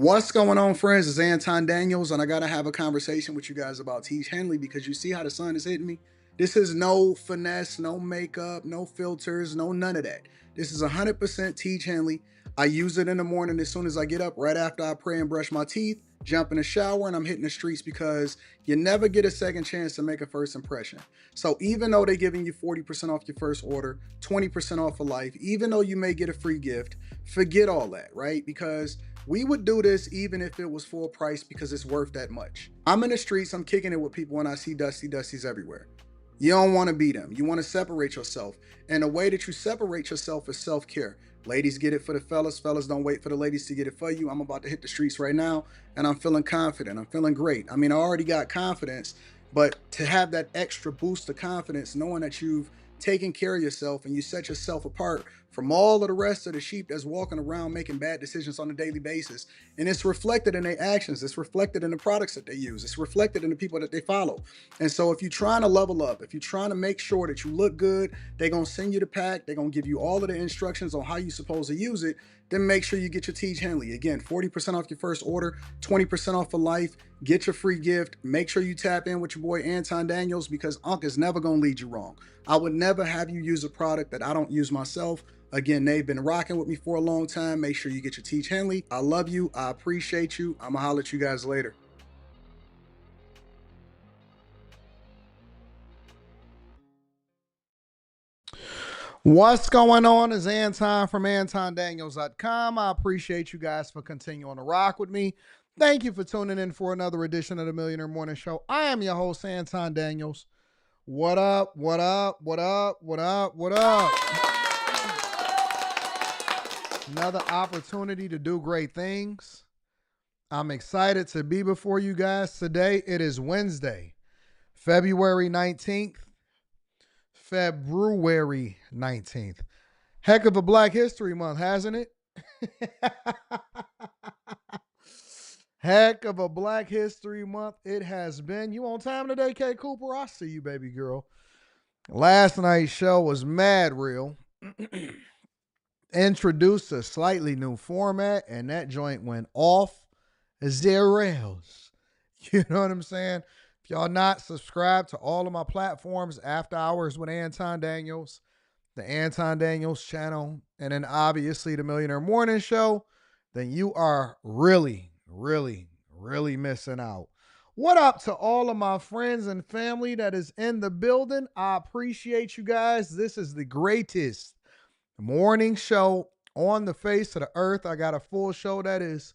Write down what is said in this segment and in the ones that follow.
What's going on, friends? It's Anton Daniels, and I gotta have a conversation with you guys about Tiege Hanley because you see how the sun is hitting me. This is no finesse, no makeup, no filters, no none of that. This is 100% Tiege Hanley. I use it in the morning as soon as I get up, right after I pray and brush my teeth, jump in the shower, and I'm hitting the streets because you never get a second chance to make a first impression. So even though they're giving you 40% off your first order, 20% off for life, even though you may get a free gift, forget all that, right? Because we would do this even if it was full price because it's worth that much. I'm in the streets, I'm kicking it with people when I see Dusties everywhere. You don't want to be them. You want to separate yourself. And the way that you separate yourself is self-care. Ladies get it for the fellas. Fellas don't wait for the ladies to get it for you. I'm about to hit the streets right now and I'm feeling confident. I'm feeling great. I mean, I already got confidence, but to have that extra boost of confidence, knowing that you've taken care of yourself and you set yourself apart from all of the rest of the sheep that's walking around making bad decisions on a daily basis. And it's reflected in their actions. It's reflected in the products that they use. It's reflected in the people that they follow. And so if you're trying to level up, if you're trying to make sure that you look good, they're going to send you the pack. They're going to give you all of the instructions on how you're supposed to use it. Then make sure you get your Tiege Hanley. Again, 40% off your first order, 20% off for life. Get your free gift. Make sure you tap in with your boy Anton Daniels because Unc is never going to lead you wrong. I would never have you use a product that I don't use myself. Again, they've been rocking with me for a long time. Make sure you get your Tiege Hanley. I love you. I appreciate you. I'm going to holler at you guys later. What's going on? Is Anton from AntonDaniels.com. I appreciate you guys for continuing to rock with me. Thank you for tuning in for another edition of the Millionaire Morning Show. I am your host, Anton Daniels. What up? What up? What up? What up? What up? Another opportunity to do great things. I'm excited to be before you guys today. It is Wednesday, February 19th. February 19th. Heck of a Black History Month, hasn't it? Heck of a Black History Month it has been. You on time today, K. Cooper? I see you, baby girl. Last night's show was mad real. Introduced a slightly new format, and that joint went off the rails. You know what I'm saying? If y'all not subscribed to all of my platforms, After Hours with Anton Daniels, the Anton Daniels channel, and then obviously the Millionaire Morning Show, then you are really, really, really missing out. What up to all of my friends and family that is in the building? I appreciate you guys. This is the greatest morning show on the face of the earth. I got a full show that is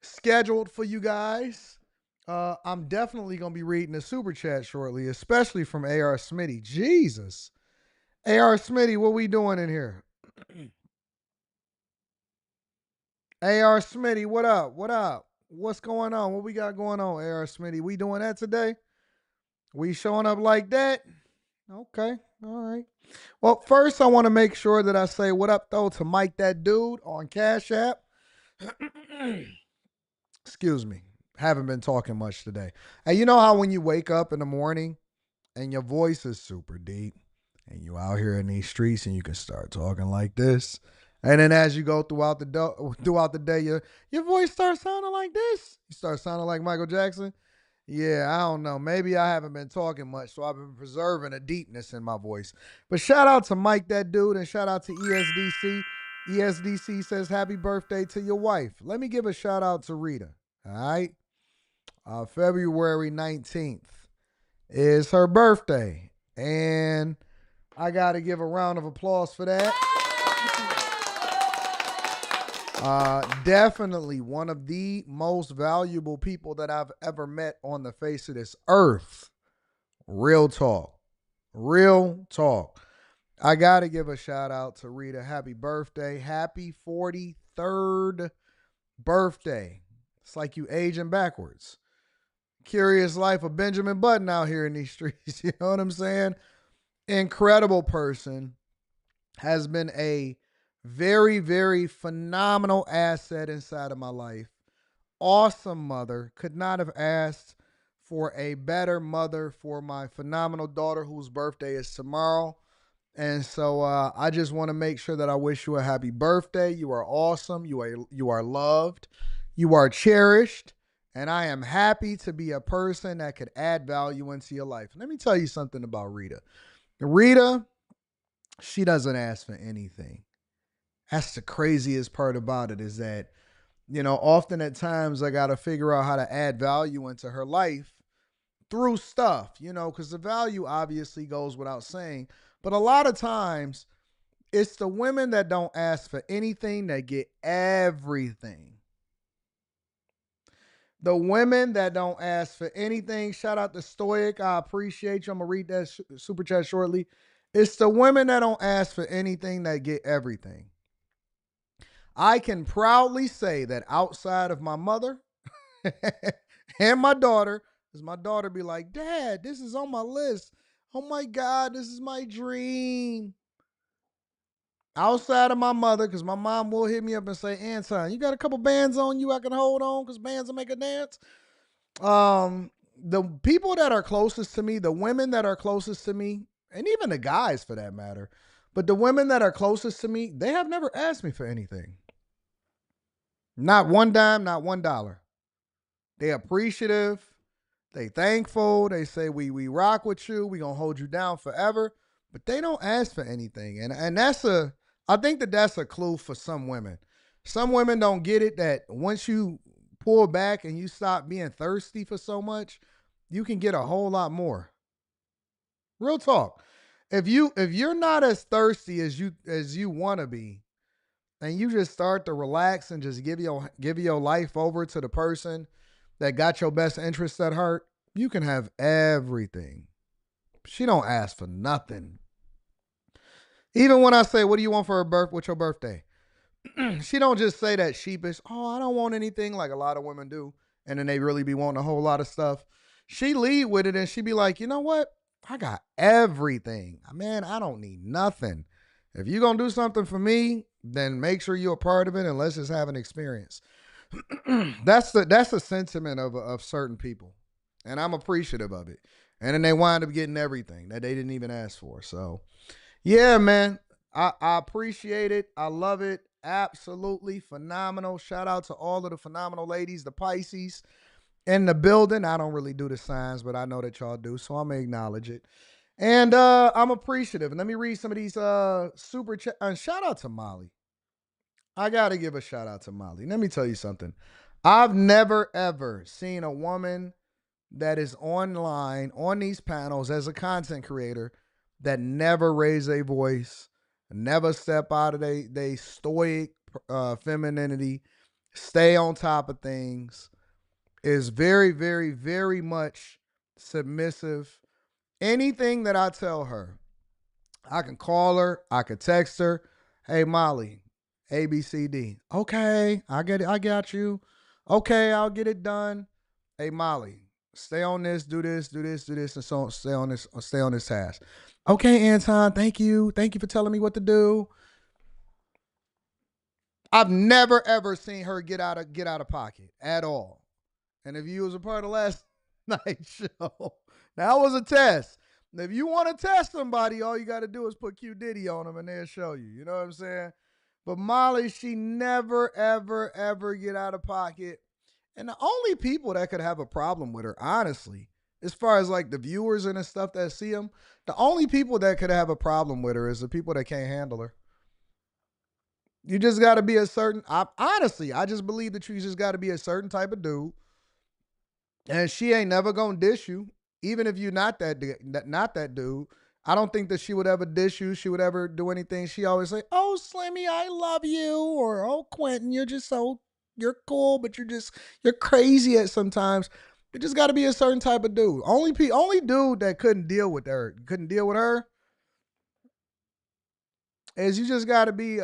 scheduled for you guys. I'm definitely going to be reading the super chat shortly, especially from AR Smitty. Jesus. AR Smitty, what we doing in here? AR Smitty, what up? What up? What's going on? What we got going on, AR Smitty? We doing that today? We showing up like that? Okay. All right. Well, first I want to make sure that I say what up, though, to Mike That Dude on Cash App. Excuse me. Haven't been talking much today. And you know how when you wake up in the morning and your voice is super deep and you out here in these streets and you can start talking like this. And then as you go throughout the day, your voice starts sounding like this. You start sounding like Michael Jackson. Yeah, I don't know. Maybe I haven't been talking much, so I've been preserving a deepness in my voice. But shout out to Mike That Dude and shout out to ESDC. ESDC says happy birthday to your wife. Let me give a shout out to Rita. All right. February 19th is her birthday. And I got to give a round of applause for that. Definitely one of the most valuable people that I've ever met on the face of this earth. Real talk. Real talk. I got to give a shout out to Rita. Happy birthday. Happy 43rd birthday. It's like you aging backwards. Curious life of Benjamin Button out here in these streets. You know what I'm saying? Incredible person. Has been a very, very phenomenal asset inside of my life. Awesome mother. Could not have asked for a better mother for my phenomenal daughter whose birthday is tomorrow. And so I just want to make sure that I wish you a happy birthday. You are awesome. You are loved. You are cherished, and I am happy to be a person that could add value into your life. Let me tell you something about Rita. Rita, she doesn't ask for anything. That's the craziest part about it is that, often at times I got to figure out how to add value into her life through stuff, because the value obviously goes without saying. But a lot of times, it's the women that don't ask for anything that get everything. The women that don't ask for anything, shout out to Stoic. I appreciate you. I'm going to read that super chat shortly. It's the women that don't ask for anything that get everything. I can proudly say that outside of my mother and my daughter, because my daughter be like, Dad, this is on my list. Oh my God, this is my dream. Outside of my mother, because my mom will hit me up and say, Anton, you got a couple bands on you I can hold on because bands will make a dance. The people that are closest to me, the women that are closest to me, and even the guys for that matter, but the women that are closest to me, they have never asked me for anything. Not one dime, not $1. They appreciative. They thankful. They say we rock with you. We gonna hold you down forever. But they don't ask for anything, and I think that's a clue for some women. Some women don't get it that once you pull back and you stop being thirsty for so much, you can get a whole lot more. Real talk. If you're not as thirsty as you want to be, and you just start to relax and just give your life over to the person that got your best interests at heart, you can have everything. She don't ask for nothing. Even when I say, "What do you want for what's your birthday?" She don't just say that sheepish, "Oh, I don't want anything," like a lot of women do, and then they really be wanting a whole lot of stuff. She lead with it and she be like, "You know what? I got everything. Man, I don't need nothing. If you gonna do something for me, then make sure you're a part of it and let's just have an experience." That's the sentiment of certain people, and I'm appreciative of it. And then they wind up getting everything that they didn't even ask for. So yeah, man, I appreciate it. I love it. Absolutely phenomenal. Shout out to all of the phenomenal ladies, the Pisces in the building. I don't really do the signs, but I know that y'all do, so I'm gonna acknowledge it. And I'm appreciative. And let me read some of these super chat. Shout out to Molly. I gotta give a shout out to Molly. Let me tell you something. I've never ever seen a woman that is online on these panels as a content creator that never raise a voice, never step out of they stoic femininity, stay on top of things, is very, very, very much submissive. Anything that I tell her, I can call her, I could text her, "Hey Molly, ABCD." "Okay, I get it, I got you." "Okay, I'll get it done." "Hey Molly, stay on this, do this, do this, do this, and so stay on this task." "Okay, Anton, thank you. Thank you for telling me what to do." I've never ever seen her get out of pocket at all. And if you was a part of last night's show, that was a test. If you want to test somebody, all you got to do is put Q Diddy on them and they'll show you. You know what I'm saying? But Molly, she never, ever, ever get out of pocket. And the only people that could have a problem with her, honestly, as far as like the viewers and the stuff that see them, the only people that could have a problem with her is the people that can't handle her. You just got to be a certain. Honestly, I just believe that you just got to be a certain type of dude, and she ain't never gonna dish you, even if you're not that dude. I don't think that she would ever dish you. She would ever do anything. She always say, "Oh, Slimmy, I love you," or "Oh, Quentin, you're cool, but you're crazy at sometimes." You just got to be a certain type of dude. Only dude that couldn't deal with her is you just got to be.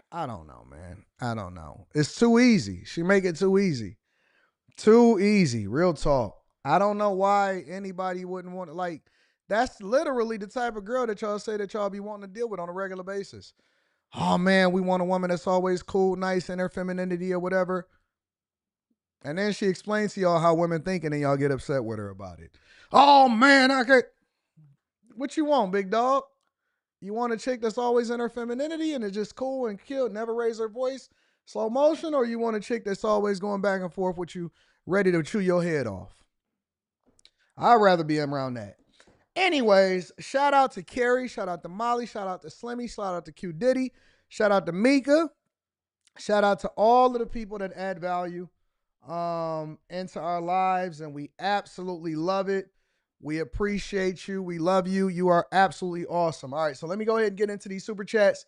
I don't know, man. I don't know. It's too easy. She make it too easy. Too easy. Real talk. I don't know why anybody wouldn't want to like. That's literally the type of girl that y'all say that y'all be wanting to deal with on a regular basis. "Oh man, we want a woman that's always cool, nice in her femininity or whatever." And then she explains to y'all how women think, and then y'all get upset with her about it. "Oh man, I can't." What you want, big dog? You want a chick that's always in her femininity and is just cool and cute, never raise her voice? Slow motion, or you want a chick that's always going back and forth with you, ready to chew your head off? I'd rather be around that. Anyways, shout out to Carrie, shout out to Molly, shout out to Slimmy, shout out to Q Diddy, shout out to Mika, shout out to all of the people that add value into our lives, and we absolutely love it. We appreciate you. We love you. You are absolutely awesome. All right, so let me go ahead and get into these super chats,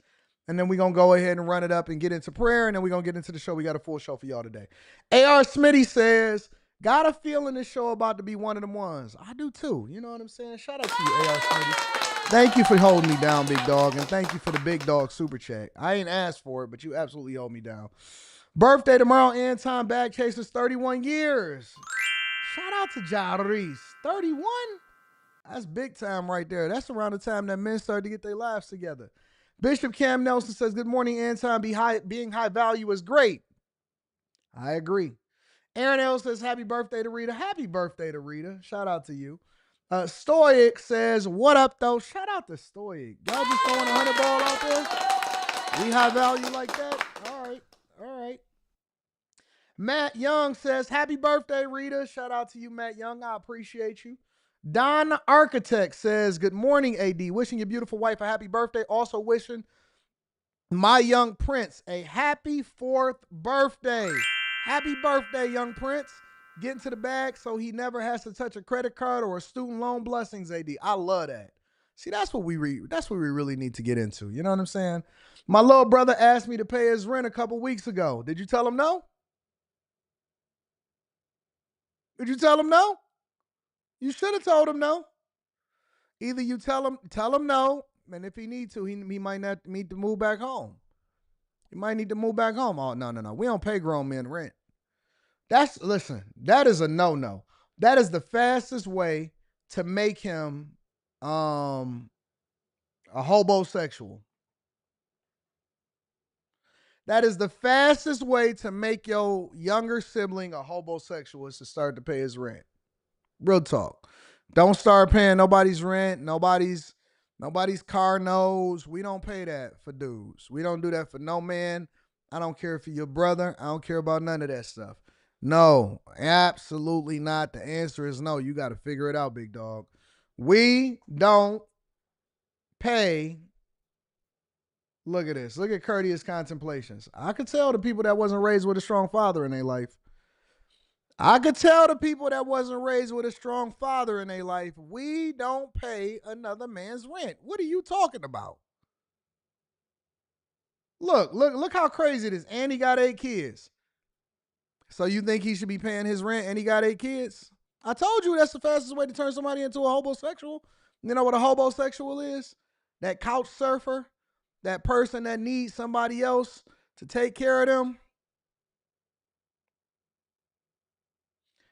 and then we're going to go ahead and run it up and get into prayer, and then we're going to get into the show. We got a full show for y'all today. AR Smitty says, got a feeling this show about to be one of them ones. I do too. You know what I'm saying? Shout out to you, AR Smitty. Thank you for holding me down, big dog, and thank you for the big dog super chat. I ain't asked for it, but you absolutely hold me down. Birthday tomorrow, Anton Bag Chasers, 31 years. Shout out to Jaris, 31? That's big time right there. That's around the time that men started to get their lives together. Bishop Cam Nelson says, good morning, Anton. Being high value is great. I agree. Aaron L says, happy birthday to Rita. Happy birthday to Rita. Shout out to you. Stoic says, what up, though? Shout out to Stoic. Y'all just throwing a 100 ball out there? We high value like that? All right. All right. Matt Young says, happy birthday, Rita. Shout out to you, Matt Young. I appreciate you. Don Architect says, good morning, AD. Wishing your beautiful wife a happy birthday. Also wishing my young prince a happy 4th birthday. Happy birthday, young prince. Get into the bag so he never has to touch a credit card or a student loan. Blessings, AD. I love that. See, that's what we really need to get into. You know what I'm saying? My little brother asked me to pay his rent a couple weeks ago. Did you tell him no? Did you tell him no? You should have told him no. Either you tell him no, and if he need to, he might not need to move back home. He might need to move back home. Oh, no. We don't pay grown men rent. Listen, that is a no-no. That is the fastest way to make him a homosexual. That is the fastest way to make your younger sibling a homosexual, is to start to pay his rent. Real talk. Don't start paying nobody's rent, nobody's car notes. We don't pay that for dudes. We don't do that for no man. I don't care if you're your brother. I don't care about none of that stuff. No, absolutely not. The answer is no. You got to figure it out, big dog. We don't pay. Look at this. Look at courteous contemplations. I could tell the people that wasn't raised with a strong father in their life. I could tell the people that wasn't raised with a strong father in their life, we don't pay another man's rent. What are you talking about? Look how crazy it is. And he got 8 kids. So you think he should be paying his rent and he got 8 kids? I told you that's the fastest way to turn somebody into a homosexual. You know what a homosexual is? That couch surfer, that person that needs somebody else to take care of them.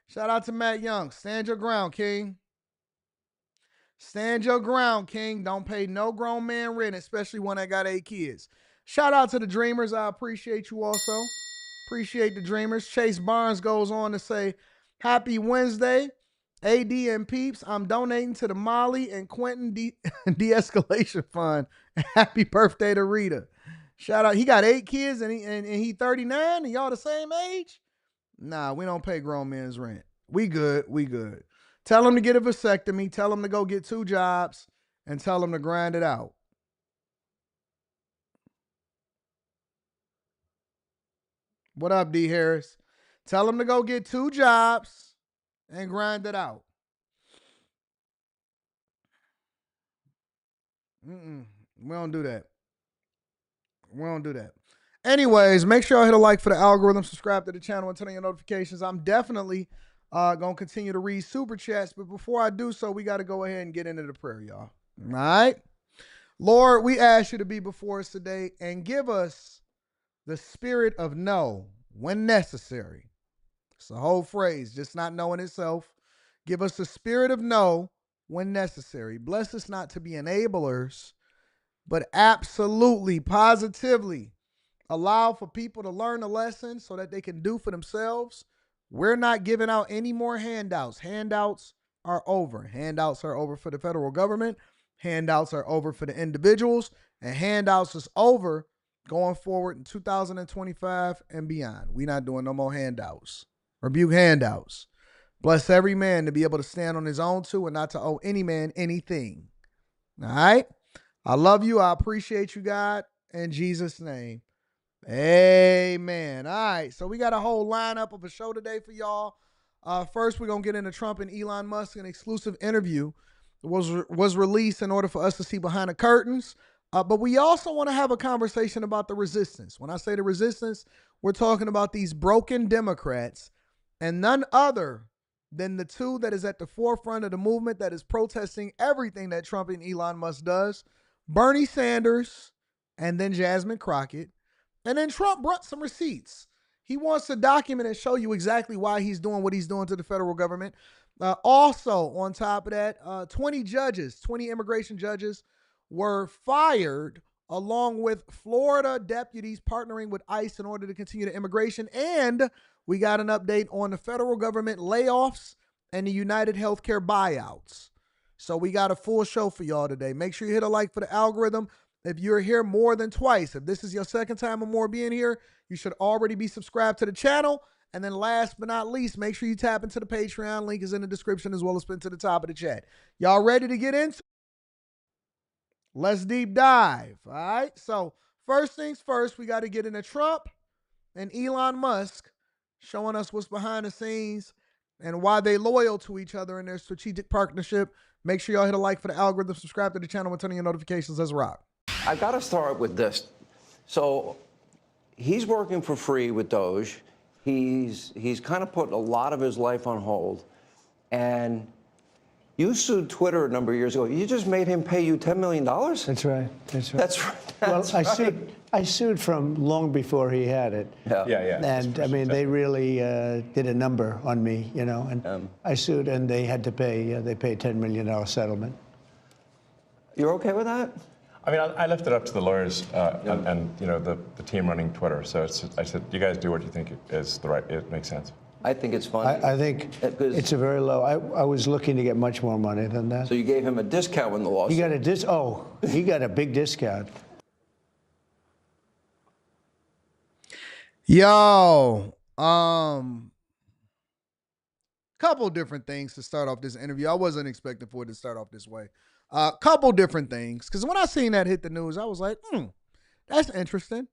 Shout out to Matt Young. Stand your ground, King. Stand your ground, King. Don't pay no grown man rent, especially one that got 8 kids. Shout out to the Dreamers. I appreciate you also. Appreciate the Dreamers. Chase Barnes goes on to say, happy Wednesday. AD and Peeps, I'm donating to the Molly and Quentin de-escalation fund. Happy birthday to Rita. Shout out. He got 8 kids and he 39 and y'all the same age? Nah, we don't pay grown men's rent. We good. Tell him to get a vasectomy. Tell him to go get 2 jobs and tell him to grind it out. What up, D. Harris? Tell him to go get 2 jobs and grind it out. We don't do that. Anyways, make sure y'all hit a like for the algorithm, subscribe to the channel, and turn on your notifications. I'm definitely going to continue to read super chats, but before I do so, we got to go ahead and get into the prayer, y'all. All right? Lord, we ask you to be before us today and give us the spirit of no when necessary. It's the whole phrase, just not knowing itself. Give us the spirit of no when necessary. Bless us not to be enablers, but absolutely, positively allow for people to learn a lesson so that they can do for themselves. We're not giving out any more handouts. Handouts are over. Handouts are over for the federal government. Handouts are over for the individuals. And handouts is over going forward in 2025 and beyond. We're not doing no more handouts. Rebuke handouts. Bless every man to be able to stand on his own too and not to owe any man anything. All right? I love you. I appreciate you, God. In Jesus' name. Amen. All right. So we got a whole lineup of a show today for y'all. First, we're going to get into Trump and Elon Musk. An exclusive interview was released in order for us to see behind the curtains. But we also want to have a conversation about the resistance. When I say the resistance, we're talking about these broken Democrats and none other than the two that is at the forefront of the movement that is protesting everything that Trump and Elon Musk does. Bernie Sanders and then Jasmine Crockett. And then Trump brought some receipts. He wants to document and show you exactly why he's doing what he's doing to the federal government. Also, on top of that, 20 immigration judges were fired, along with Florida deputies partnering with ICE in order to continue the immigration. And we got an update on the federal government layoffs and the United Healthcare buyouts. So we got a full show for y'all today. Make sure you hit a like for the algorithm. If you're here more than twice, if this is your second time or more being here, you should already be subscribed to the channel. And then last but not least, make sure you tap into the Patreon. Link is in the description as well as pinned to the top of the chat. Y'all ready to get into it? Let's deep dive. All right. So first things first, we got to get into Trump and Elon Musk showing us what's behind the scenes and why they loyal to each other in their strategic partnership. Make sure y'all hit a like for the algorithm, subscribe to the channel, and turn on your notifications. Let's rock. I've got to start with this. So he's working for free with Doge. He's kind of put a lot of his life on hold. And you sued Twitter a number of years ago. You just made him pay you $10 million? That's right. That's right. That's right. Well, That's I sued from long before he had it. Yeah. And I mean, they really did a number on me, you know. And I sued, and they had to pay. They paid $10 million settlement. You're okay with that? I mean, I left it up to the lawyers and you know the team running Twitter. So I said, you guys do what you think is the right. It makes sense. I think it's funny. I think it's a very low. I was looking to get much more money than that. So you gave him a discount when the lawsuit. He got a he got a big discount. Yo, couple different things to start off this interview. I wasn't expecting for it to start off this way. Couple different things, because when I seen that hit the news, I was like, that's interesting.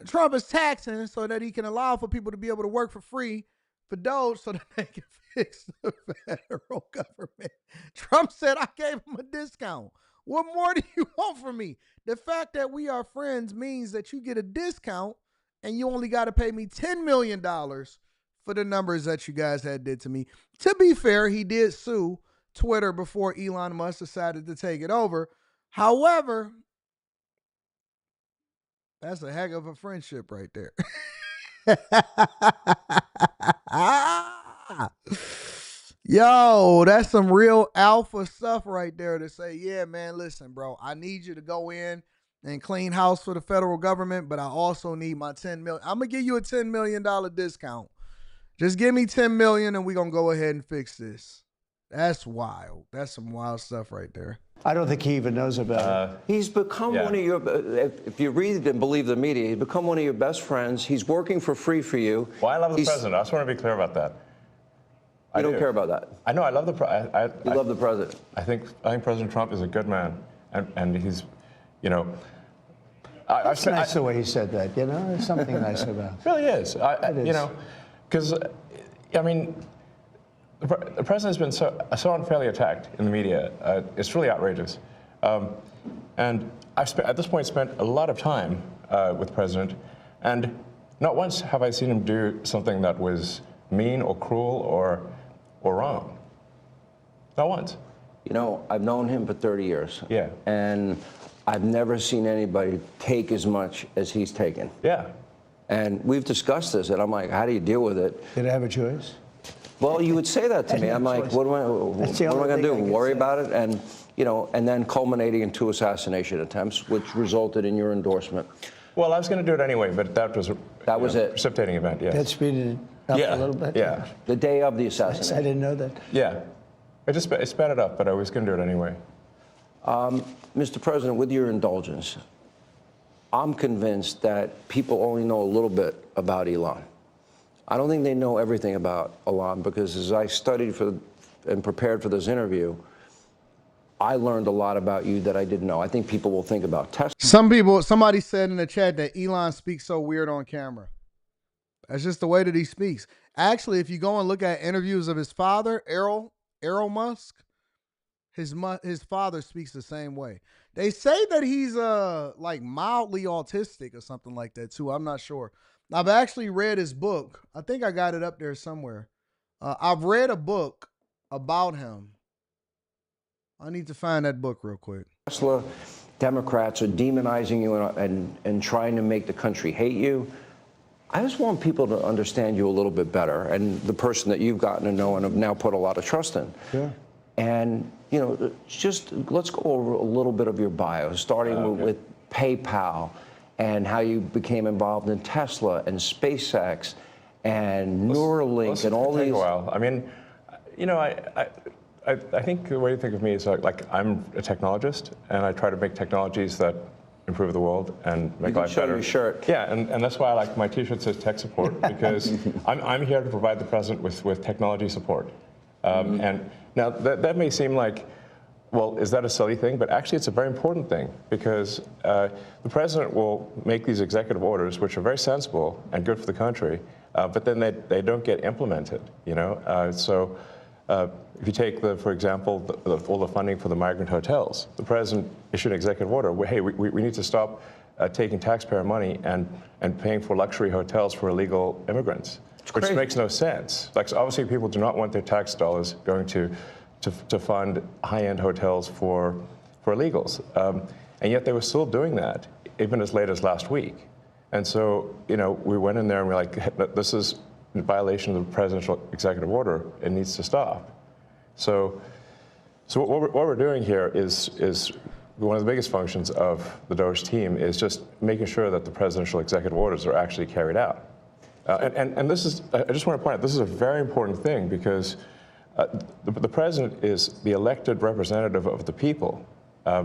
Trump is taxing so that he can allow for people to be able to work for free for Doge so that they can fix the federal government. Trump said, I gave him a discount. What more do you want from me? The fact that we are friends means that you get a discount and you only got to pay me $10 million for the numbers that you guys had did to me. To be fair, he did sue Twitter before Elon Musk decided to take it over. However, that's a heck of a friendship right there. Yo, that's some real alpha stuff right there to say, yeah, man, listen, bro, I need you to go in and clean house for the federal government, but I also need my $10 million. I'm going to give you a $10 million discount. Just give me $10 million and we're going to go ahead and fix this. That's wild. That's some wild stuff right there. I don't think he even knows about it. He's become one of your, if you read and believe the media, he's become one of your best friends. He's working for free for you. Well, I love the president. I just want to be clear about that. I don't care about that. I know. I love the president. You love the president. I think President Trump is a good man, and he's, you know. It's nice the way he said that. You know, there's something nice about it. It really is. You know, because I mean, the president has been so unfairly attacked in the media. It's really outrageous. And I've at this point spent a lot of time with the president, and not once have I seen him do something that was mean or cruel or wrong. Not once. You know, I've known him for 30 years. Yeah. And I've never seen anybody take as much as he's taken. Yeah. And we've discussed this, and I'm like, how do you deal with it? Did I have a choice? Well, you would say that to me. I'm like, what am I going to do? Worry about it? And, you know, and then culminating in 2 assassination attempts, which resulted in your endorsement. Well, I was going to do it anyway, but that was it. Precipitating event. Yes. That speeded it up a little bit. Yeah. The day of the assassination. I didn't know that. Yeah. It sped it up, but I was going to do it anyway. Mr. President, with your indulgence, I'm convinced that people only know a little bit about Elon. I don't think they know everything about Elon, because as I studied and prepared for this interview, I learned a lot about you that I didn't know. I think people will think about Tesla. Somebody said in the chat that Elon speaks so weird on camera. That's just the way that he speaks. Actually, if you go and look at interviews of his father, Elon Musk, his father speaks the same way. They say that he's like mildly autistic or something like that too. I'm not sure. I've actually read his book. I think I got it up there somewhere. I've read a book about him. I need to find that book real quick. Tesla Democrats are demonizing you and trying to make the country hate you. I just want people to understand you a little bit better, and the person that you've gotten to know and have now put a lot of trust in. Yeah. And, you know, just let's go over a little bit of your bio, starting with PayPal and how you became involved in Tesla and SpaceX and Neuralink and all these. A while. I mean, you know, I think the way to think of me is like I'm a technologist, and I try to make technologies that improve the world and make life better. Your shirt. Yeah, and that's why my T-shirt says tech support, because I'm here to provide the president with technology support. And now that may seem like, well, is that a silly thing? But actually, it's a very important thing, because the president will make these executive orders, which are very sensible and good for the country, but then they don't get implemented. You know, so. If you take, for example, all the funding for the migrant hotels, the president issued an executive order. Hey, we need to stop taking taxpayer money and paying for luxury hotels for illegal immigrants, which makes no sense. Like, so obviously, people do not want their tax dollars going to fund high-end hotels for illegals, and yet they were still doing that, even as late as last week. And so, you know, we went in there and we're like, hey, this is in violation of the presidential executive order. It needs to stop. So what we're doing here is one of the biggest functions of the DOGE team is just making sure that the presidential executive orders are actually carried out. And this is, I just want to point out, this is a very important thing, because the president is the elected representative of the people.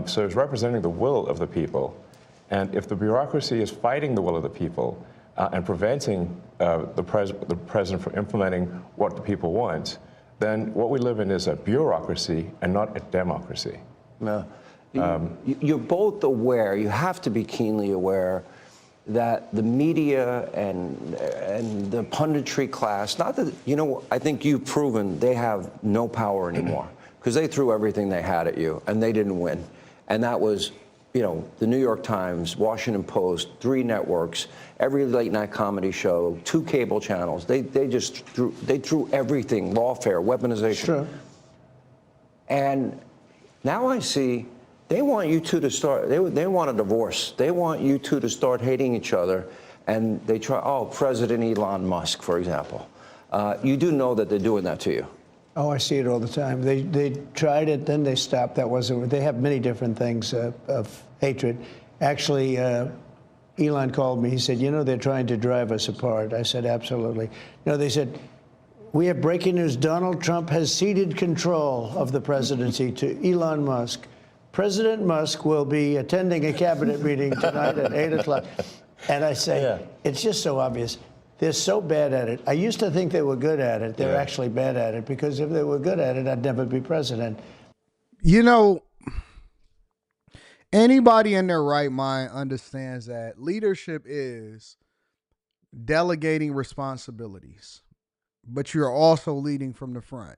So he's representing the will of the people. And if the bureaucracy is fighting the will of the people, and preventing the president from implementing what the people want, then what we live in is a bureaucracy and not a democracy. No. You're both aware, you have to be keenly aware, that the media and the punditry class, not that, you know, I think you've proven they have no power anymore, because they threw everything they had at you and they didn't win. And that was, you know, the New York Times, Washington Post, 3 networks, every late night comedy show, 2 cable channels. They just threw everything, lawfare, weaponization. Sure. And now I see they want you two to start, they want a divorce. They want you two to start hating each other. And they try, President Elon Musk, for example. You do know that they're doing that to you. Oh, I see it all the time. They tried it, then they stopped. That wasn't. They have many different things of hatred. Actually, Elon called me. He said, you know, they're trying to drive us apart. I said, absolutely. You know, they said, we have breaking news. Donald Trump has ceded control of the presidency to Elon Musk. President Musk will be attending a cabinet meeting tonight at 8 o'clock. And I say, it's just so obvious. They're so bad at it. I used to think they were good at it. They're actually bad at it, because if they were good at it, I'd never be president. You know, anybody in their right mind understands that leadership is delegating responsibilities, but you're also leading from the front.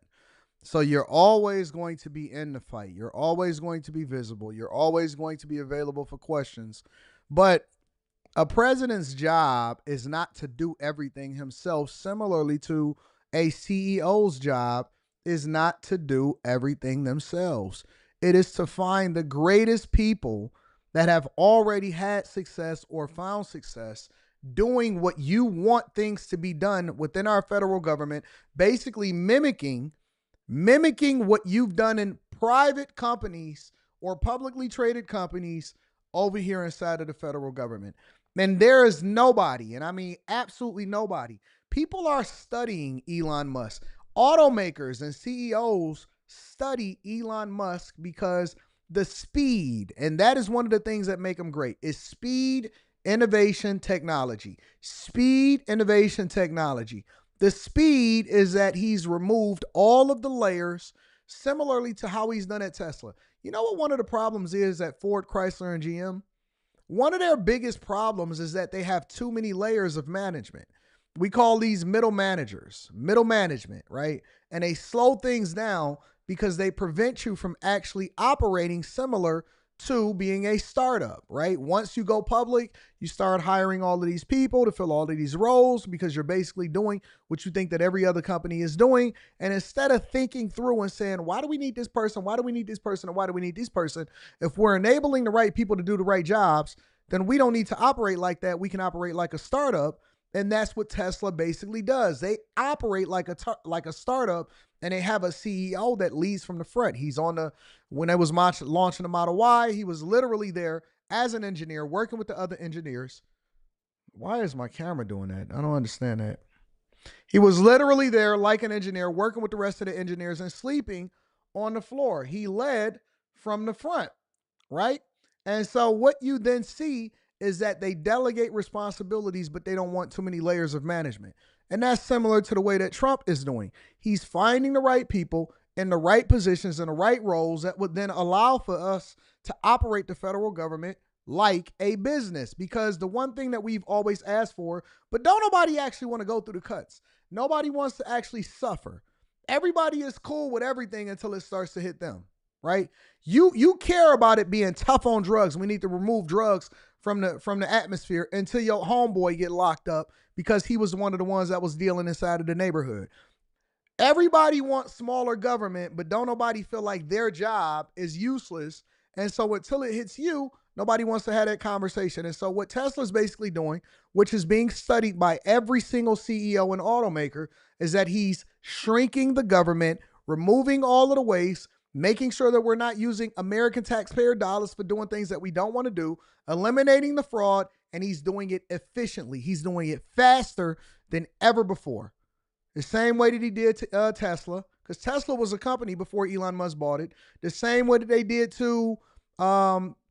So you're always going to be in the fight. You're always going to be visible. You're always going to be available for questions. But a president's job is not to do everything himself, similarly to a CEO's job is not to do everything themselves. It is to find the greatest people that have already had success or found success doing what you want things to be done within our federal government, basically mimicking what you've done in private companies or publicly traded companies over here inside of the federal government. And there is nobody, and I mean absolutely nobody. People are studying Elon Musk. Automakers and CEOs study Elon Musk because the speed, and that is one of the things that make them great, is speed, innovation, technology. Speed, innovation, technology. The speed is that he's removed all of the layers, similarly to how he's done at Tesla. You know what one of the problems is at Ford, Chrysler, and GM? One of their biggest problems is that they have too many layers of management. We call these middle managers, middle management, right? And they slow things down because they prevent you from actually operating similar to being a startup, right? Once you go public, you start hiring all of these people to fill all of these roles because you're basically doing what you think that every other company is doing. And instead of thinking through and saying, why do we need this person? Why do we need this person? And why do we need this person? If we're enabling the right people to do the right jobs, then we don't need to operate like that. We can operate like a startup. And that's what Tesla basically does. They operate like a startup, and they have a CEO that leads from the front. He's when they was launching the Model Y, he was literally there as an engineer, working with the other engineers. Why is my camera doing that? I don't understand that. He was literally there like an engineer, working with the rest of the engineers and sleeping on the floor. He led from the front, right? And so what you then see is that they delegate responsibilities, but they don't want too many layers of management. And that's similar to the way that Trump is doing. He's finding the right people in the right positions, in the right roles that would then allow for us to operate the federal government like a business. Because the one thing that we've always asked for, but don't nobody actually want to go through the cuts. Nobody wants to actually suffer. Everybody is cool with everything until it starts to hit them, right? You care about it being tough on drugs. We need to remove drugs from the atmosphere until your homeboy get locked up because he was one of the ones that was dealing inside of the neighborhood. Everybody wants smaller government, but don't nobody feel like their job is useless. And so until it hits you, nobody wants to have that conversation. And so what Tesla's basically doing, which is being studied by every single CEO and automaker, is that he's shrinking the government, removing all of the waste, making sure that we're not using American taxpayer dollars for doing things that we don't want to do, eliminating the fraud, and he's doing it efficiently. He's doing it faster than ever before. The same way that he did to Tesla, because Tesla was a company before Elon Musk bought it. The same way that they did to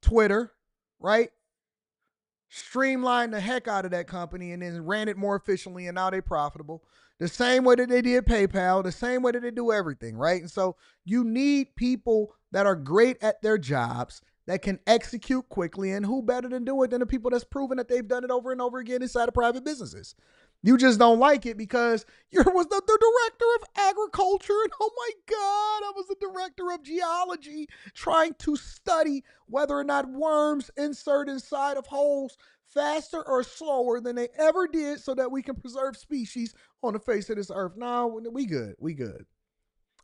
Twitter, right? Streamlined the heck out of that company and then ran it more efficiently, and now they're profitable. The same way that they did PayPal, the same way that they do everything, right? And so you need people that are great at their jobs, that can execute quickly, and who better than do it than the people that's proven that they've done it over and over again inside of private businesses. You just don't like it because you was the director of agriculture, and oh my God, I was the director of geology trying to study whether or not worms insert inside of holes faster or slower than they ever did so that we can preserve species on the face of this earth. No, we good. We good.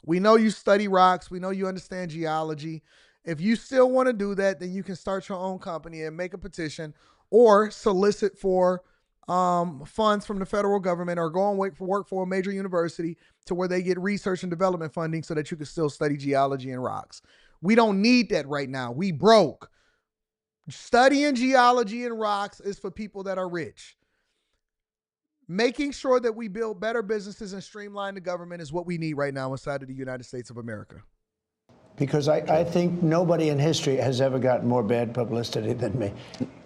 We know you study rocks. We know you understand geology. If you still want to do that, then you can start your own company and make a petition or solicit for funds from the federal government, or go and work for a major university to where they get research and development funding so that you can still study geology and rocks. We don't need that right now. We broke. Studying geology and rocks is for people that are rich. Making sure that we build better businesses and streamline the government is what we need right now inside of the United States of America. Because I think nobody in history has ever gotten more bad publicity than me.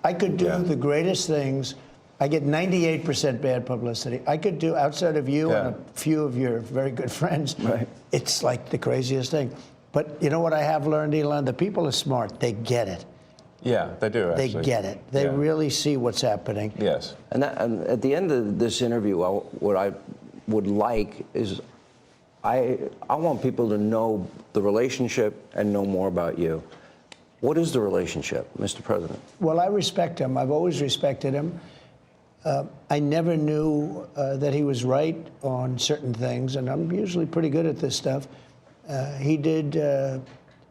I could do the greatest things. I get 98% bad publicity. I could do, outside of you and a few of your very good friends, it's like the craziest thing. But you know what I have learned, Elon? The people are smart. They get it. Yeah, they do, actually. They get it. They really see what's happening. Yes. And at the end of this interview, what I would like is I want people to know the relationship and know more about you. What is the relationship, Mr. President? Well, I respect him. I've always respected him. I never knew that he was right on certain things, and I'm usually pretty good at this stuff. He did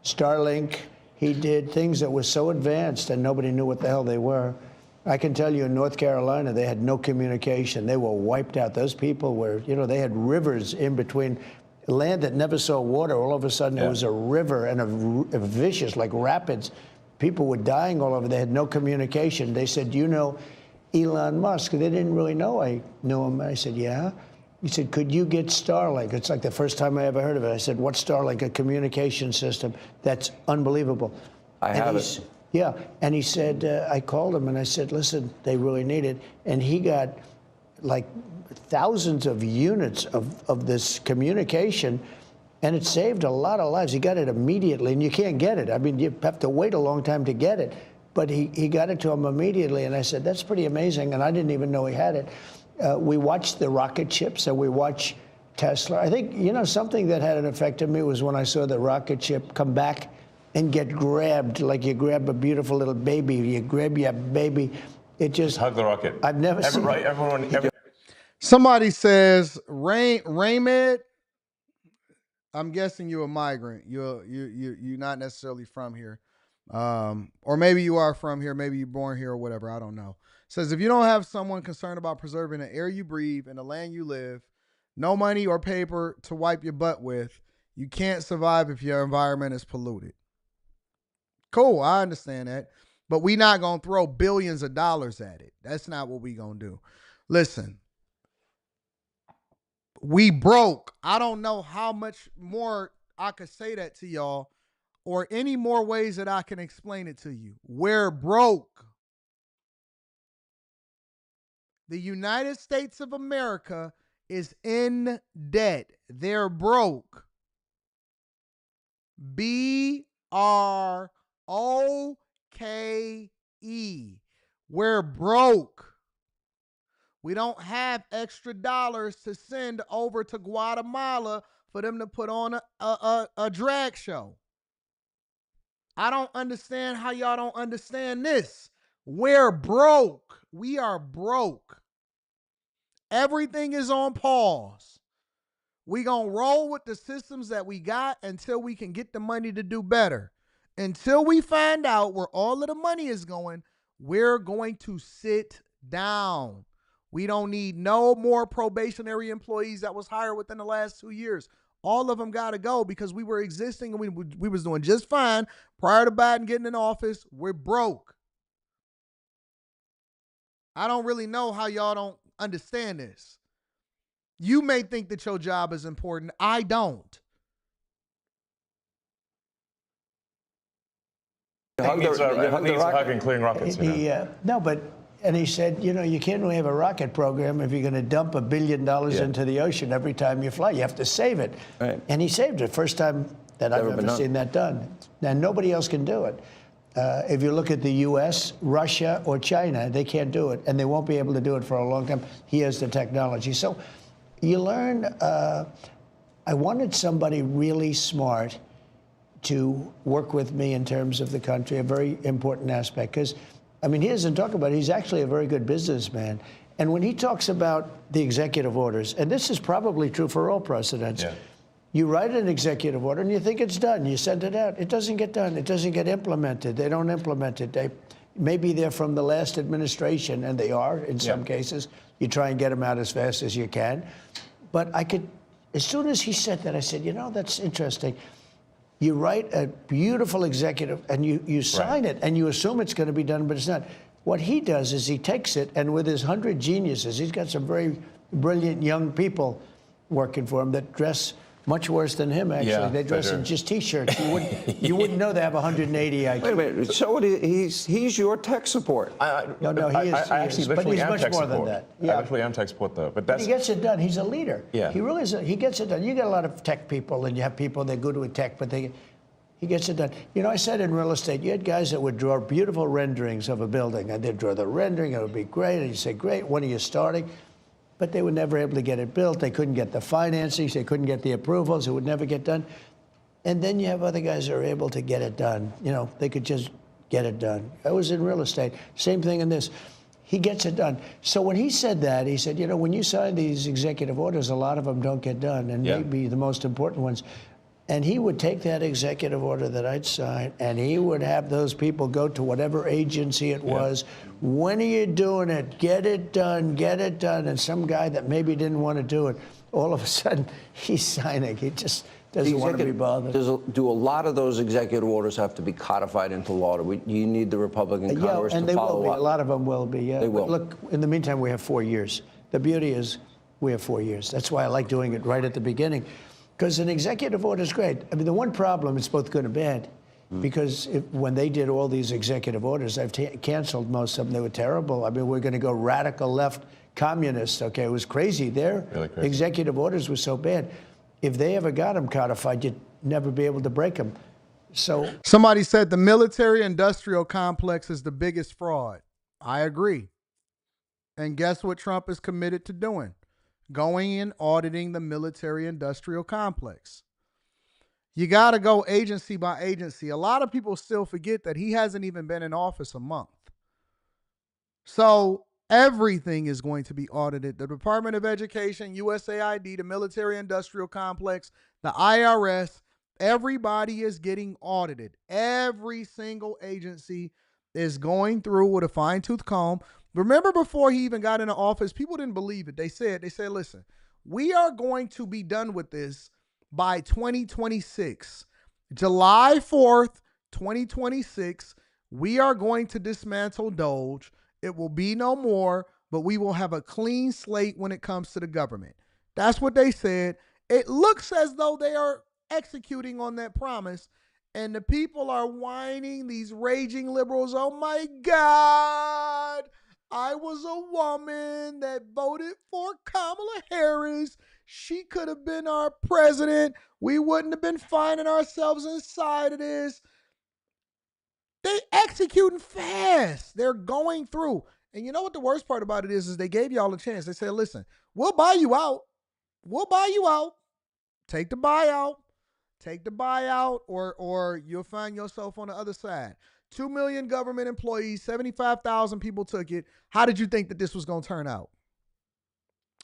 Starlink. He did things that were so advanced and nobody knew what the hell they were. I can tell you in North Carolina, they had no communication. They were wiped out. Those people were, they had rivers in between. Land that never saw water, all of a sudden it was a river and a vicious, like rapids. People were dying all over. They had no communication. They said, you know Elon Musk? They didn't really know I knew him. I said, yeah. he said, could you get Starlink? It's like the first time I ever heard of it. I said, what's Starlink? A communication system that's unbelievable. I have it. Yeah, and he said, I called him and I said, listen, they really need it. And he got like thousands of units of this communication, and it saved a lot of lives. He got it immediately, and you can't get it. I mean, you have to wait a long time to get it. But he got it to him immediately, and I said, that's pretty amazing, and I didn't even know he had it. We watched the rocket ships, and we watch Tesla. I think, you know, something that had an effect on me was when I saw the rocket ship come back and get grabbed, like you grab a beautiful little baby. You grab your baby. It just hug the rocket. I've never seen right. Everyone. Somebody says, Raymond, I'm guessing you're a migrant. You're not necessarily from here. Or maybe you are from here, maybe you're born here or whatever, I don't know. Says, if you don't have someone concerned about preserving the air you breathe and the land you live, no money or paper to wipe your butt with, you can't survive if your environment is polluted. Cool, I understand that. But we not going to throw billions of dollars at it. That's not what we going to do. Listen, we broke. I don't know how much more I could say that to y'all or any more ways that I can explain it to you. We're broke. The United States of America is in debt. They're broke. BROKE. We're broke. We don't have extra dollars to send over to Guatemala for them to put on a drag show. I don't understand how y'all don't understand this. We're broke. We are broke. Everything is on pause. We gonna roll with the systems that we got until we can get the money to do better. Until we find out where all of the money is going, we're going to sit down. We don't need no more probationary employees that was hired within the last 2 years. All of them got to go because we were existing and we was doing just fine prior to Biden getting in office. We're broke. I don't really know how y'all don't understand this. You may think that your job is important. I don't. It needs a hug and clearing rockets. No, but and he said, you know, you can't really have a rocket program if you're going to dump $1 billion into the ocean every time you fly. You have to save it. Right. And he saved it. First time that I've ever seen that done. And nobody else can do it. If you look at the U.S., Russia, or China, they can't do it. And they won't be able to do it for a long time. He has the technology. So you learn, I wanted somebody really smart to work with me in terms of the country, a very important aspect. Because, I mean, he doesn't talk about it. He's actually a very good businessman. And when he talks about the executive orders, and this is probably true for all presidents, you write an executive order and you think it's done. You send it out. It doesn't get done. It doesn't get implemented. They don't implement it. Maybe they're from the last administration, and they are in some cases. You try and get them out as fast as you can. But I could, as soon as he said that, I said, you know, that's interesting. You write a beautiful executive, and you sign it, and you assume it's going to be done, but it's not. What he does is he takes it, and with his 100 geniuses, he's got some very brilliant young people working for him that dress much worse than him, actually. Yeah, they dress in just T-shirts. You wouldn't know they have 180 IQ. Wait a minute. So he's your tech support. No, he is. I actually literally am tech support. Than that. I literally am tech support, though. But he gets it done. He's a leader. Yeah. He really is. He gets it done. You get a lot of tech people, and you have people that are good with tech, but he gets it done. You know, I said in real estate, you had guys that would draw beautiful renderings of a building, and they'd draw the rendering. It would be great, and you say, great, when are you starting? But they were never able to get it built. They couldn't get the financing. They couldn't get the approvals. It would never get done. And then you have other guys that are able to get it done. You know, they could just get it done. I was in real estate. Same thing in this. He gets it done. So when he said that, he said, you know, when you sign these executive orders, a lot of them don't get done, and maybe the most important ones. And he would take that executive order that I'd sign, and he would have those people go to whatever agency it was. When are you doing it? Get it done, get it done. And some guy that maybe didn't want to do it, all of a sudden, he's signing. He just doesn't want to be bothered. Do a lot of those executive orders have to be codified into law? You need the Republican Congress and to follow they will be. up? A lot of them will be, They will. But look, in the meantime, we have 4 years. The beauty is we have 4 years. That's why I like doing it right at the beginning, because an executive order is great. I mean, the one problem, it's both good and bad, because when they did all these executive orders, I've canceled most of them. They were terrible. I mean, we're going to go radical left communist. Okay, it was crazy. Their really crazy. Executive orders were so bad. If they ever got them codified, you'd never be able to break them. So somebody said the military-industrial complex is the biggest fraud. I agree. And guess what Trump is committed to doing? Going and auditing the military-industrial complex. You got to go agency by agency. A lot of people still forget that he hasn't even been in office a month. So everything is going to be audited. The Department of Education, USAID, the military-industrial complex, the IRS, everybody is getting audited. Every single agency is going through with a fine-tooth comb. Remember, before he even got into office, people didn't believe it. They said, listen, we are going to be done with this by 2026. July 4th, 2026, we are going to dismantle Doge. It will be no more, but we will have a clean slate when it comes to the government. That's what they said. It looks as though they are executing on that promise, and the people are whining, these raging liberals. Oh my God, I was a woman that voted for Kamala Harris. She could have been our president. We wouldn't have been finding ourselves inside of this. They executing fast. They're going through. And you know what the worst part about it is they gave y'all a chance. They said, listen, we'll buy you out. We'll buy you out. Take the buyout. Take the buyout, or you'll find yourself on the other side. 2 million government employees, 75,000 people took it. How did you think that this was going to turn out?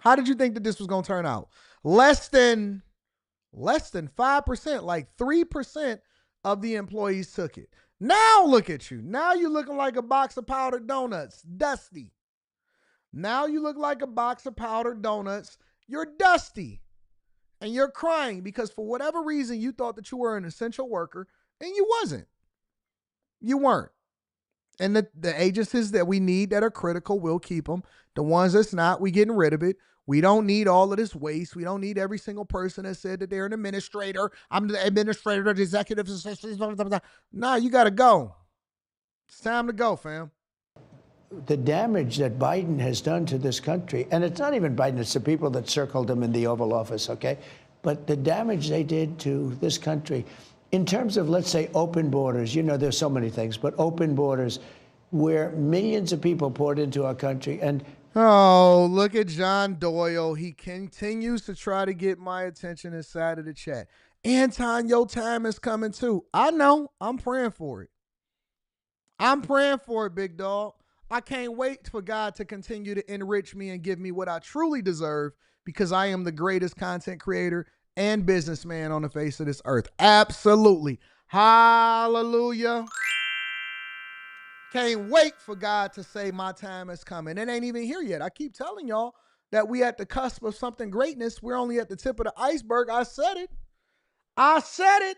How did you think that this was going to turn out? Less than 5%, like 3% of the employees took it. Now look at you. Now you're looking like a box of powdered donuts, dusty. Now you look like a box of powdered donuts. You're dusty. And you're crying because for whatever reason you thought that you were an essential worker, and you wasn't. You weren't. And the agencies that we need that are critical, we'll keep them. The ones that's not, we getting rid of it. We don't need all of this waste. We don't need every single person that said that they're an administrator. I'm the administrator, the executive assistant. Nah, you got to go. It's time to go, fam. The damage that Biden has done to this country, and it's not even Biden, it's the people that circled him in the Oval Office, okay? But the damage they did to this country, in terms of, let's say, open borders, you know, there's so many things, but open borders where millions of people poured into our country. And oh, look at John Doyle. He continues to try to get my attention inside of the chat. Anton, your time is coming too. I know. I'm praying for it. I'm praying for it, big dog. I can't wait for God to continue to enrich me and give me what I truly deserve, because I am the greatest content creator and businessman on the face of this earth. Absolutely. Hallelujah. Can't wait for God to say my time is coming. It ain't even here yet. I keep telling y'all that we at the cusp of something greatness. We're only at the tip of the iceberg. I said it. I said it.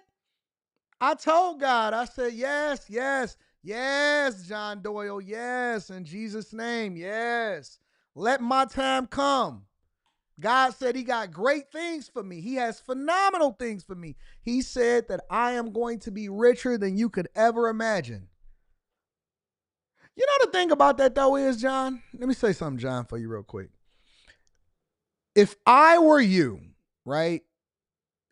I told God, I said, yes, yes, yes, John Doyle, yes, in Jesus' name, yes. Let my time come. God said he got great things for me. He has phenomenal things for me. He said that I am going to be richer than you could ever imagine. You know the thing about that, though, is, John, let me say something, John, for you real quick. If I were you, right?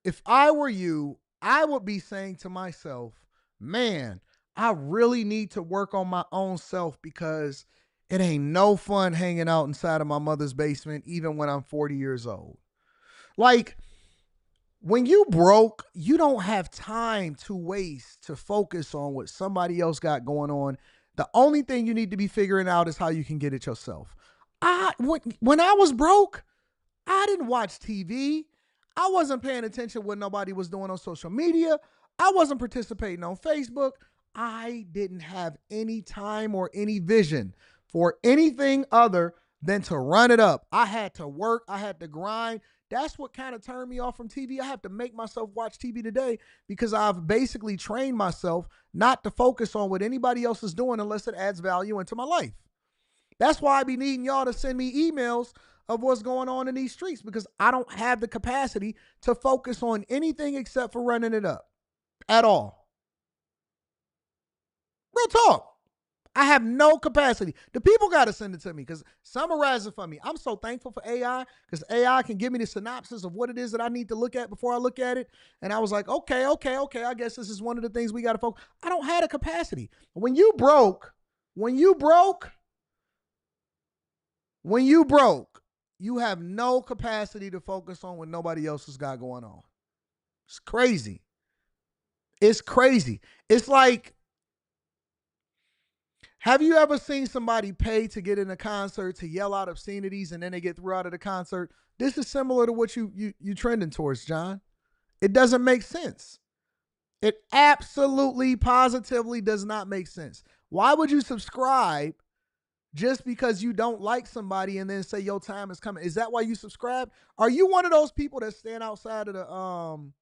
If I were you, I would be saying to myself, man, I really need to work on my own self, because it ain't no fun hanging out inside of my mother's basement, even when I'm 40 years old. Like, when you broke, you don't have time to waste to focus on what somebody else got going on. The only thing you need to be figuring out is how you can get it yourself. When I was broke, I didn't watch TV. I wasn't paying attention what nobody was doing on social media. I wasn't participating on Facebook. I didn't have any time or any vision for anything other than to run it up. I had to work. I had to grind. That's what kind of turned me off from TV. I have to make myself watch TV today, because I've basically trained myself not to focus on what anybody else is doing unless it adds value into my life. That's why I be needing y'all to send me emails of what's going on in these streets because I don't have the capacity to focus on anything except for running it up at all. Real talk. I have no capacity. The people got to send it to me because summarize it for me. I'm so thankful for AI because AI can give me the synopsis of what it is that I need to look at before I look at it. And I was like, okay. I guess this is one of the things we got to focus. I don't have the capacity. When you broke, you have no capacity to focus on what nobody else has got going on. It's crazy. It's crazy. It's like, have you ever seen somebody pay to get in a concert to yell out obscenities and then they get thrown out of the concert? This is similar to what you trending towards, John. It doesn't make sense. It absolutely, positively does not make sense. Why would you subscribe just because you don't like somebody and then say your time is coming? Is that why you subscribe? Are you one of those people that stand outside of the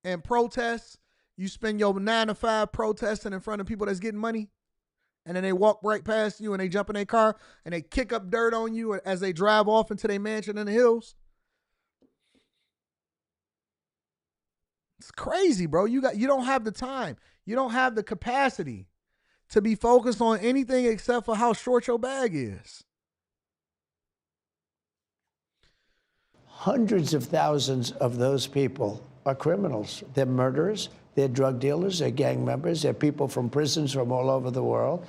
and protest? You spend your 9 to 5 protesting in front of people that's getting money? And then they walk right past you and they jump in their car and they kick up dirt on you as they drive off into their mansion in the hills. It's crazy, bro. You don't have the time. You don't have the capacity to be focused on anything except for how short your bag is. Hundreds of thousands of those people are criminals. They're murderers. They're drug dealers, they're gang members, they're people from prisons from all over the world.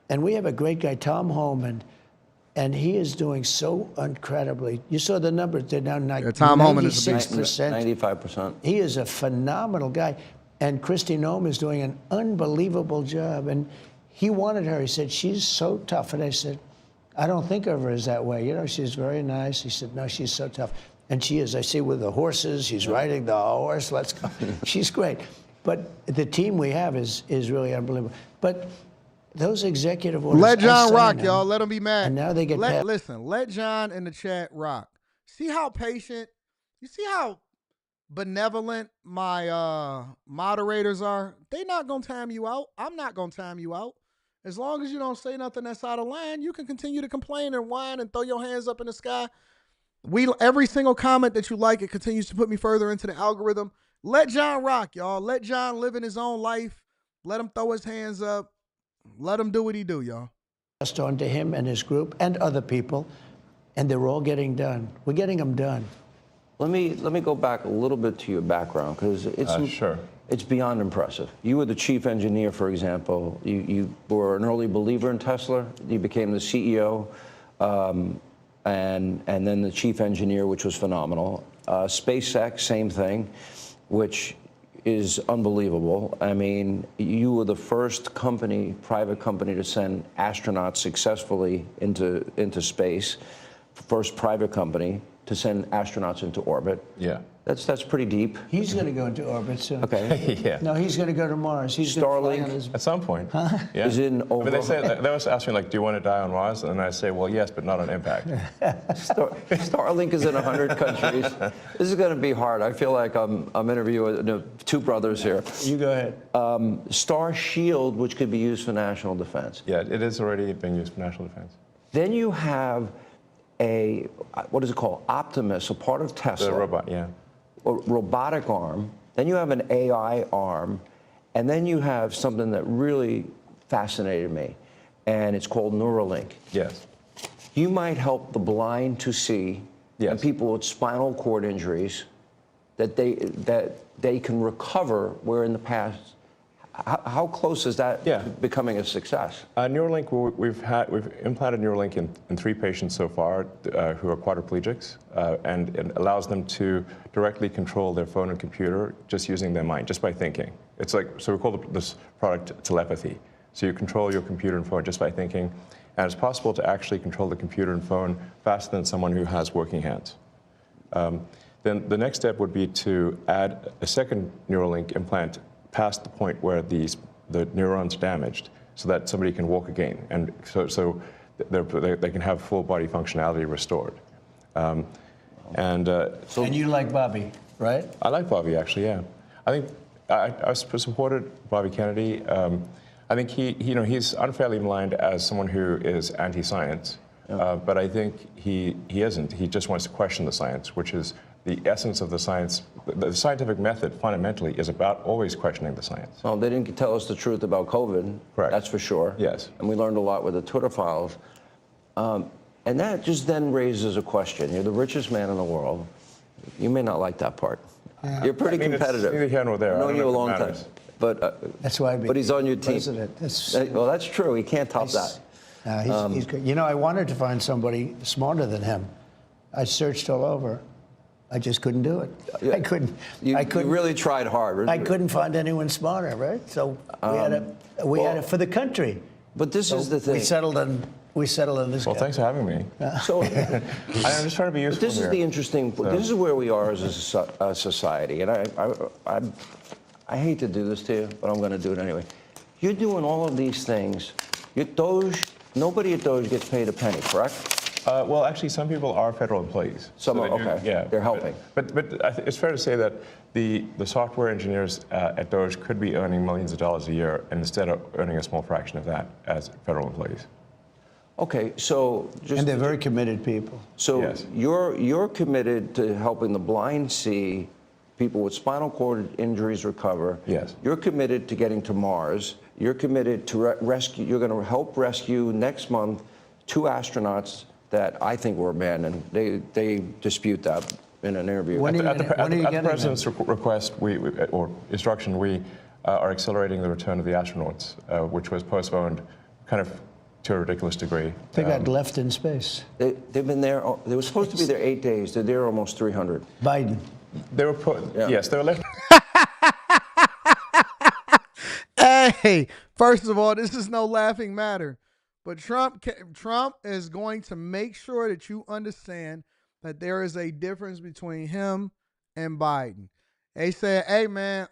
And we have a great guy, Tom Homan, and he is doing so incredibly. You saw the numbers, they're now Tom Homan is 96%. 95%. He is a phenomenal guy. And Kristi Noem is doing an unbelievable job. And he wanted her, he said, she's so tough. And I said, I don't think of her as that way. You know, she's very nice. He said, no, she's so tough. And she is. I see with the horses, she's riding the horse. Let's go. She's great. But the team we have is really unbelievable. But those executive orders. Let John rock, y'all. Let him be mad. And now they get listen, let John in the chat rock. See how patient, you see how benevolent my moderators are? They're not going to time you out. I'm not going to time you out. As long as you don't say nothing that's out of line, you can continue to complain and whine and throw your hands up in the sky. Every single comment that you like, it continues to put me further into the algorithm. Let John rock, y'all. Let John live in his own life. Let him throw his hands up. Let him do what he do, y'all. Passed on to him and his group and other people, and they're all getting done. We're getting them done. Let me go back a little bit to your background because it's beyond impressive. You were the chief engineer, for example. You were an early believer in Tesla. You became the CEO. And then the chief engineer, which was phenomenal. SpaceX, same thing, which is unbelievable. I mean, you were the first private company to send astronauts successfully into space, first private company to send astronauts into orbit. Yeah. That's pretty deep. He's going to go into orbit soon. Okay. Yeah. No, he's going to go to Mars. He's Starlink At some point. Huh? Yeah. is in over. I mean, they always ask me, like, do you want to die on Mars? And I say, well, yes, but not on impact. Starlink is in 100 countries. This is going to be hard. I feel like I'm interviewing two brothers here. You go ahead. Star Shield, which could be used for national defense. Yeah, it is already being used for national defense. Then you have what is it called? Optimus, a part of Tesla. The robot, yeah. A robotic arm. Then you have an AI arm. And then you have something that really fascinated me, and it's called Neuralink. Yes. You might help the blind to see, yes, and people with spinal cord injuries, that they can recover, where in the past, how close is that to becoming a success? Neuralink, we've implanted Neuralink in 3 patients so far who are quadriplegics, and it allows them to directly control their phone and computer just using their mind, just by thinking. It's like, so we call this product telepathy. So you control your computer and phone just by thinking, and it's possible to actually control the computer and phone faster than someone who has working hands. Then the next step would be to add a second Neuralink implant past the point where the neurons are damaged, so that somebody can walk again, and so they can have full body functionality restored. And you like Bobby, right? I like Bobby, actually. Yeah, I think I supported Bobby Kennedy. I think he's unfairly maligned as someone who is anti-science. But I think he isn't. He just wants to question the science, which is the essence of the science. The scientific method fundamentally is about always questioning the science. Well, they didn't tell us the truth about COVID. Correct. That's for sure. Yes. And we learned a lot with the Twitter files. And that just then raises a question. You're the richest man in the world. You may not like that part. You're pretty competitive. It's neither here nor there. I've known you a long time. But That's why. But he's on your team. President. Well, that's true. He can't top that. He's good. You know, I wanted to find somebody smarter than him. I searched all over. I just couldn't do it. I couldn't. You really tried hard. I couldn't find anyone smarter, right? So we had it for the country. But this is the thing. We settled on this. Well, thanks for having me. So I'm just trying to be useful. This is the interesting. This is where we are as a society, and I hate to do this to you, but I'm going to do it anyway. You're doing all of these things. Nobody at Doge gets paid a penny, correct? Well, actually, some people are federal employees. Some are, okay. Yeah, they're helping. But it's fair to say that the software engineers at Doge could be earning millions of dollars a year, and instead of earning a small fraction of that as federal employees. Okay, so just and they're very committed people. So yes. You're committed to helping the blind see, people with spinal cord injuries recover. Yes. You're committed to getting to Mars. You're committed to rescue. You're going to help rescue next month 2 astronauts that I think were abandoned. They dispute that in an interview. At the president's request or instruction, we are accelerating the return of the astronauts, which was postponed kind of to a ridiculous degree. They got left in space. They've been there. They were supposed to be there 8 days. They're there almost 300. Biden. They were yes, they were left. Hey, first of all, this is no laughing matter. But Trump is going to make sure that you understand that there is a difference between him and Biden. They said, hey, man,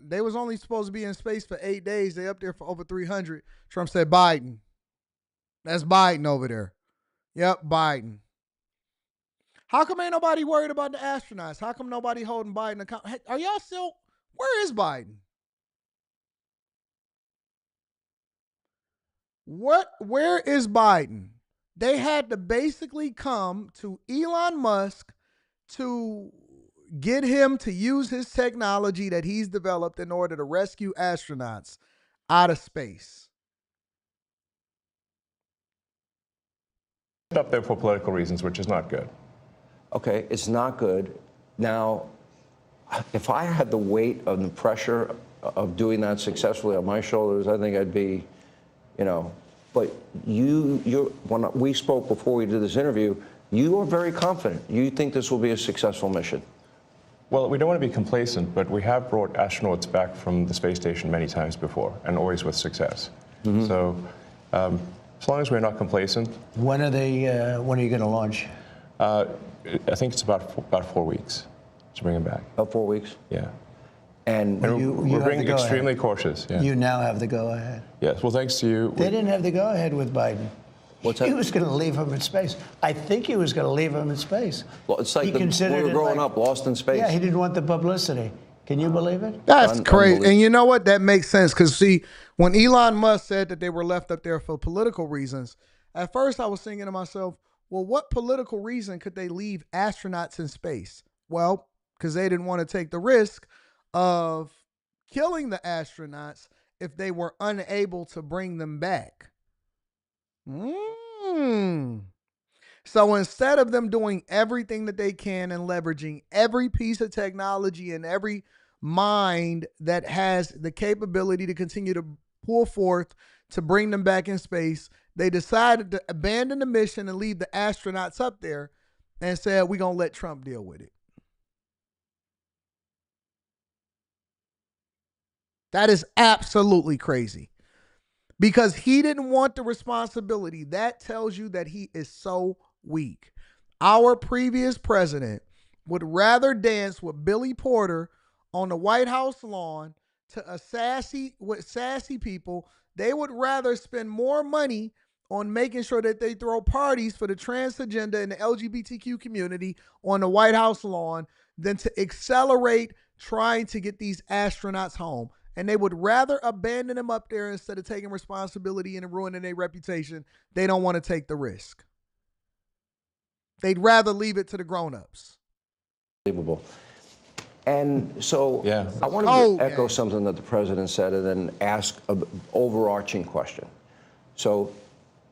they was only supposed to be in space for 8 days. They up there for over 300. Trump said, Biden. That's Biden over there. Yep, Biden. How come ain't nobody worried about the astronauts? How come nobody holding Biden accountable? Hey, are y'all still, where is Biden? Where is Biden? They had to basically come to Elon Musk to get him to use his technology that he's developed in order to rescue astronauts out of space. Up there for political reasons, which is not good. Okay, it's not good. Now, if I had the weight of the pressure of doing that successfully on my shoulders, I think I'd be, but when we spoke before we did this interview, you are very confident. You think this will be a successful mission. Well, we don't want to be complacent, but we have brought astronauts back from the space station many times before, and always with success. Mm-hmm. So, as long as we're not complacent. When are you going to launch? I think it's about 4 weeks to bring them back. About 4 weeks? Yeah. And we're being extremely cautious. Yeah. You now have the go-ahead. Yes. Well, thanks to you. They didn't have the go-ahead with Biden. What's that? He was going to leave him in space. I think he was going to leave him in space. Well, it's like we were growing up, lost in space. Yeah, he didn't want the publicity. Can you believe it? That's crazy. And you know what? That makes sense. Because, see, when Elon Musk said that they were left up there for political reasons, at first I was thinking to myself, well, what political reason could they leave astronauts in space? Well, because they didn't want to take the risk of killing the astronauts if they were unable to bring them back. So instead of them doing everything that they can and leveraging every piece of technology and every mind that has the capability to continue to pull forth to bring them back in space, they decided to abandon the mission and leave the astronauts up there and said, we're going to let Trump deal with it. That is absolutely crazy. Because he didn't want the responsibility. That tells you that he is so weak. Our previous president would rather dance with Billy Porter on the White House lawn with sassy people. They would rather spend more money on making sure that they throw parties for the trans agenda and the LGBTQ community on the White House lawn than to accelerate trying to get these astronauts home. And they would rather abandon them up there instead of taking responsibility and ruining their reputation. They don't want to take the risk. They'd rather leave it to the grown-ups. Unbelievable. And so Yeah. I wanted to echo something that the president said and then ask an overarching question. So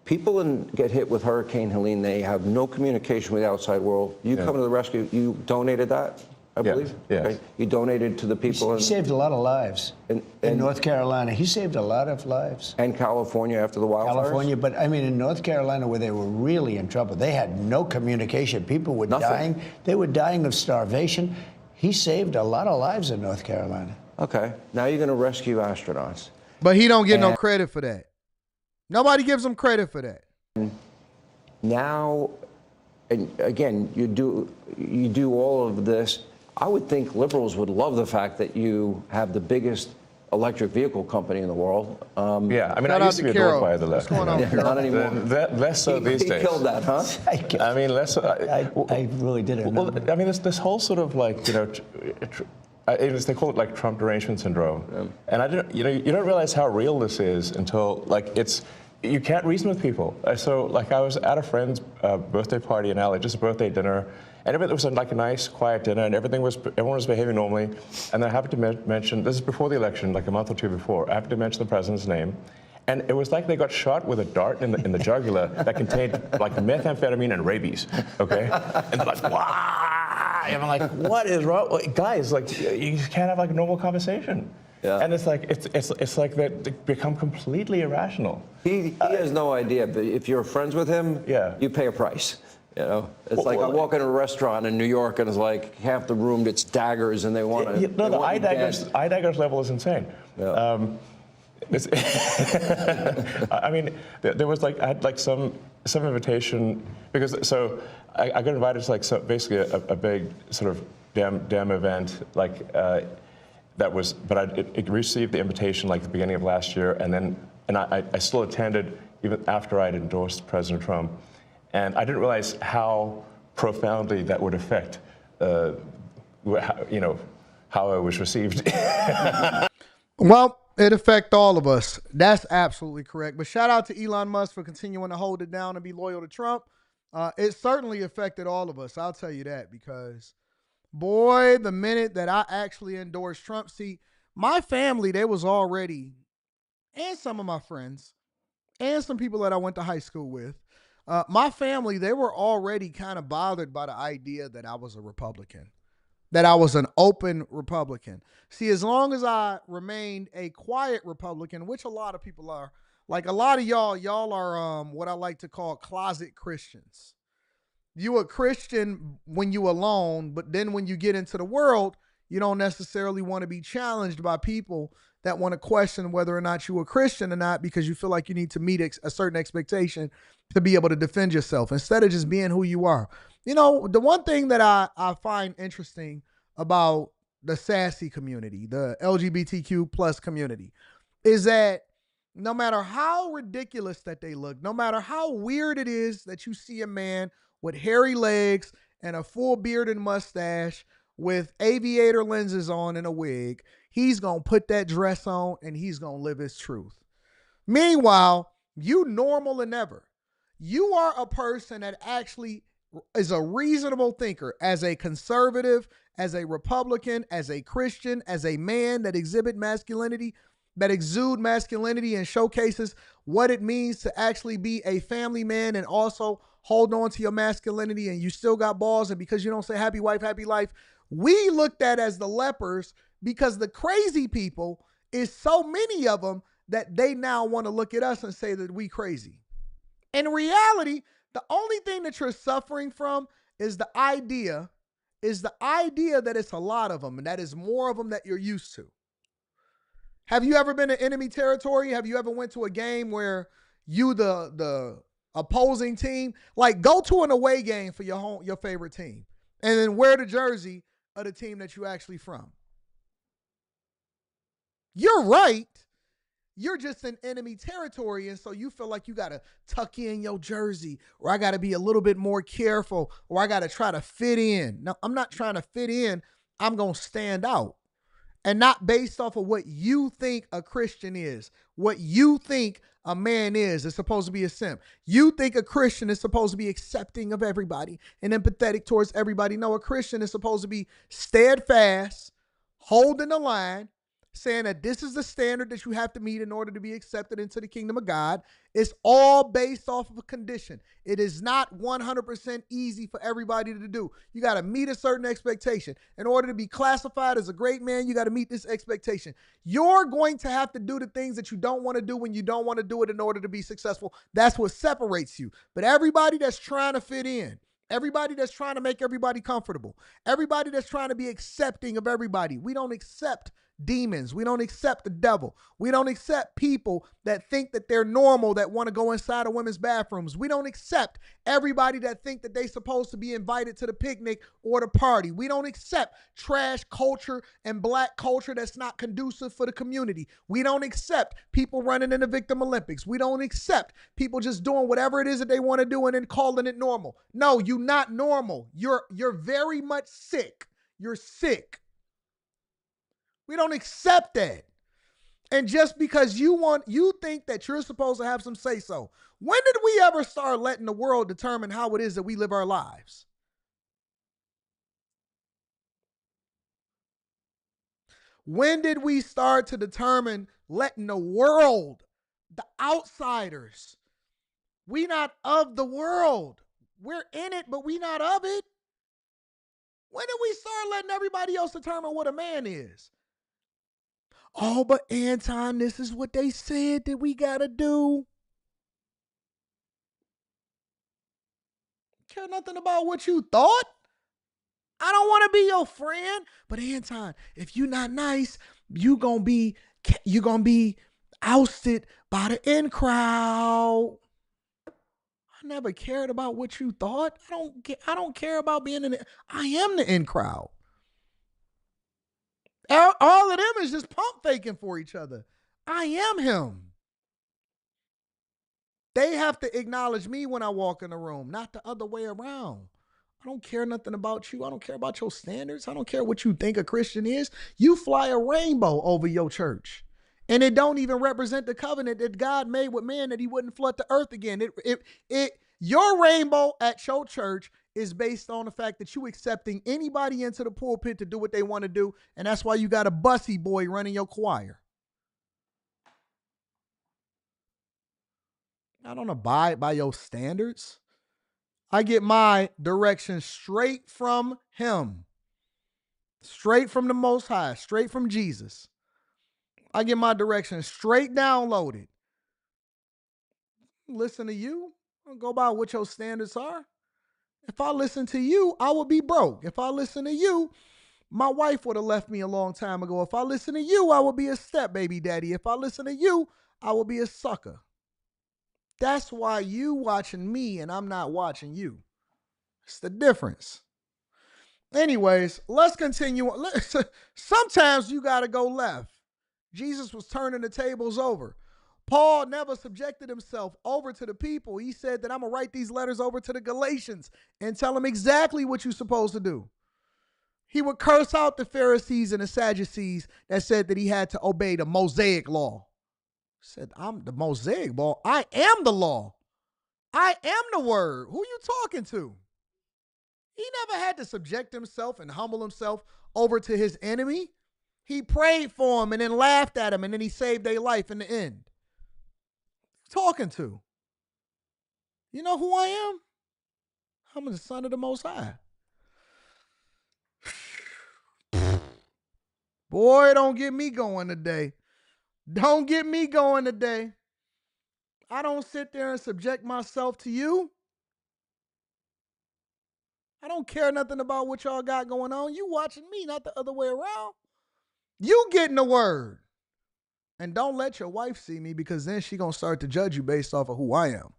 people get hit with Hurricane Helene. They have no communication with the outside world. You come to the rescue. You donated that, I believe? Yes. Okay. You donated to the people. He saved a lot of lives in North Carolina. He saved a lot of lives. And California after the wildfires? California, but I mean in North Carolina where they were really in trouble. They had no communication. People were dying. They were dying of starvation. He saved a lot of lives in North Carolina. Okay. Now you're going to rescue astronauts. But he don't get no credit for that. Nobody gives him credit for that. Now, and again, you do all of this. I would think liberals would love the fact that you have the biggest electric vehicle company in the world. Yeah, I mean, I used to be a dork by the left. What's going on, Not anymore. Less so these days. He killed that, huh? I mean, less so. I really didn't know. Well, I mean, this whole sort of like, you know, they call it like Trump derangement syndrome. Yeah. And I didn't, you don't realize how real this is until like you can't reason with people. So like I was at a friend's birthday party in LA, just a birthday dinner, and it was like a nice, quiet dinner, and everyone was behaving normally. And then I happened to mention, this is before the election, like a month or two before, I happened to mention the president's name. And it was like they got shot with a dart in the jugular that contained like methamphetamine and rabies, okay? And they're like, wow! And I'm like, what is wrong? Guys, like, you can't have like a normal conversation. Yeah. And it's like they become completely irrational. He has no idea, but if you're friends with him, you pay a price. You know, it's I walk in a restaurant in New York and it's like half the room it's daggers and they want to. No, the eye daggers level is insane. Yeah. I mean, there was like I had like some invitation because I got invited to like basically a big sort of damn event like that was, but it received the invitation like the beginning of last year, and I still attended even after I'd endorsed President Trump. And I didn't realize how profoundly that would affect, how I was received. Well, it affects all of us. That's absolutely correct. But shout out to Elon Musk for continuing to hold it down and be loyal to Trump. It certainly affected all of us. I'll tell you that because, boy, the minute that I actually endorsed Trump, see, my family, they was already, and some of my friends, and some people that I went to high school with, my family, they were already kind of bothered by the idea that I was a Republican, that I was an open Republican. See, as long as I remained a quiet Republican, which a lot of people are, like a lot of y'all are what I like to call closet Christians. You a Christian when you alone, but then when you get into the world, you don't necessarily want to be challenged by people that want to question whether or not you a Christian or not because you feel like you need to meet a certain expectation to be able to defend yourself instead of just being who you are. You know, the one thing that I find interesting about the sassy community, the LGBTQ plus community, is that no matter how ridiculous that they look, no matter how weird it is that you see a man with hairy legs and a full beard and mustache with aviator lenses on and a wig, he's going to put that dress on and he's going to live his truth. Meanwhile, you normal than ever. You are a person that actually is a reasonable thinker as a conservative, as a Republican, as a Christian, as a man that exude masculinity and showcases what it means to actually be a family man and also hold on to your masculinity and you still got balls, and because you don't say happy wife, happy life, we looked at as the lepers because the crazy people is so many of them that they now want to look at us and say that we crazy. In reality, the only thing that you're suffering from is the idea that it's a lot of them and that is more of them that you're used to. Have you ever been in enemy territory? Have you ever went to a game where you, the opposing team, like go to an away game for your favorite team and then wear the jersey of the team that you actually from? You're right. You're just in enemy territory, and so you feel like you got to tuck in your jersey, or I got to be a little bit more careful, or I got to try to fit in. No, I'm not trying to fit in. I'm going to stand out, and not based off of what you think a Christian is, what you think a man is. It's supposed to be a simp. You think a Christian is supposed to be accepting of everybody and empathetic towards everybody. No, a Christian is supposed to be steadfast, holding the line, saying that this is the standard that you have to meet in order to be accepted into the kingdom of God. It's all based off of a condition. It is not 100% easy for everybody to do. You got to meet a certain expectation. In order to be classified as a great man, you got to meet this expectation. You're going to have to do the things that you don't want to do when you don't want to do it in order to be successful. That's what separates you. But everybody that's trying to fit in, everybody that's trying to make everybody comfortable, everybody that's trying to be accepting of everybody, we don't accept demons. We don't accept the devil. We don't accept people that think that they're normal, that want to go inside of women's bathrooms. We don't accept everybody that think that they're supposed to be invited to the picnic or the party. We don't accept trash culture and black culture that's not conducive for the community. We don't accept people running in the Victim Olympics. We don't accept people just doing whatever it is that they want to do and then calling it normal. No, you're not normal. You're very much sick. You're sick. We don't accept that. And just because you think that you're supposed to have some say so. When did we ever start letting the world determine how it is that we live our lives? When did we start to determine letting the world, the outsiders, we not of the world. We're in it, but we not of it. When did we start letting everybody else determine what a man is? Oh, but Anton, this is what they said that we got to do. Care nothing about what you thought. I don't want to be your friend. But Anton, if you not nice, you gonna be ousted by the in crowd. I never cared about what you thought. I don't care about being in it. I am the in crowd. All of them is just pump faking for each other. I am him. They have to acknowledge me when I walk in the room, not the other way around. I don't care nothing about you. I don't care about your standards. I don't care what you think a Christian is. You fly a rainbow over your church. And it don't even represent the covenant that God made with man that he wouldn't flood the earth again. Your rainbow at your church is based on the fact that you accepting anybody into the pulpit to do what they want to do. And that's why you got a bussy boy running your choir. I don't abide by your standards. I get my direction straight from him, straight from the Most High, straight from Jesus. I get my direction straight downloaded. Listen to you. I don't go by what your standards are. If I listen to you, I would be broke. If I listen to you, my wife would have left me a long time ago. If I listen to you, I would be a step baby daddy. If I listen to you, I would be a sucker. That's why you watching me and I'm not watching you. It's the difference. Anyways, let's continue. Sometimes you got to go left. Jesus was turning the tables over. Paul never subjected himself over to the people. He said that I'm going to write these letters over to the Galatians and tell them exactly what you're supposed to do. He would curse out the Pharisees and the Sadducees that said that he had to obey the Mosaic law. He said, I'm the Mosaic law. I am the law. I am the word. Who you talking to? He never had to subject himself and humble himself over to his enemy. He prayed for him and then laughed at him and then he saved their life in the end. Talking to? You know who I am? I'm the son of the Most High. Boy, don't get me going today. Don't get me going today. I don't sit there and subject myself to you. I don't care nothing about what y'all got going on. You watching me, not the other way around. You getting the word. And don't let your wife see me because then she going to start to judge you based off of who I am.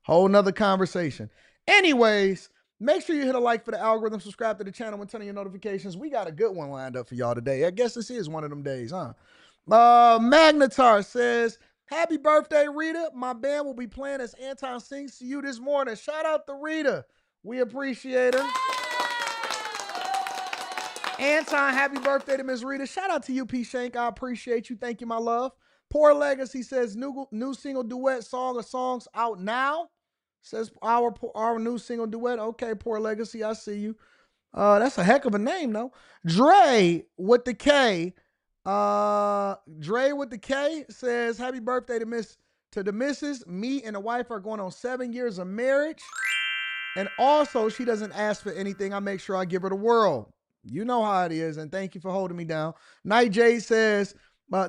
Whole nother conversation. Anyways, make sure you hit a like for the algorithm, subscribe to the channel, and turn on your notifications. We got a good one lined up for y'all today. I guess this is one of them days, huh? Magnetar says, happy birthday, Rita. My band will be playing as Anton sings to you this morning. Shout out to Rita. We appreciate her. Anton, happy birthday to Miss Rita. Shout out to you, P. Shank. I appreciate you. Thank you, my love. Poor Legacy says new single duet song or songs out now. Says our new single duet. Okay, Poor Legacy, I see you. That's a heck of a name, though. Dre with the K. Dre with the K says, happy birthday to the missus. Me and the wife are going on 7 years of marriage. And also, she doesn't ask for anything. I make sure I give her the world. You know how it is, and thank you for holding me down. Night Jade says,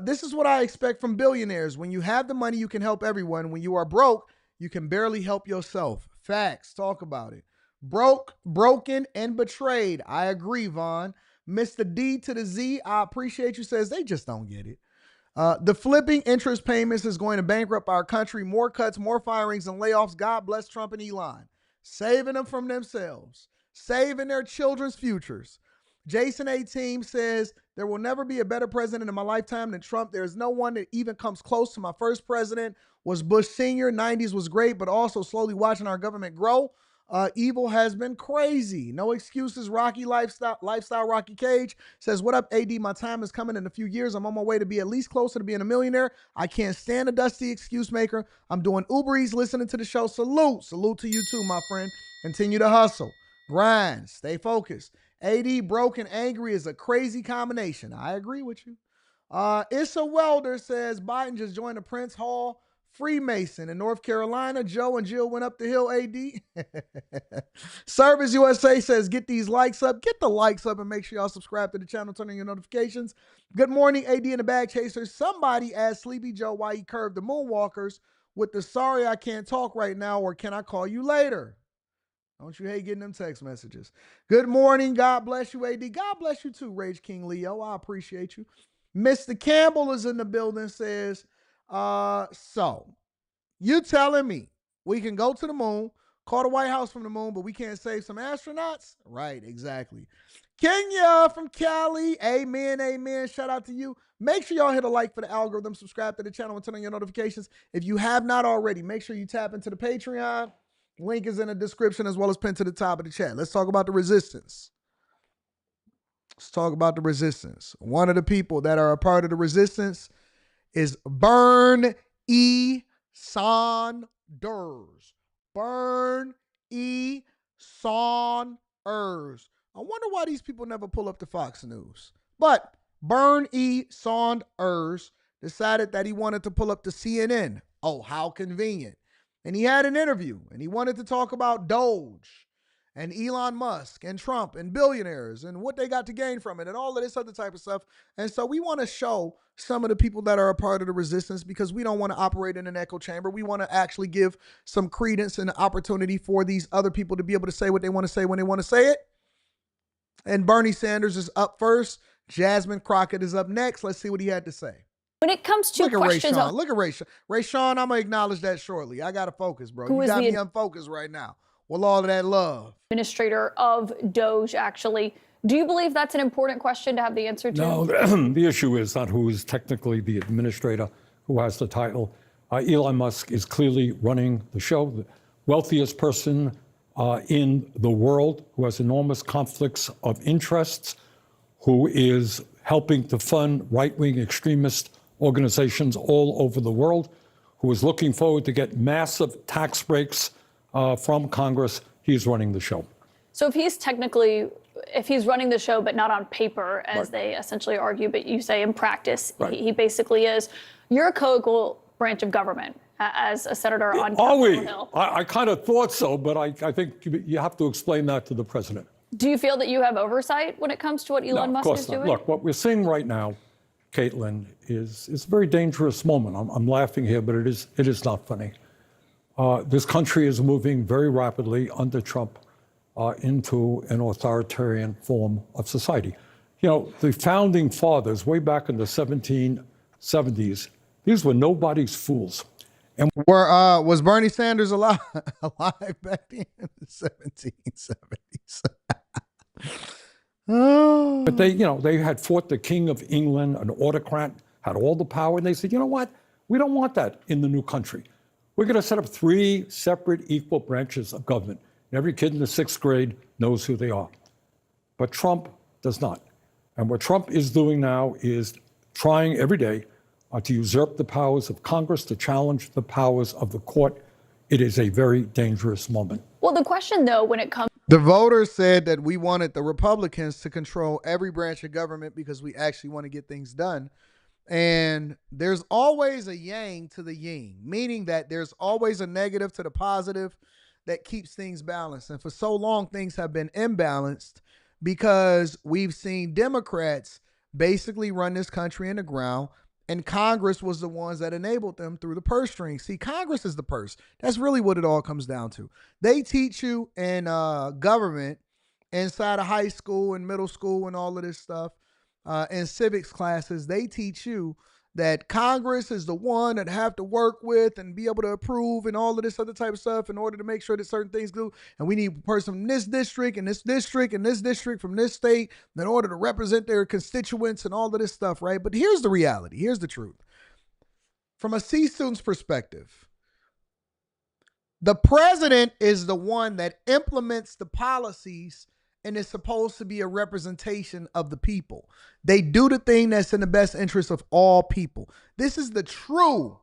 this is what I expect from billionaires. When you have the money, you can help everyone. When you are broke, you can barely help yourself. Facts. Talk about it. Broke, broken, and betrayed. I agree, Vaughn. Mr. D to the Z, I appreciate you, says they just don't get it. The flipping interest payments is going to bankrupt our country. More cuts, more firings, and layoffs. God bless Trump and Elon. Saving them from themselves. Saving their children's futures. Jason A. Team says, there will never be a better president in my lifetime than Trump. There's no one that even comes close to my first president was Bush Sr. 90s was great, but also slowly watching our government grow. Evil has been crazy. No excuses. Rocky lifestyle. Rocky Cage says, what up, AD? My time is coming in a few years. I'm on my way to be at least closer to being a millionaire. I can't stand a dusty excuse maker. I'm doing Uber Eats, listening to the show. Salute to you too, my friend. Continue to hustle, grind, stay focused. AD broke and angry is a crazy combination. I agree with you. Issa Welder says Biden just joined the Prince Hall Freemason in North Carolina. Joe and Jill went up the hill, AD. Service USA says, get these likes up. Get the likes up and make sure y'all subscribe to the channel, turn on your notifications. Good morning, AD and the Bag Chasers. Somebody asked Sleepy Joe why he curved the Moonwalkers with the sorry I can't talk right now or can I call you later? Don't you hate getting them text messages? Good morning. God bless you, AD. God bless you too, Rage King Leo. I appreciate you. Mr. Campbell is in the building, says, so you telling me we can go to the moon, call the White House from the moon, but we can't save some astronauts? Right, exactly. Kenya from Cali. Amen, amen. Shout out to you. Make sure y'all hit a like for the algorithm, subscribe to the channel, and turn on your notifications. If you have not already, make sure you tap into the Patreon. Link is in the description as well as pinned to the top of the chat. Let's talk about the resistance. One of the people that are a part of the resistance is Bernie Sanders. Bernie Sanders. I wonder why these people never pull up the Fox News. But Bernie Sanders decided that he wanted to pull up the CNN. Oh, how convenient. And he had an interview, and he wanted to talk about Doge and Elon Musk and Trump and billionaires and what they got to gain from it and all of this other type of stuff. And so we want to show some of the people that are a part of the resistance because we don't want to operate in an echo chamber. We want to actually give some credence and opportunity for these other people to be able to say what they want to say when they want to say it. And Bernie Sanders is up first. Jasmine Crockett is up next. Let's see what he had to say. When it comes to questions on... Look at Rayshawn. Rayshawn, I'm going to acknowledge that shortly. I got to focus, bro. You got me unfocused right now with all of that love. Administrator of Doge, actually. Do you believe that's an important question to have the answer to? No, the issue is not who is technically the administrator, who has the title. Elon Musk is clearly running the show, the wealthiest person in the world, who has enormous conflicts of interests, who is helping to fund right-wing extremist organizations all over the world, who is looking forward to get massive tax breaks from Congress. He's running the show. So if he's running the show, but not on paper, as they essentially argue, but you say in practice, he basically is. You're a co-equal branch of government as a senator on Capitol Hill. I kind of thought so, but I think you have to explain that to the president. Do you feel that you have oversight when it comes to what Elon Musk is doing? Look, what we're seeing right now, Caitlin, is a very dangerous moment. I'm laughing here, but it is not funny. This country is moving very rapidly under Trump into an authoritarian form of society. You know, the founding fathers, way back in the 1770s, these were nobody's fools. And was Bernie Sanders alive back then in the 1770s? Oh. But they had fought the King of England, an autocrat, had all the power, and they said, you know what? We don't want that in the new country. We're going to set up 3 separate equal branches of government. Every kid in the 6th grade knows who they are. But Trump does not. And what Trump is doing now is trying every day to usurp the powers of Congress, to challenge the powers of the court. It is a very dangerous moment. Well, the question, though, when it comes The voters said that we wanted the Republicans to control every branch of government because we actually want to get things done. And there's always a yang to the yin, meaning that there's always a negative to the positive that keeps things balanced. And for so long, things have been imbalanced because we've seen Democrats basically run this country in the ground, and Congress was the ones that enabled them through the purse strings. See, Congress is the purse. That's really what it all comes down to. They teach you in government, inside of high school and middle school and all of this stuff, in civics classes, they teach you that Congress is the one that have to work with and be able to approve and all of this other type of stuff in order to make sure that certain things do. And we need a person from this district and this district and this district from this state in order to represent their constituents and all of this stuff, right? But here's the reality. Here's the truth. From a C student's perspective, the president is the one that implements the policies and is supposed to be a representation of the people. They do the thing that's in the best interest of all people. This is the true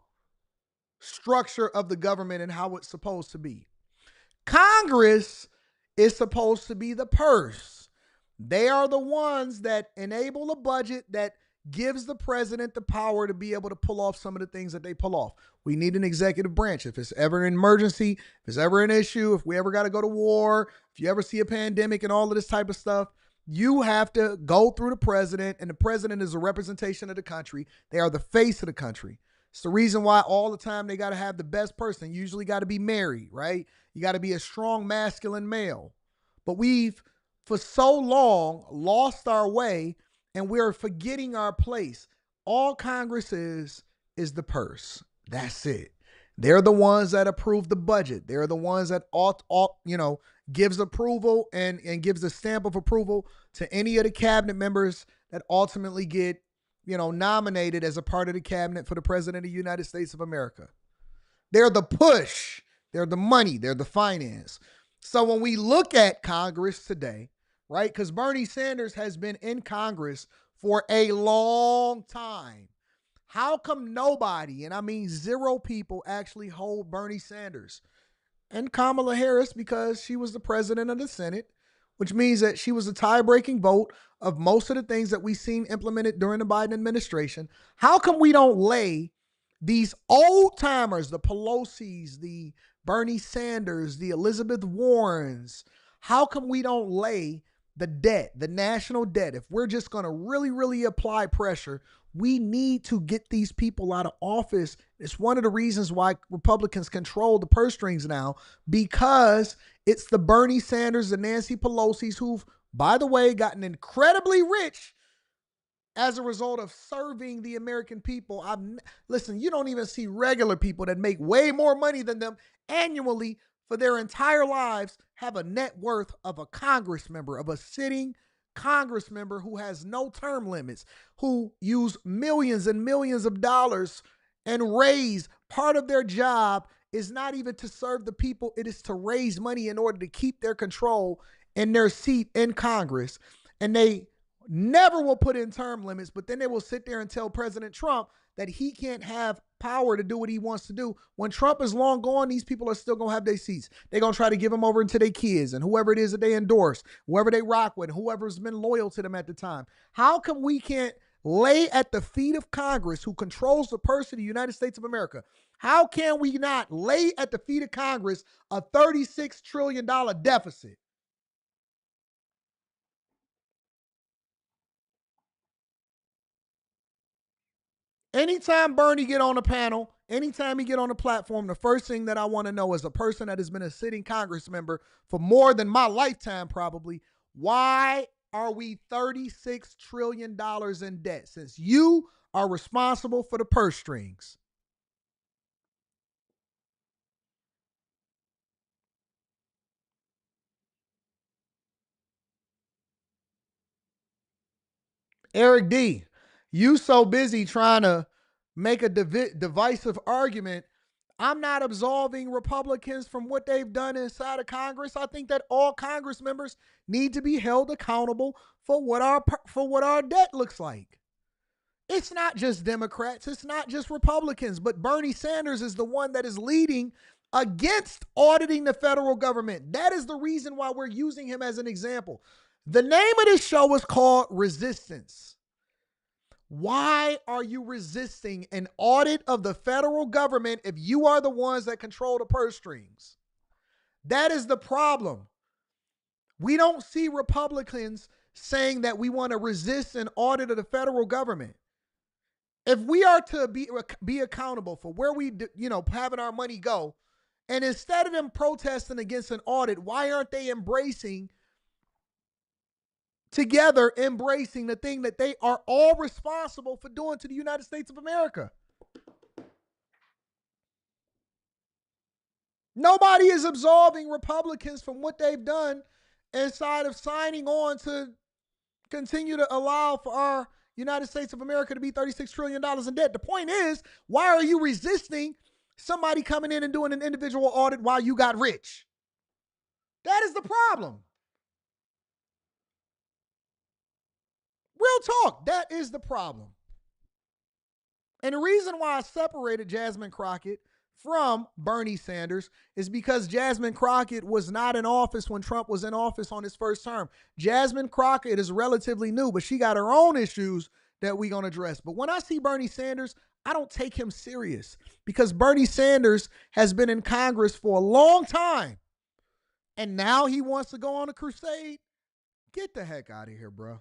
structure of the government and how it's supposed to be. Congress is supposed to be the purse. They are the ones that enable a budget that gives the president the power to be able to pull off some of the things that they pull off. We need an executive branch. If it's ever an emergency, if it's ever an issue, if we ever got to go to war, if you ever see a pandemic and all of this type of stuff, you have to go through the president, and the president is a representation of the country. They are the face of the country. It's the reason why all the time they got to have the best person. You usually got to be married, right? You got to be a strong masculine male. But we've, for so long, lost our way, and we're forgetting our place. All Congress is the purse. That's it. They're the ones that approve the budget. They're the ones that gives approval and gives the stamp of approval to any of the cabinet members that ultimately get, nominated as a part of the cabinet for the president of the United States of America. They're the push. They're the money. They're the finance. So when we look at Congress today, right, because Bernie Sanders has been in Congress for a long time, how come nobody, and I mean 0 people, actually hold Bernie Sanders and Kamala Harris, because she was the president of the Senate, which means that she was a tie-breaking vote of most of the things that we've seen implemented during the Biden administration? How come we don't lay these old timers, the Pelosi's, the Bernie Sanders, the Elizabeth Warrens, how come we don't lay the debt, the national debt? If we're just going to really, really apply pressure, we need to get these people out of office. It's one of the reasons why Republicans control the purse strings now, because it's the Bernie Sanders and Nancy Pelosi's who've, by the way, gotten incredibly rich as a result of serving the American people. Listen, you don't even see regular people that make way more money than them annually for their entire lives have a net worth of a Congress member, of a sitting Congress member who has no term limits, who use millions and millions of dollars and raise. Part of their job is not even to serve the people. It is to raise money in order to keep their control in their seat in Congress. And they never will put in term limits, but then they will sit there and tell President Trump that he can't have power to do what he wants to do. When Trump is long gone, these people are still going to have their seats. They're going to try to give them over to their kids and whoever it is that they endorse, whoever they rock with, whoever's been loyal to them at the time. How come we can't lay at the feet of Congress, who controls the purse of the United States of America? How can we not lay at the feet of Congress a $36 trillion deficit? Anytime Bernie get on a panel, anytime he get on a platform, the first thing that I want to know, as a person that has been a sitting Congress member for more than my lifetime probably, why are we $36 trillion in debt, since you are responsible for the purse strings? Eric D., you so busy trying to make a divisive argument. I'm not absolving Republicans from what they've done inside of Congress. I think that all Congress members need to be held accountable for what our debt looks like. It's not just Democrats, it's not just Republicans, but Bernie Sanders is the one that is leading against auditing the federal government. That is the reason why we're using him as an example. The name of this show is called Resistance. Why are you resisting an audit of the federal government if you are the ones that control the purse strings? That is the problem. We don't see Republicans saying that we want to resist an audit of the federal government. If we are to be accountable for where we, having our money go, and instead of them protesting against an audit, why aren't they embracing the thing that they are all responsible for doing to the United States of America? Nobody is absolving Republicans from what they've done inside of signing on to continue to allow for our United States of America to be $36 trillion in debt. The point is, why are you resisting somebody coming in and doing an individual audit while you got rich? That is the problem. Real talk, that is the problem. And the reason why I separated Jasmine Crockett from Bernie Sanders is because Jasmine Crockett was not in office when Trump was in office on his first term. Jasmine Crockett is relatively new, but she got her own issues that we're going to address. But when I see Bernie Sanders, I don't take him serious because Bernie Sanders has been in Congress for a long time. And now he wants to go on a crusade. Get the heck out of here, bro.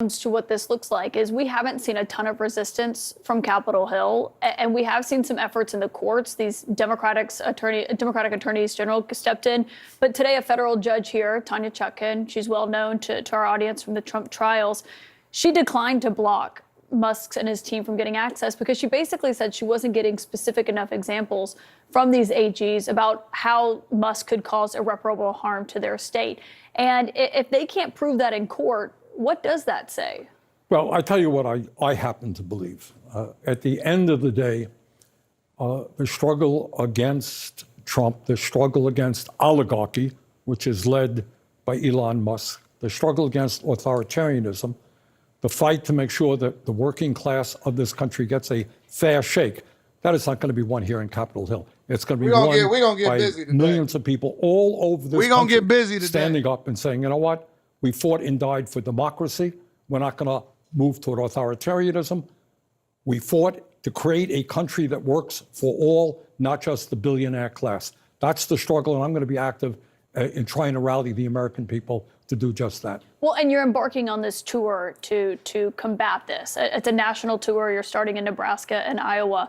To what this looks like is we haven't seen a ton of resistance from Capitol Hill, and we have seen some efforts in the courts. These Democratic attorneys general stepped in, but today a federal judge here, Tiege Hanley, she's well known to our audience from the Trump trials, she declined to block Musk and his team from getting access because she basically said she wasn't getting specific enough examples from these AGs about how Musk could cause irreparable harm to their state. And if they can't prove that in court, what does that say? Well, I tell you what I happen to believe. At the end of the day, the struggle against Trump, the struggle against oligarchy, which is led by Elon Musk, the struggle against authoritarianism, the fight to make sure that the working class of this country gets a fair shake, that is not going to be won here in Capitol Hill. It's going to be won by millions of people all over this country standing up and saying, you know what? We fought and died for democracy. We're not going to move toward authoritarianism. We fought to create a country that works for all, not just the billionaire class. That's the struggle, and I'm going to be active in trying to rally the American people to do just that. Well, and you're embarking on this tour to combat this. It's a national tour. You're starting in Nebraska and Iowa.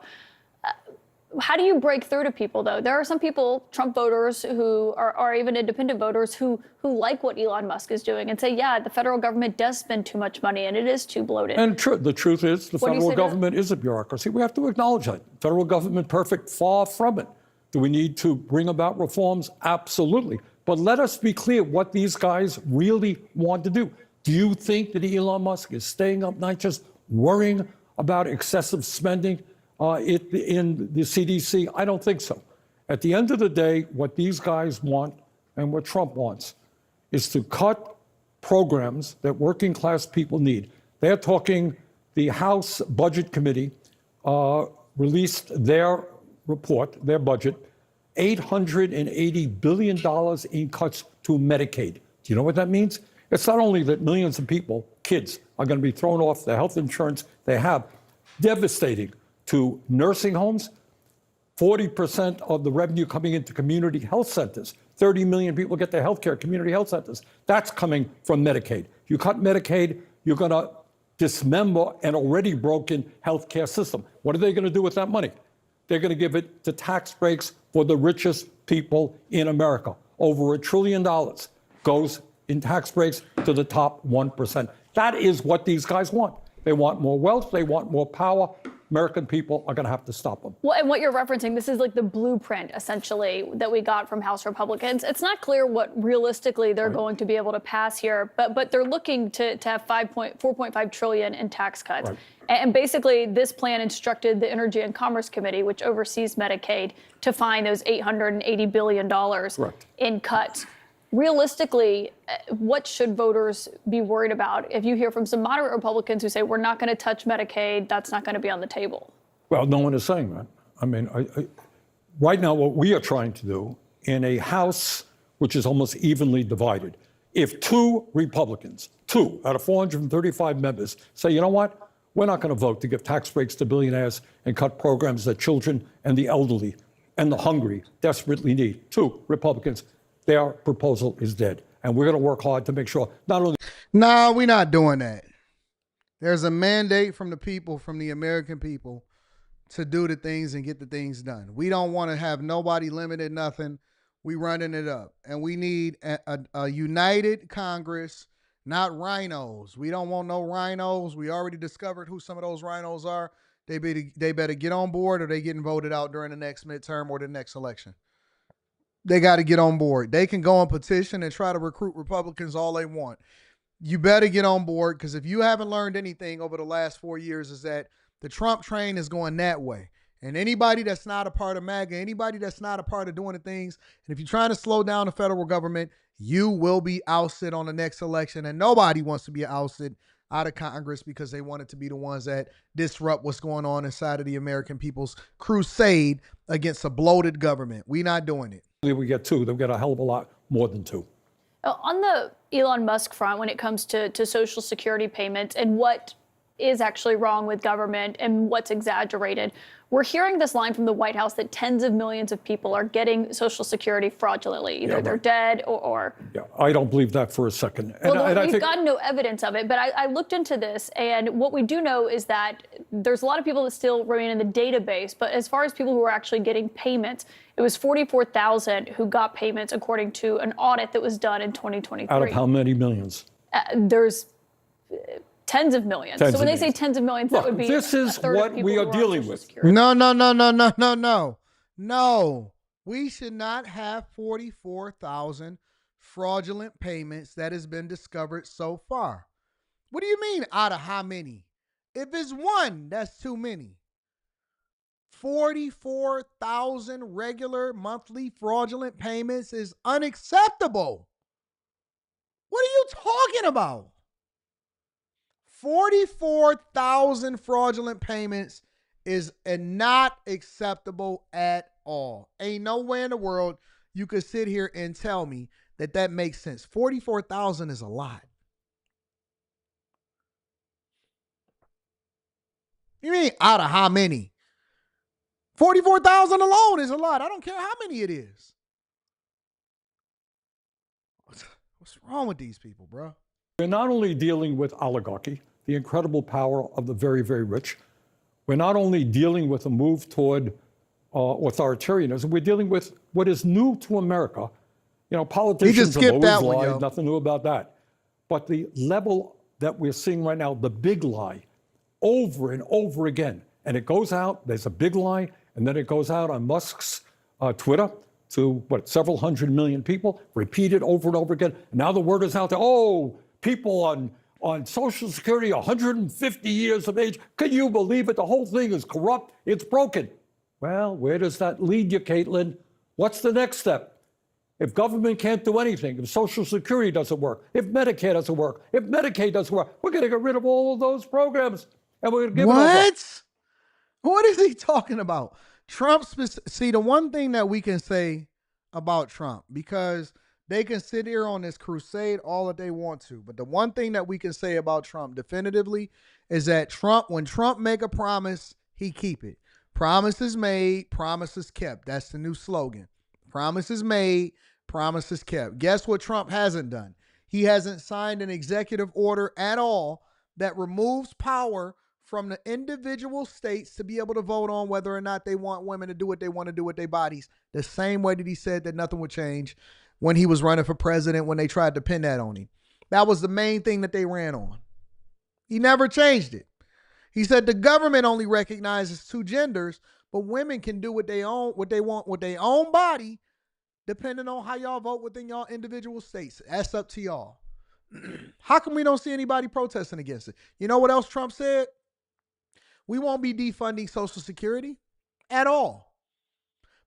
How do you break through to people, though? There are some people, Trump voters, who are even independent voters, who like what Elon Musk is doing and say, yeah, the federal government does spend too much money and it is too bloated. And the truth is, the federal government is a bureaucracy. We have to acknowledge that. Federal government perfect? Far from it. Do we need to bring about reforms? Absolutely. But let us be clear what these guys really want to do. Do you think that Elon Musk is staying up night just worrying about excessive spending in the CDC? I don't think so. At the end of the day, what these guys want and what Trump wants is to cut programs that working class people need. They're talking, the House Budget Committee released their report, their budget, $880 billion in cuts to Medicaid. Do you know what that means? It's not only that millions of people, kids, are going to be thrown off the health insurance they have, devastating to nursing homes, 40% of the revenue coming into community health centers. 30 million people get their health care, community health centers. That's coming from Medicaid. You cut Medicaid, you're going to dismember an already broken health care system. What are they going to do with that money? They're going to give it to tax breaks for the richest people in America. Over $1 trillion goes in tax breaks to the top 1%. That is what these guys want. They want more wealth. They want more power. American people are going to have to stop them. Well, and what you're referencing, this is like the blueprint, essentially, that we got from House Republicans. It's not clear what realistically they're going to be able to pass here, but they're looking to have $4.5 trillion in tax cuts. Right. And basically, this plan instructed the Energy and Commerce Committee, which oversees Medicaid, to find those $880 billion in cuts. realistically, what should voters be worried about if you hear from some moderate Republicans who say we're not going to touch Medicaid, that's not going to be on the table? Well, no one is saying that. I mean, right now, what we are trying to do in a House which is almost evenly divided, if 2 Republicans, 2 out of 435 members, say, you know what, we're not going to vote to give tax breaks to billionaires and cut programs that children and the elderly and the hungry desperately need. 2 Republicans, their proposal is dead. And we're going to work hard to make sure not only. No, we're not doing that. There's a mandate from the people, from the American people, to do the things and get the things done. We don't want to have nobody limited nothing. We running it up. And we need a united Congress, not rhinos. We don't want no rhinos. We already discovered who some of those rhinos are. They better get on board or they getting voted out during the next midterm or the next election. They got to get on board. They can go on petition and try to recruit Republicans all they want. You better get on board, because if you haven't learned anything over the last 4 years, is that the Trump train is going that way. And anybody that's not a part of MAGA, anybody that's not a part of doing the things, and if you're trying to slow down the federal government, you will be ousted on the next election. And nobody wants to be ousted out of Congress because they want it to be the ones that disrupt what's going on inside of the American people's crusade against a bloated government. We're not doing it. We get 2, they'll get a hell of a lot more than 2. On the Elon Musk front, when it comes to Social Security payments and what is actually wrong with government and what's exaggerated, we're hearing this line from the White House that tens of millions of people are getting Social Security fraudulently. Either they're dead or... Yeah, I don't believe that for a second. We've gotten no evidence of it, but I looked into this, and what we do know is that there's a lot of people that still remain in the database, but as far as people who are actually getting payments, it was 44,000 who got payments according to an audit that was done in 2023. Out of how many millions? There's tens of millions. So when they say tens of millions, that would be this is what we are dealing with. No. No. We should not have 44,000 fraudulent payments that has been discovered so far. What do you mean out of how many? If it's 1, that's too many. 44,000 regular monthly fraudulent payments is unacceptable. What are you talking about? 44,000 fraudulent payments is not acceptable at all. Ain't nowhere in the world you could sit here and tell me that makes sense. 44,000 is a lot. You mean out of how many? 44,000 alone is a lot. I don't care how many it is. What's wrong with these people, bro? We're not only dealing with oligarchy, the incredible power of the very, very rich. We're not only dealing with a move toward authoritarianism, we're dealing with what is new to America. You know, politicians have always lied, nothing new about that. But the level that we're seeing right now, the big lie, over and over again, and it goes out, there's a big lie, and then it goes out on Musk's Twitter to, several hundred million people, repeated over and over again. And now the word is out there, people on Social Security, 150 years of age. Can you believe it? The whole thing is corrupt. It's broken. Well, where does that lead you, Caitlin? What's the next step? If government can't do anything, if Social Security doesn't work, if Medicare doesn't work, if Medicaid doesn't work, we're going to get rid of all of those programs. And we're going to give it over. What is he talking about? See, the one thing that we can say about Trump, because they can sit here on this crusade all that they want to. But the one thing that we can say about Trump definitively is that when Trump make a promise, he keep it. Promises made, promises kept. That's the new slogan. Promises made, promises kept. Guess what Trump hasn't done? He hasn't signed an executive order at all that removes power from the individual states to be able to vote on whether or not they want women to do what they want to do with their bodies. The same way that he said that nothing would change when he was running for president, when they tried to pin that on him. That was the main thing that they ran on. He never changed it. He said the government only recognizes 2 genders, but women can do what they want with their own body, depending on how y'all vote within y'all individual states. That's up to y'all. How come we don't see anybody protesting against it? You know what else Trump said? We won't be defunding Social Security at all.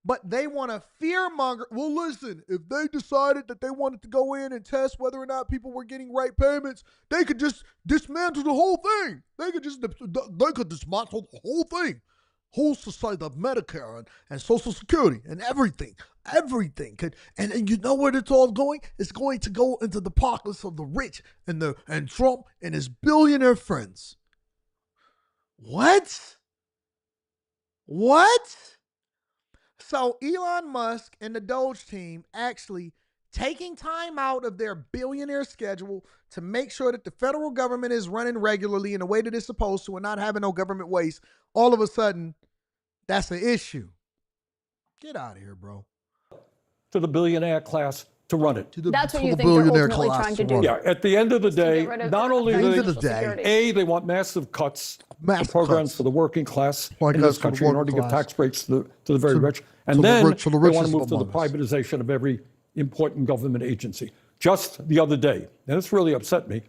But they want to fearmonger. Well, listen, if they decided that they wanted to go in and test whether or not people were getting right payments, they could just dismantle the whole thing. They could dismantle the whole thing. Whole society of Medicare and Social Security and everything. Everything. And you know where it's all going? It's going to go into the pockets of the rich and Trump and his billionaire friends. What? So Elon Musk and the Doge team actually taking time out of their billionaire schedule to make sure that the federal government is running regularly in the way that it's supposed to and not having no government waste. All of a sudden, that's an issue. Get out of here, bro. To the billionaire class to run it. That's what you think they're ultimately trying to do. Yeah, at the end of the day, not only they want massive cuts to programs for the working class in this country in order to give tax breaks to the very rich, and then they want to move to the privatization of every important government agency. Just the other day, and this really upset me,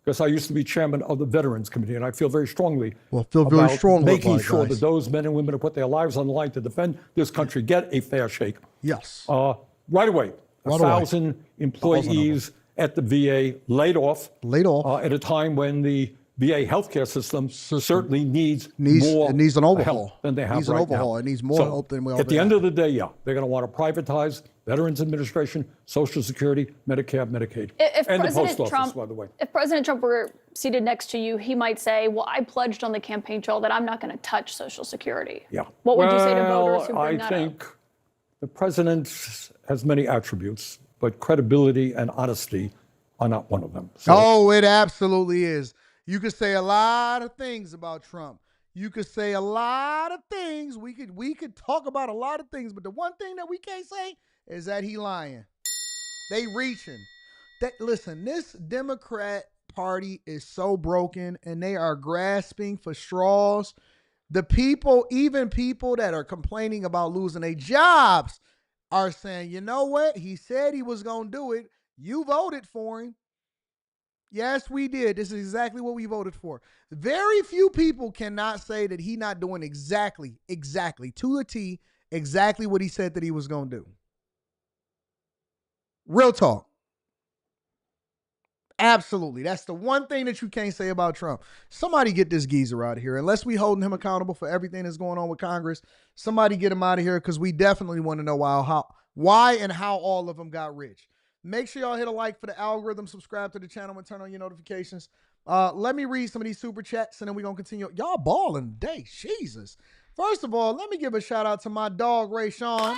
because I used to be chairman of the Veterans Committee, and I feel very strongly about making sure that those men and women who put their lives on the line to defend this country get a fair shake. Yes. Right away. 1,000 employees at the VA laid off at a time when the VA healthcare system certainly needs more an overhaul help than they have right now. It needs more help than we already have. At the end of the day, they're going to want to privatize Veterans Administration, Social Security, Medicare, Medicaid, and the post office, by the way. If President Trump were seated next to you, he might say, well, I pledged on the campaign trail that I'm not going to touch Social Security. Yeah. What would you say to voters who bring that up? I think the president has many attributes, but credibility and honesty are not one of them. So, it absolutely is. You could say a lot of things about Trump. You could say a lot of things. We could talk about a lot of things, but the one thing that we can't say is that he lying. They reaching. Listen, this Democrat Party is so broken, and they are grasping for straws. The people, even people that are complaining about losing their jobs, are saying, you know what? He said he was going to do it. You voted for him. Yes, we did. This is exactly what we voted for. Very few people cannot say that he not doing exactly to a T, exactly what he said that he was going to do. Real talk. Absolutely. That's the one thing that you can't say about Trump. Somebody get this geezer out of here. Unless we holding him accountable for everything that's going on with Congress, somebody get him out of here, because we definitely want to know why and how all of them got rich. Make sure y'all hit a like for the algorithm, subscribe to the channel, and turn on your notifications. Let me read some of these super chats, and then we're going to continue. Y'all balling today. Jesus. First of all, let me give a shout out to my dog, Ray Sean.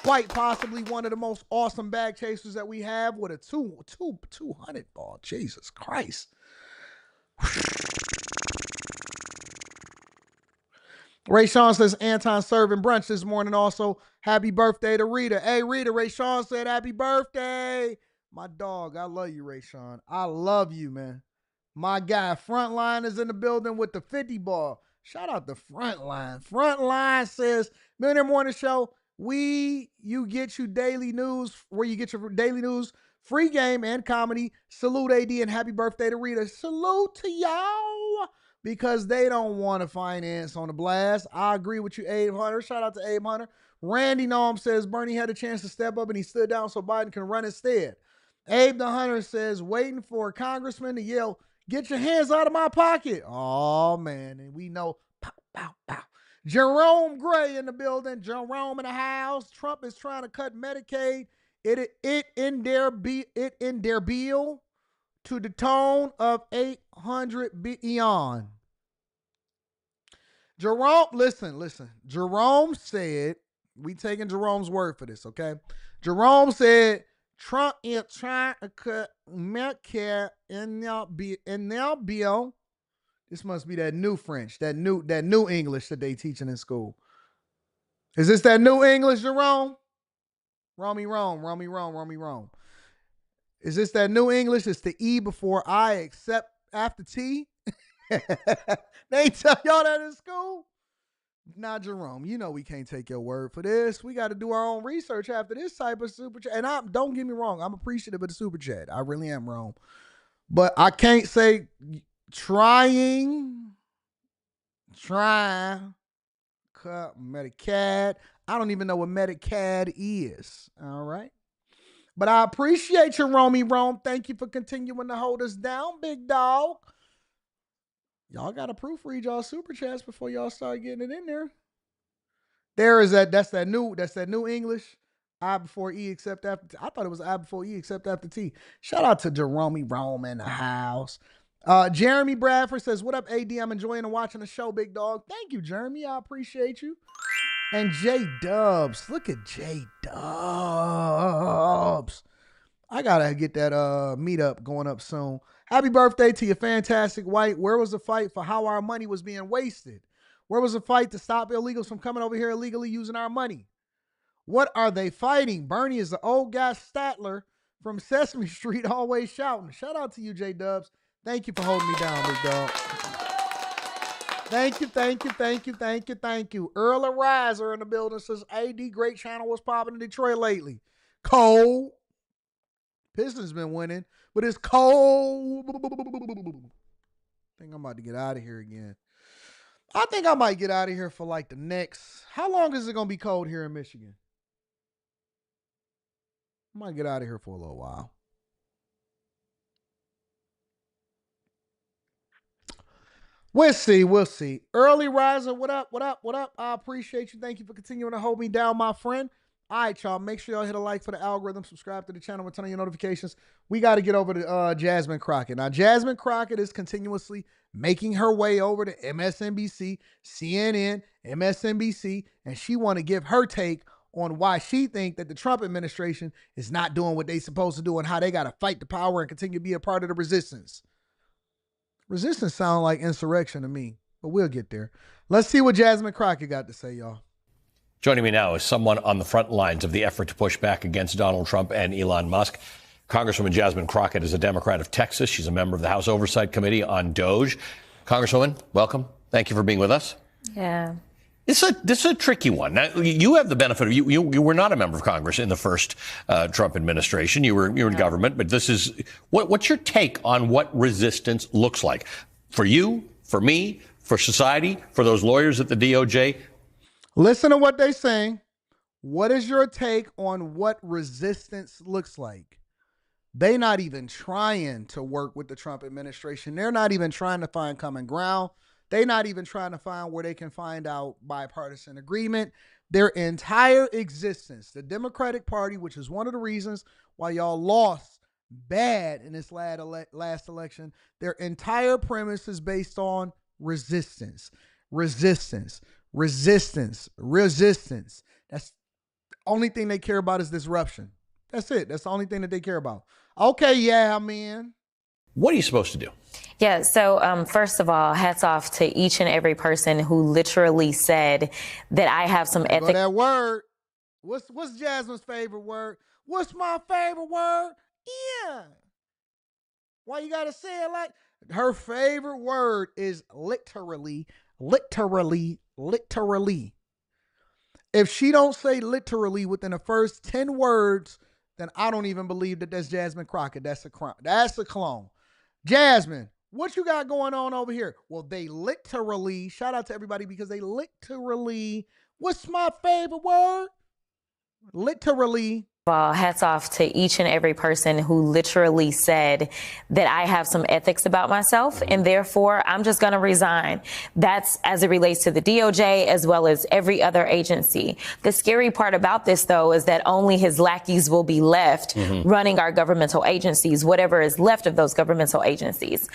Quite possibly one of the most awesome bag chasers that we have with a 200 ball. Jesus Christ. Ray Sean says Anton serving brunch this morning. Also, happy birthday to Rita. Hey, Rita, Ray Sean said happy birthday. My dog, I love you, Ray Sean. I love you, man. My guy, Frontline, is in the building with the 50 ball. Shout out to Frontline. Frontline says, Millionaire Morning Show, you get your daily news, where you get your daily news, free game and comedy. Salute AD and happy birthday to Rita. Salute to y'all, because they don't want to finance on the blast. I agree with you, Abe Hunter. Shout out to Abe Hunter. Randy Noam says Bernie had a chance to step up and he stood down so Biden can run instead. Abe the Hunter says waiting for a congressman to yell, get your hands out of my pocket. Oh, man. And we know, pow, pow, pow. Jerome Gray in the building. Jerome in the house. Trump is trying to cut Medicaid. It in their bill to the tone of 800 billion. Jerome, listen. Jerome said, we taking Jerome's word for this, okay? Jerome said Trump is trying to cut Medicare in their bill. This must be that new French, that new English that they teaching in school. Is this that new English, Jerome? Romy Rome. Is this that new English? It's the E before I except after T. They tell y'all that in school? Nah, Jerome, you know we can't take your word for this. We got to do our own research after this type of super chat. And don't get me wrong, I'm appreciative of the super chat. I really am, Rome. But I can't say try Medicad. I don't even know what Medicad is. All right. But I appreciate you, Romy Rome. Thank you for continuing to hold us down, big dog. Y'all got to proofread y'all super chats before y'all start getting it in there. There is that. That's that new English. I before E except after T. I thought it was I before E except after T. Shout out to Jerome Rome in the house. Jeremy Bradford says, "What up, AD? I'm enjoying and watching the show, big dog." Thank you, Jeremy. I appreciate you. And J Dubs. Look at J Dubs. I gotta get that meetup going up soon. Happy birthday to your fantastic white. Where was the fight for how our money was being wasted? Where was the fight to stop illegals from coming over here illegally using our money? What are they fighting? Bernie is the old guy Statler from Sesame Street, always shouting. Shout out to you, J Dubs. Thank you for holding me down, big dog. Thank you. Earl Riser in the building says, AD, great channel. What's popping in Detroit lately? Cold. Pistons been winning, but it's cold. I think I'm about to get out of here again. I think I might get out of here for like the next. How long is it going to be cold here in Michigan? I might get out of here for a little while. We'll see. Early riser, what up? I appreciate you. Thank you for continuing to hold me down, my friend. All right, y'all. Make sure y'all hit a like for the algorithm. Subscribe to the channel and turn on your notifications. We got to get over to Jasmine Crockett. Now, Jasmine Crockett is continuously making her way over to MSNBC, CNN, MSNBC, and she want to give her take on why she think that the Trump administration is not doing what they supposed to do and how they got to fight the power and continue to be a part of the resistance. Resistance sound like insurrection to me, but we'll get there. Let's see what Jasmine Crockett got to say, y'all. Joining me now is someone on the front lines of the effort to push back against Donald Trump and Elon Musk. Congresswoman Jasmine Crockett is a Democrat of Texas. She's a member of the House Oversight Committee on DOJ. Congresswoman, welcome. Thank you for being with us. Yeah. This is a tricky one. Now, you have the benefit of you were not a member of Congress in the first Trump administration. You were in government, but this is what's your take on what resistance looks like for you, for me, for society, for those lawyers at the DOJ? Listen to what they're saying. What is your take on what resistance looks like? They're not even trying to work with the Trump administration. They're not even trying to find common ground. They're not even trying to find where they can find out bipartisan agreement. Their entire existence, the Democratic Party, which is one of the reasons why y'all lost bad in this last election, their entire premise is based on resistance. That's the only thing they care about is disruption. That's it. That's the only thing that they care about. Okay, yeah, man. What are you supposed to do? Yeah. So first of all, hats off to each and every person who literally said that I have some ethics. That word. What's Jasmine's favorite word? What's my favorite word? Yeah. Why you gotta say it like her favorite word is literally. If she don't say literally within the first 10 words, then I don't even believe that that's Jasmine Crockett. That's a crime. That's a clone. Jasmine, what you got going on over here? Well, they literally, shout out to everybody because they literally, what's my favorite word? Literally. Hats off to each and every person who literally said that I have some ethics about myself and therefore I'm just going to resign. That's as it relates to the DOJ as well as every other agency. The scary part about this, though, is that only his lackeys will be left running our governmental agencies, whatever is left of those governmental agencies.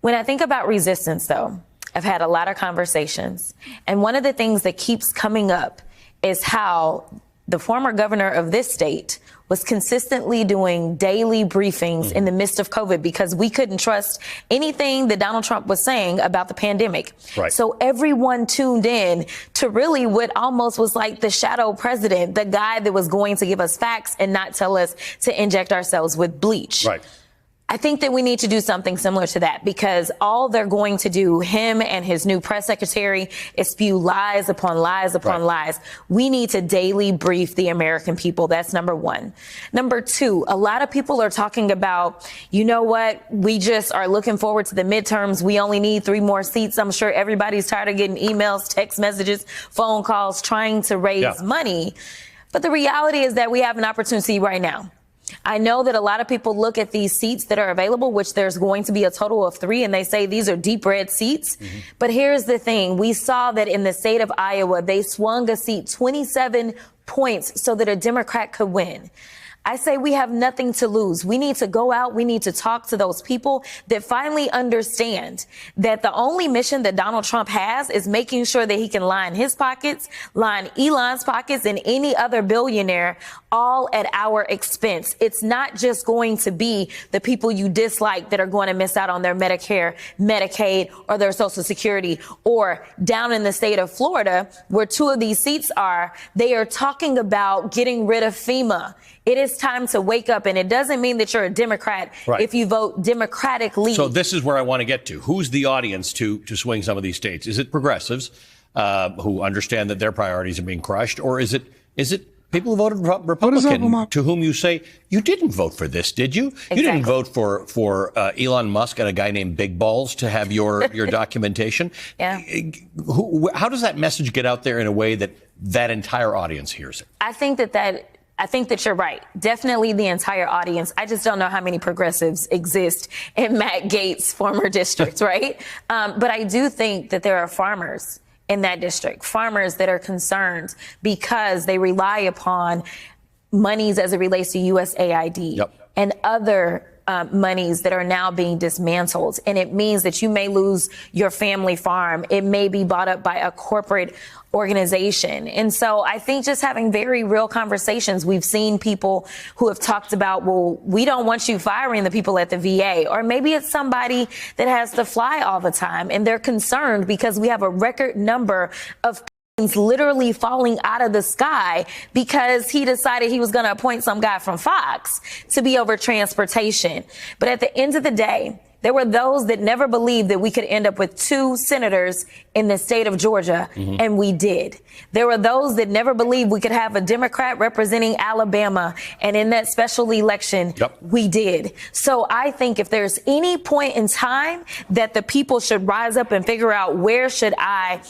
When I think about resistance, though, I've had a lot of conversations. And one of the things that keeps coming up is how the former governor of this state was consistently doing daily briefings in the midst of COVID because we couldn't trust anything that Donald Trump was saying about the pandemic. Right. So everyone tuned in to really what almost was like the shadow president, the guy that was going to give us facts and not tell us to inject ourselves with bleach. Right. I think that we need to do something similar to that, because all they're going to do, him and his new press secretary, is spew lies upon lies upon lies. We need to daily brief the American people. That's number one. Number two, a lot of people are talking about, you know what, we just are looking forward to the midterms. We only need 3 more seats. I'm sure everybody's tired of getting emails, text messages, phone calls, trying to raise money. But the reality is that we have an opportunity right now. I know that a lot of people look at these seats that are available, which there's going to be a total of 3, and they say these are deep red seats. But here's the thing. We saw that in the state of Iowa, they swung a seat 27 points so that a Democrat could win. I say we have nothing to lose. We need to go out. We need to talk to those people that finally understand that the only mission that Donald Trump has is making sure that he can line his pockets, line Elon's pockets, and any other billionaire, all at our expense. It's not just going to be the people you dislike that are going to miss out on their Medicare, Medicaid, or their Social Security. Or down in the state of Florida, where 2 of these seats are, they are talking about getting rid of FEMA. It is time to wake up, and it doesn't mean that you're a Democrat if you vote Democratically. So this is where I want to get to. Who's the audience to swing some of these states? Is it progressives who understand that their priorities are being crushed, or is it people who voted Republican to whom you say, you didn't vote for this, did you? Exactly. You didn't vote for Elon Musk and a guy named Big Balls to have your documentation. How does that message get out there in a way that entire audience hears it? I think that you're right. Definitely the entire audience. I just don't know how many progressives exist in Matt Gaetz' former district, right? But I do think that there are farmers in that district, farmers that are concerned because they rely upon monies as it relates to USAID and other monies that are now being dismantled. And it means that you may lose your family farm. It may be bought up by a corporate organization. And so I think just having very real conversations. We've seen people who have talked about, well, we don't want you firing the people at the VA, or maybe it's somebody that has to fly all the time and they're concerned because we have a record number of literally falling out of the sky because he decided he was going to appoint some guy from Fox to be over transportation. But at the end of the day, there were those that never believed that we could end up with 2 senators in the state of Georgia, and we did. There were those that never believed we could have a Democrat representing Alabama, and in that special election, we did. So I think if there's any point in time that the people should rise up and figure out where should I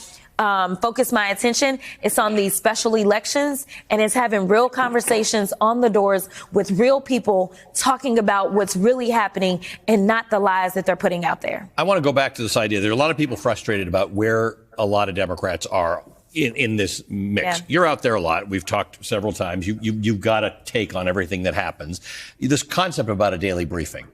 focus my attention, it's on these special elections, and it's having real conversations on the doors with real people talking about what's really happening and not the lies that they're putting out there. I want to go back to this idea. There are a lot of people frustrated about where a lot of Democrats are in this mix. You're out there a lot. We've talked several times. You've got a take on everything that happens. This concept about a daily briefing.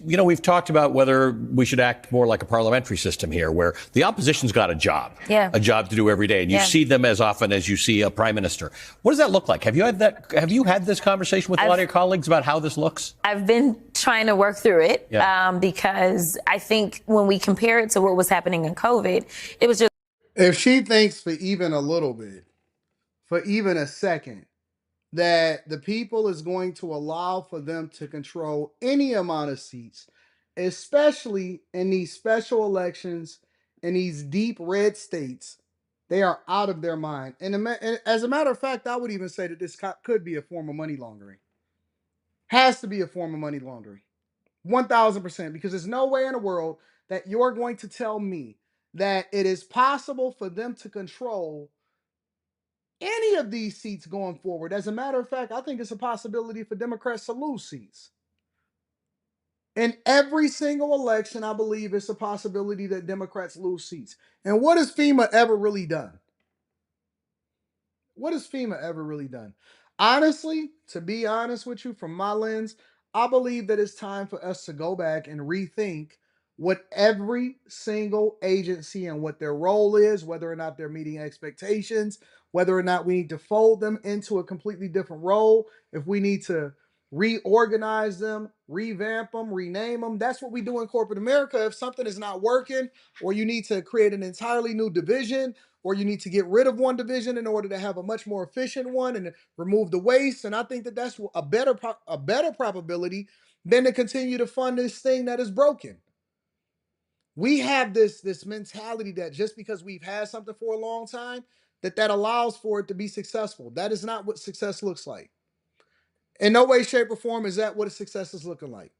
We've talked about whether we should act more like a parliamentary system here, where the opposition's got a job to do every day, and you see them as often as you see a prime minister. What does that look like? Have you had this conversation with a lot of your colleagues about how this looks? I've been trying to work through it because I think when we compare it to what was happening in COVID, it was just. If she thinks for even a little bit, for even a second, that the people is going to allow for them to control any amount of seats, especially in these special elections in these deep red states, they are out of their mind. And as a matter of fact, I would even say that this could be a form of money laundering. Has to be a form of money laundering. 1,000%, because there's no way in the world that you're going to tell me that it is possible for them to control any of these seats going forward. As a matter of fact, I think it's a possibility for Democrats to lose seats. In every single election, I believe it's a possibility that Democrats lose seats. And what has FEMA ever really done? What has FEMA ever really done? Honestly, to be honest with you, from my lens, I believe that it's time for us to go back and rethink what every single agency and what their role is, whether or not they're meeting expectations, whether or not we need to fold them into a completely different role, if we need to reorganize them, revamp them, rename them. That's what we do in corporate America. If something is not working, or you need to create an entirely new division, or you need to get rid of one division in order to have a much more efficient one and remove the waste. And I think that that's a better probability than to continue to fund this thing that is broken. We have this mentality that just because we've had something for a long time, that allows for it to be successful. That is not what success looks like. In no way, shape, or form is that what a success is looking like.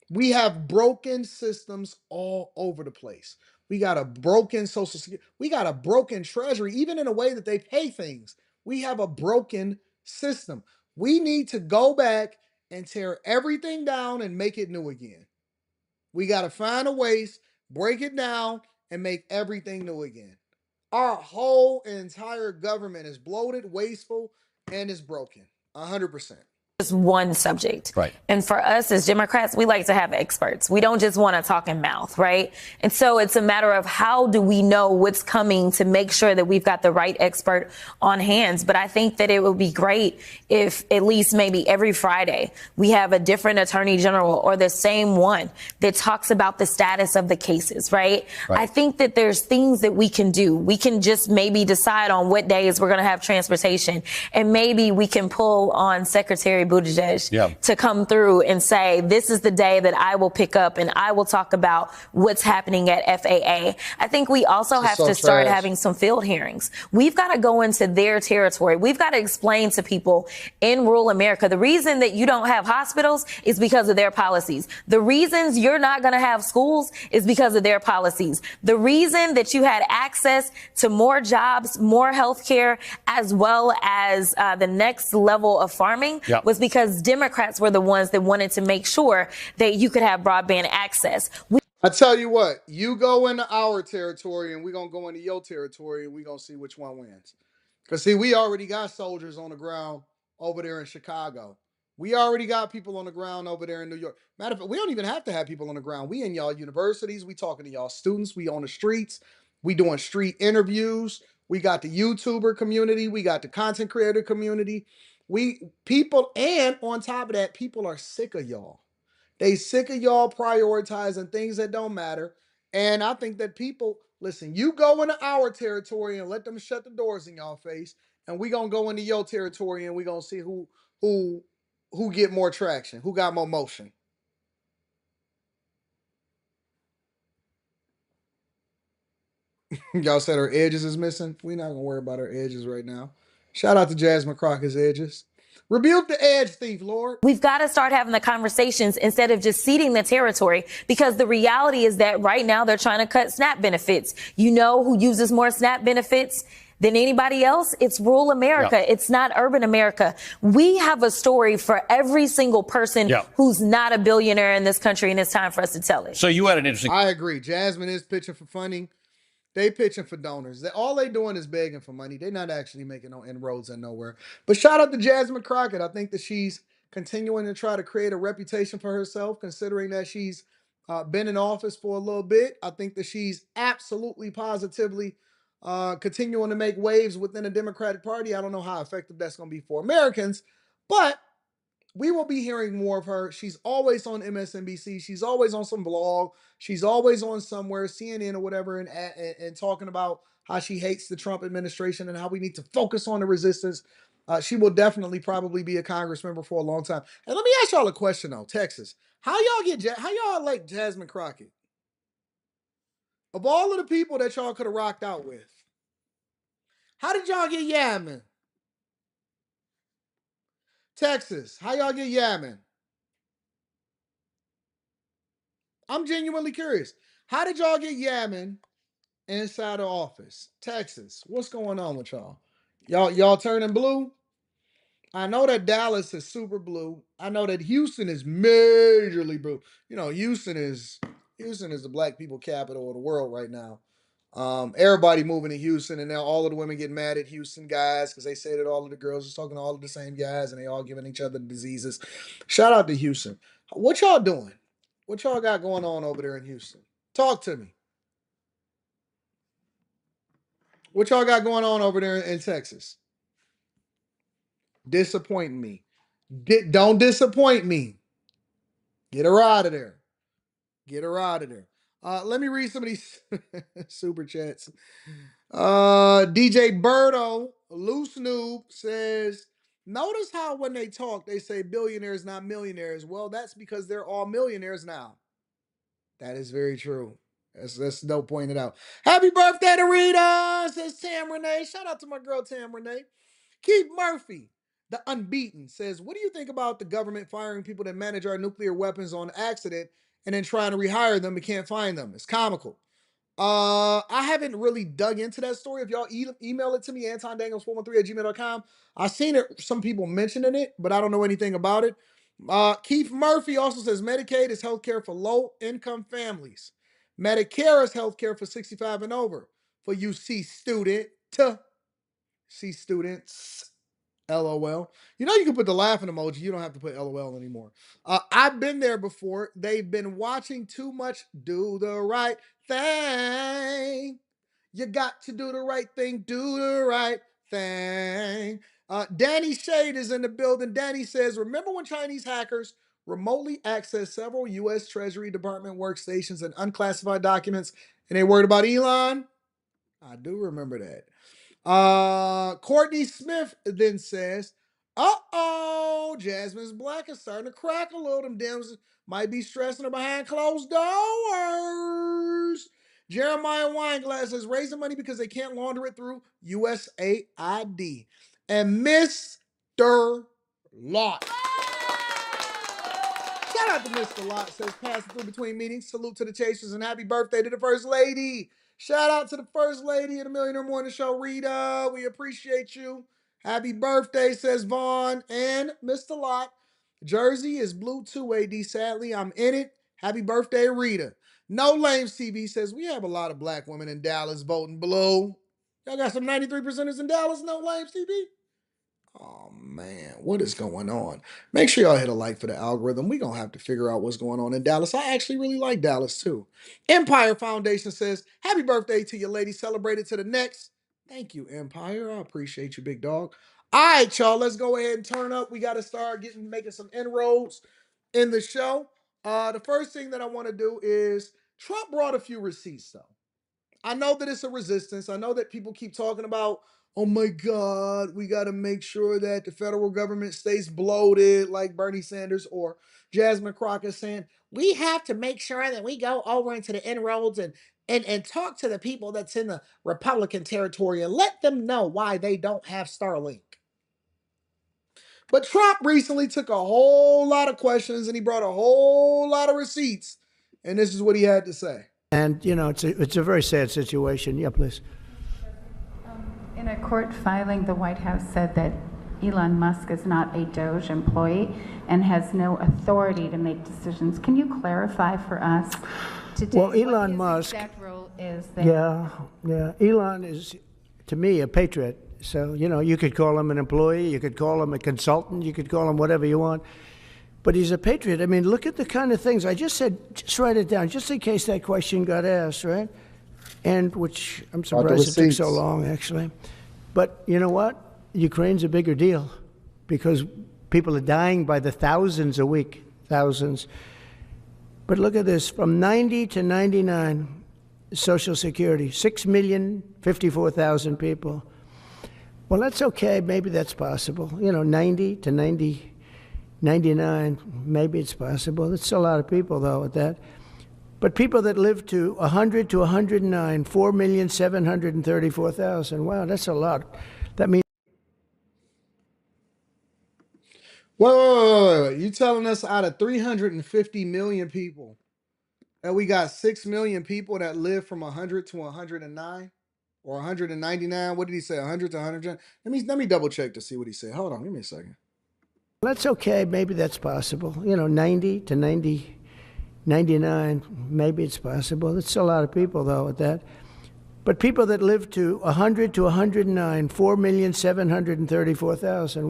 We have broken systems all over the place. We got a broken social security. We got a broken treasury, even in a way that they pay things. We have a broken system. We need to go back and tear everything down and make it new again. We got to find a ways, break it down, and make everything new again. Our whole entire government is bloated, wasteful, and is broken. 100%. Just one subject. Right. And for us as Democrats, we like to have experts. We don't just want to talk in mouth, right? And so it's a matter of how do we know what's coming to make sure that we've got the right expert on hands. But I think that it would be great if at least maybe every Friday we have a different attorney general or the same one that talks about the status of the cases, right? I think that there's things that we can do. We can just maybe decide on what days we're going to have transportation, and maybe we can pull on Secretary Buttigieg to come through and say, this is the day that I will pick up and I will talk about what's happening at FAA. I think we also have to start having some field hearings. We've got to go into their territory. We've got to explain to people in rural America, the reason that you don't have hospitals is because of their policies. The reasons you're not going to have schools is because of their policies. The reason that you had access to more jobs, more health care, as well as the next level of farming was because Democrats were the ones that wanted to make sure that you could have broadband access. I tell you what, you go into our territory and we're going to go into your territory and we're going to see which one wins. Because, see, we already got soldiers on the ground over there in Chicago. We already got people on the ground over there in New York. Matter of fact, we don't even have to have people on the ground. We in y'all universities. We talking to y'all students. We on the streets. We doing street interviews. We got the YouTuber community. We got the content creator community. And on top of that, people are sick of y'all. They sick of y'all prioritizing things that don't matter. And I think that people, listen, you go into our territory and let them shut the doors in y'all face, and we gonna go into your territory and we gonna see who get more traction, who got more motion. Y'all said her edges is missing. We're not gonna worry about her edges right now. Shout out to Jasmine Crockett's edges. Rebuke the edge thief, Lord. We've got to start having the conversations instead of just ceding the territory, because the reality is that right now they're trying to cut SNAP benefits. You know who uses more SNAP benefits than anybody else? It's rural America. It's not urban America. We have a story for every single person who's not a billionaire in this country, and it's time for us to tell it. So you had an interesting... I agree. Jasmine is pitching for funding. They pitching for donors. All they doing is begging for money. They're not actually making no inroads and nowhere. But shout out to Jasmine Crockett. I think that she's continuing to try to create a reputation for herself, considering that she's been in office for a little bit. I think that she's absolutely positively continuing to make waves within the Democratic Party. I don't know how effective that's going to be for Americans, but we will be hearing more of her. She's always on MSNBC. She's always on some blog. She's always on somewhere, CNN or whatever, and talking about how she hates the Trump administration and how we need to focus on the resistance. She will definitely probably be a Congress member for a long time. And let me ask y'all a question though, Texas. How y'all like Jasmine Crockett? Of all of the people that y'all could have rocked out with, how did y'all get Yaman? Texas, how y'all get Yaman? I'm genuinely curious. How did y'all get Yaman inside the office? Texas, what's going on with y'all? Y'all turning blue? I know that Dallas is super blue. I know that Houston is majorly blue. You know, Houston is the black people capital of the world right now. Everybody moving to Houston, and now all of the women get mad at Houston guys because they say that all of the girls are talking to all of the same guys and they all giving each other diseases. Shout out to Houston. What y'all doing? What y'all got going on over there in Houston? Talk to me. What y'all got going on over there in Texas? Disappointing me. Don't disappoint me. Get her out of there. Get her out of there. Let me read some of these super chats. DJ Birdo, Loose Noob says, Notice how when they talk, they say billionaires, not millionaires. Well, that's because they're all millionaires now. That is very true. That's no pointed out. Happy birthday to Rita, says Tam Renee. Shout out to my girl Tam Renee. Keith Murphy, the unbeaten, says, what do you think about the government firing people that manage our nuclear weapons on accident and then trying to rehire them and can't find them? It's comical. I haven't really dug into that story. If y'all email it to me, AntonDaniels413@gmail.com. I've seen it, some people mentioning it, but I don't know anything about it. Keith Murphy also says Medicaid is healthcare for low-income families. Medicare is healthcare for 65 and over. For you C students, LOL. You know you can put the laughing emoji. You don't have to put LOL anymore. I've been there before. They've been watching too much Do the Right Thing. You got to do the right thing. Do the right thing. Danny Shade is in the building. Danny says, remember when Chinese hackers remotely accessed several U.S. Treasury Department workstations and unclassified documents, and they worried about Elon? I do remember that. Courtney Smith then says, Jasmine's black is starting to crack a little. Them Dems might be stressing her behind closed doors. Jeremiah Weinglass says, raising money because they can't launder it through USAID. And Mr. Lot. Shout out to Mr. Lot, says passing through between meetings. Salute to the Chasers and happy birthday to the First Lady. Shout out to the First Lady of the Millionaire Morning Show, Rita. We appreciate you. Happy birthday, says Vaughn and Mr. Lot. Jersey is blue too, AD. Sadly, I'm in it. Happy birthday, Rita. No Lames TV says we have a lot of black women in Dallas voting blue. Y'all got some 93%ers in Dallas, No Lames TV? Oh man, what is going on? Make sure y'all hit a like for the algorithm. We're gonna have to figure out what's going on in Dallas. I actually really like Dallas too. Empire Foundation says, happy birthday to your lady. Celebrate it to the next. Thank you, Empire. I appreciate you, big dog. All right, y'all. Let's go ahead and turn up. We gotta start making some inroads in the show. The first thing that I want to do is Trump brought a few receipts though. I know that it's a resistance. I know that people keep talking about, oh my God, we got to make sure that the federal government stays bloated, like Bernie Sanders or Jasmine Crockett saying, we have to make sure that we go over into the inroads and talk to the people that's in the Republican territory and let them know why they don't have Starlink. But Trump recently took a whole lot of questions and he brought a whole lot of receipts. And this is what he had to say. And, you know, it's a very sad situation. Yeah, please. In a court filing, the White House said that Elon Musk is not a DOJ employee and has no authority to make decisions. Can you clarify for us today Well, Elon what his Musk, exact role is there? yeah. Elon is, to me, a patriot. So, you know, you could call him an employee, you could call him a consultant, you could call him whatever you want. But he's a patriot. I mean, look at the kind of things. I just said, just write it down, just in case that question got asked, right? And which I'm surprised it took so long, actually. But you know what? Ukraine's a bigger deal because people are dying by the thousands a week, thousands. But look at this, from 90 to 99, Social Security, 6,054,000 people. Well, that's okay. Maybe that's possible. You know, 90 to 99, maybe it's possible. It's a lot of people, though, at that. But people that live to 100 to 109, 4,734,000. Wow, that's a lot. That means. Wait. You telling us out of 350 million people that we got 6 million people that live from 100 to 109 or 199? What did he say? 100 to 100? Let me double check to see what he said. Hold on, give me a second. That's okay. Maybe that's possible. You know, 90 to 99, maybe it's possible. It's a lot of people, though, at that. But people that live to 100 to 109, 4,734,000.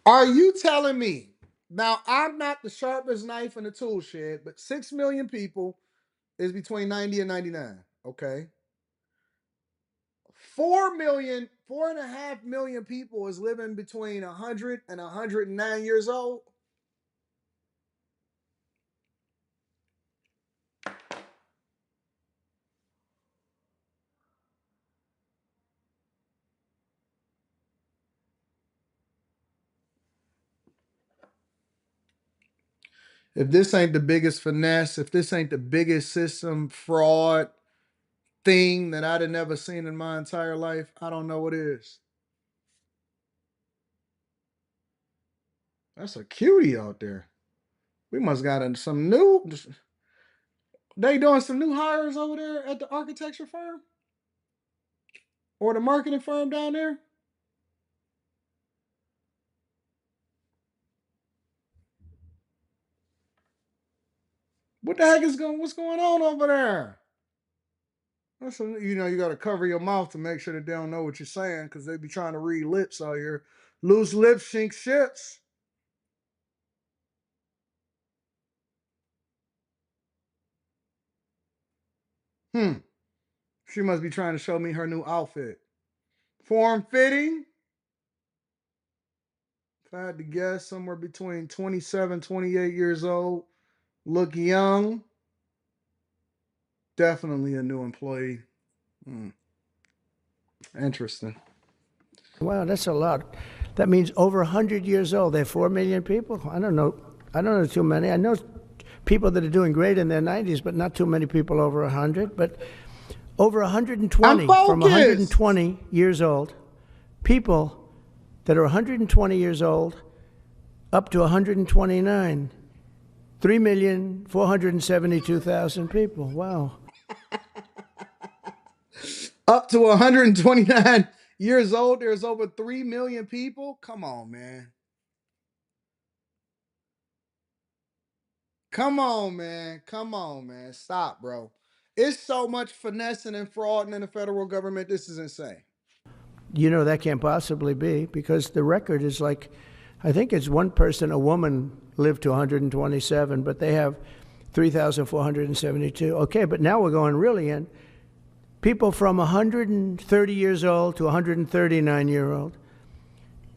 Are you telling me? Now, I'm not the sharpest knife in the tool shed, but 6 million people is between 90 and 99. Okay. 4.5 million people is living between 100 and 109 years old. If this ain't the biggest finesse, if this ain't the biggest system fraud thing that I'd have never seen in my entire life, I don't know what is. That's a cutie out there. We must got some new. They doing some new hires over there at the architecture firm or the marketing firm down there. What the heck is going? What's going on over there? That's you got to cover your mouth to make sure that they don't know what you're saying because they be trying to read lips out here. Loose lips sink ships. She must be trying to show me her new outfit. Form fitting. If I had to guess, somewhere between 27, 28 years old. Look young. Definitely a new employee. Interesting. Wow, that's a lot. That means over 100 years old. They're 4 million people. I don't know. I don't know too many. I know people that are doing great in their 90s, but not too many people over 100. But over 120 from 120 years old, people that are 120 years old up to 129. 3,472,000 people. Wow. Up to 129 years old, there's over 3 million people. Come on, man. Come on, man. Come on, man. Stop, bro. It's so much finessing and frauding in the federal government. This is insane. You know, that can't possibly be because the record is like, I think it's one person, a woman, lived to 127, but they have 3,472. Okay, but now we're going really in. People from 130 years old to 139-year-old,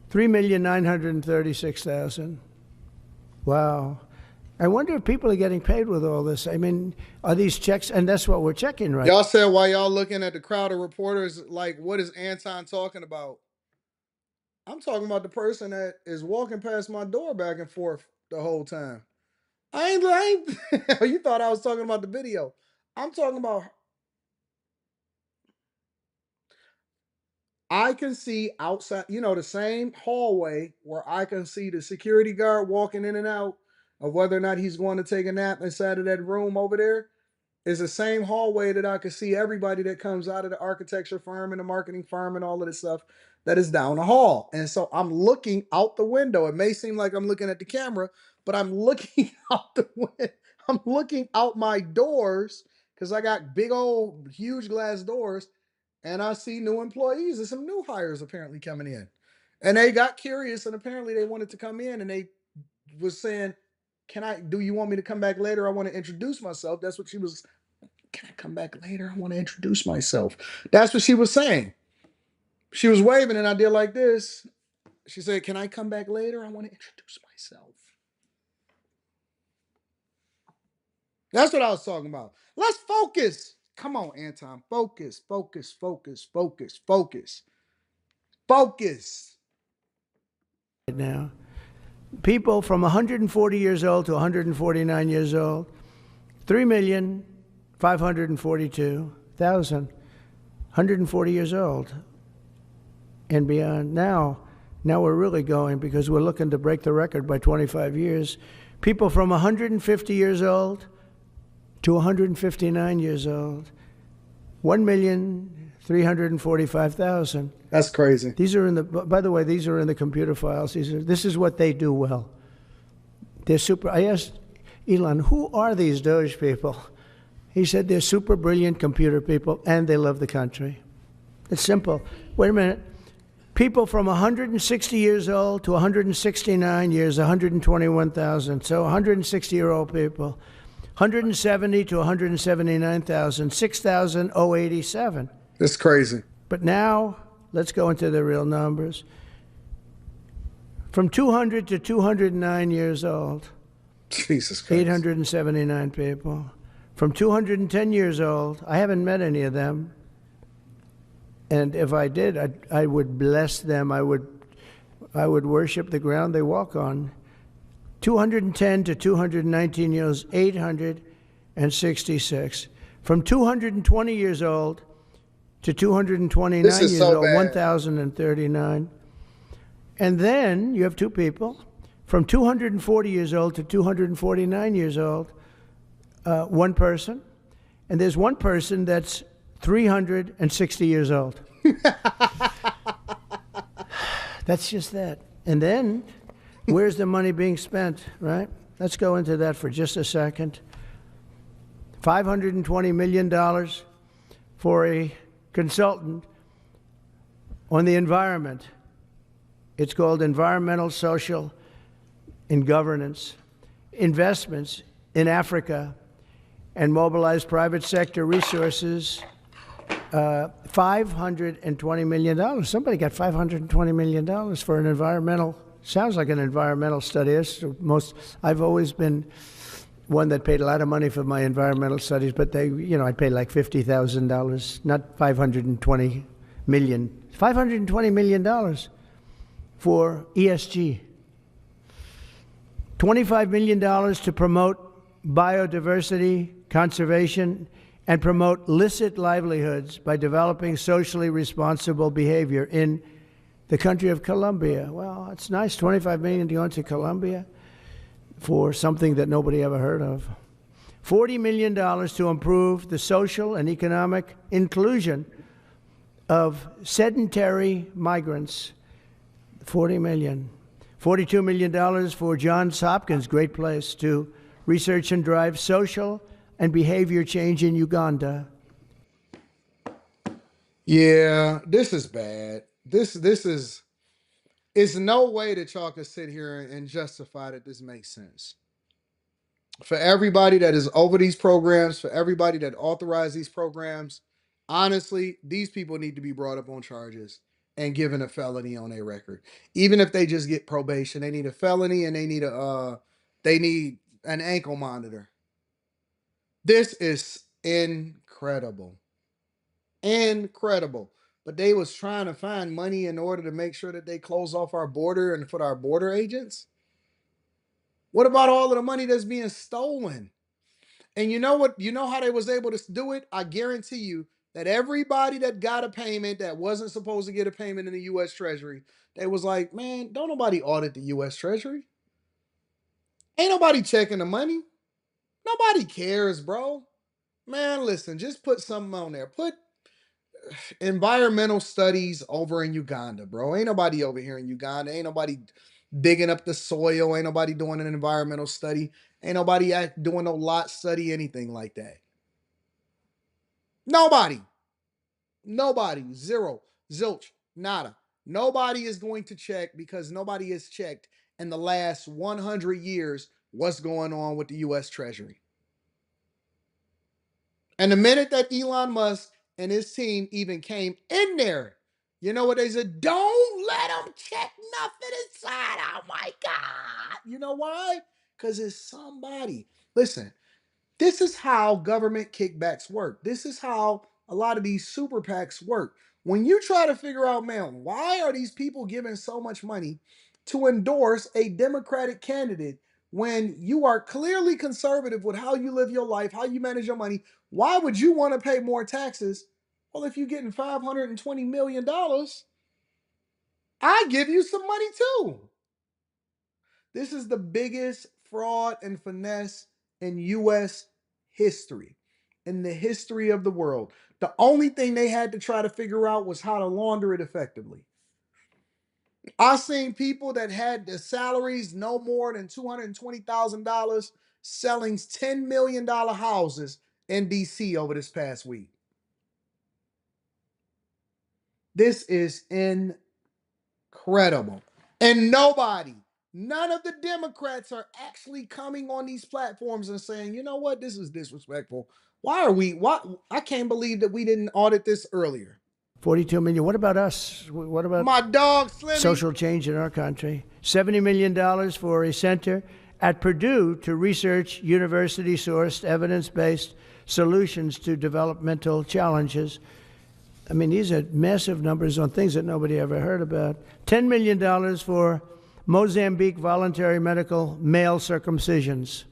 3,936,000. Wow. I wonder if people are getting paid with all this. I mean, are these checks? And that's what we're checking, right? Y'all said while y'all looking at the crowd of reporters, like, what is Anton talking about? I'm talking about the person that is walking past my door back and forth the whole time. I ain't you thought I was talking about the video. I'm talking about I can see outside, the same hallway where I can see the security guard walking in and out of whether or not he's going to take a nap inside of that room over there is the same hallway that I can see everybody that comes out of the architecture firm and the marketing firm and all of this stuff that is down the hall. And so I'm looking out the window. It may seem like I'm looking at the camera, but I'm looking out the window. I'm looking out my doors because I got big old huge glass doors and I see new employees and some new hires apparently coming in. And they got curious and apparently they wanted to come in and they was saying, do you want me to come back later? I want to introduce myself. That's what she was. Can I come back later? I want to introduce myself. That's what she was saying. She was waving and I did like this. She said, can I come back later? I want to introduce myself. That's what I was talking about. Let's focus. Come on, Anton. Focus, focus, focus, focus, focus. Focus. Right now, people from 140 years old to 149 years old, 3,542,000, 140 years old and beyond. Now we're really going because we're looking to break the record by 25 years. People from 150 years old to 159 years old, 1,345,000. That's crazy. These are by the way, these are in the computer files. This is what they do well. They're super. I asked Elon, who are these Doge people? He said they're super brilliant computer people and they love the country. It's simple. Wait a minute. People from 160 years old to 169 years, 121,000. So 160-year-old people. 170 to 179,000, 6,087. That's crazy. But now, let's go into the real numbers. From 200 to 209 years old, Jesus Christ. 879 people. From 210 years old, I haven't met any of them. And if I did, I would bless them. I would worship the ground they walk on. 210 to 219 years, 866. From 220 years old to 229 This is years so old, bad. 1,039. And then you have two people from 240 years old to 249 years old, one person. And there's one person that's 360 years old. That's just that. And then, where's the money being spent, right? Let's go into that for just a second. $520 million for a consultant on the environment. It's called Environmental, Social, and Governance. Investments in Africa and mobilize private sector resources. $520 million. Somebody got $520 million for an environmental, sounds like an environmental study. I've always been one that paid a lot of money for my environmental studies, but I paid like $50,000, not $520 million. $520 million for ESG. $25 million to promote biodiversity, conservation, and promote licit livelihoods by developing socially responsible behavior in the country of Colombia. Well, it's nice, $25 million to go into Colombia for something that nobody ever heard of. $40 million to improve the social and economic inclusion of sedentary migrants. $40 million. $42 million for Johns Hopkins, great place, to research and drive social and behavior change in Uganda. Yeah, this is bad. This is, it's no way that y'all can sit here and justify that this makes sense. For everybody that is over these programs, for everybody that authorized these programs, honestly, these people need to be brought up on charges and given a felony on their record. Even if they just get probation, they need a felony and they need an ankle monitor. This is incredible. Incredible. But they was trying to find money in order to make sure that they close off our border and put our border agents. What about all of the money that's being stolen? And you know what? You know how they was able to do it? I guarantee you that everybody that got a payment that wasn't supposed to get a payment in the U.S. Treasury, they was like, man, don't nobody audit the U.S. Treasury. Ain't nobody checking the money. Nobody cares, bro. Man, listen, just put something on there. Put environmental studies over in Uganda, bro. Ain't nobody over here in Uganda. Ain't nobody digging up the soil. Ain't nobody doing an environmental study. Ain't nobody doing no lot study, anything like that. Nobody. Nobody. Zero. Zilch. Nada. Nobody is going to check because nobody has checked in the last 100 years what's going on with the U.S. Treasury. And the minute that Elon Musk and his team even came in there, you know what they said? Don't let them check nothing inside. Oh my God. You know why? Because it's somebody. Listen, this is how government kickbacks work. This is how a lot of these super PACs work. When you try to figure out, man, why are these people giving so much money to endorse a Democratic candidate when you are clearly conservative with how you live your life, how you manage your money? Why would you want to pay more taxes? Well, if you're getting $520 million, I give you some money too. This is the biggest fraud and finesse in U.S. history, in the history of the world. The only thing they had to try to figure out was how to launder it effectively. I've seen people that had the salaries no more than $220,000 selling $10 million houses in D.C. over this past week. This is incredible. And none of the Democrats are actually coming on these platforms and saying, you know what, this is disrespectful. Why? I can't believe that we didn't audit this earlier. 42 million. What about us? What about my dog Slimmy? Social change in our country? $70 million for a center at Purdue to research university-sourced, evidence-based solutions to developmental challenges. I mean, these are massive numbers on things that nobody ever heard about. $10 million for Mozambique voluntary medical male circumcisions.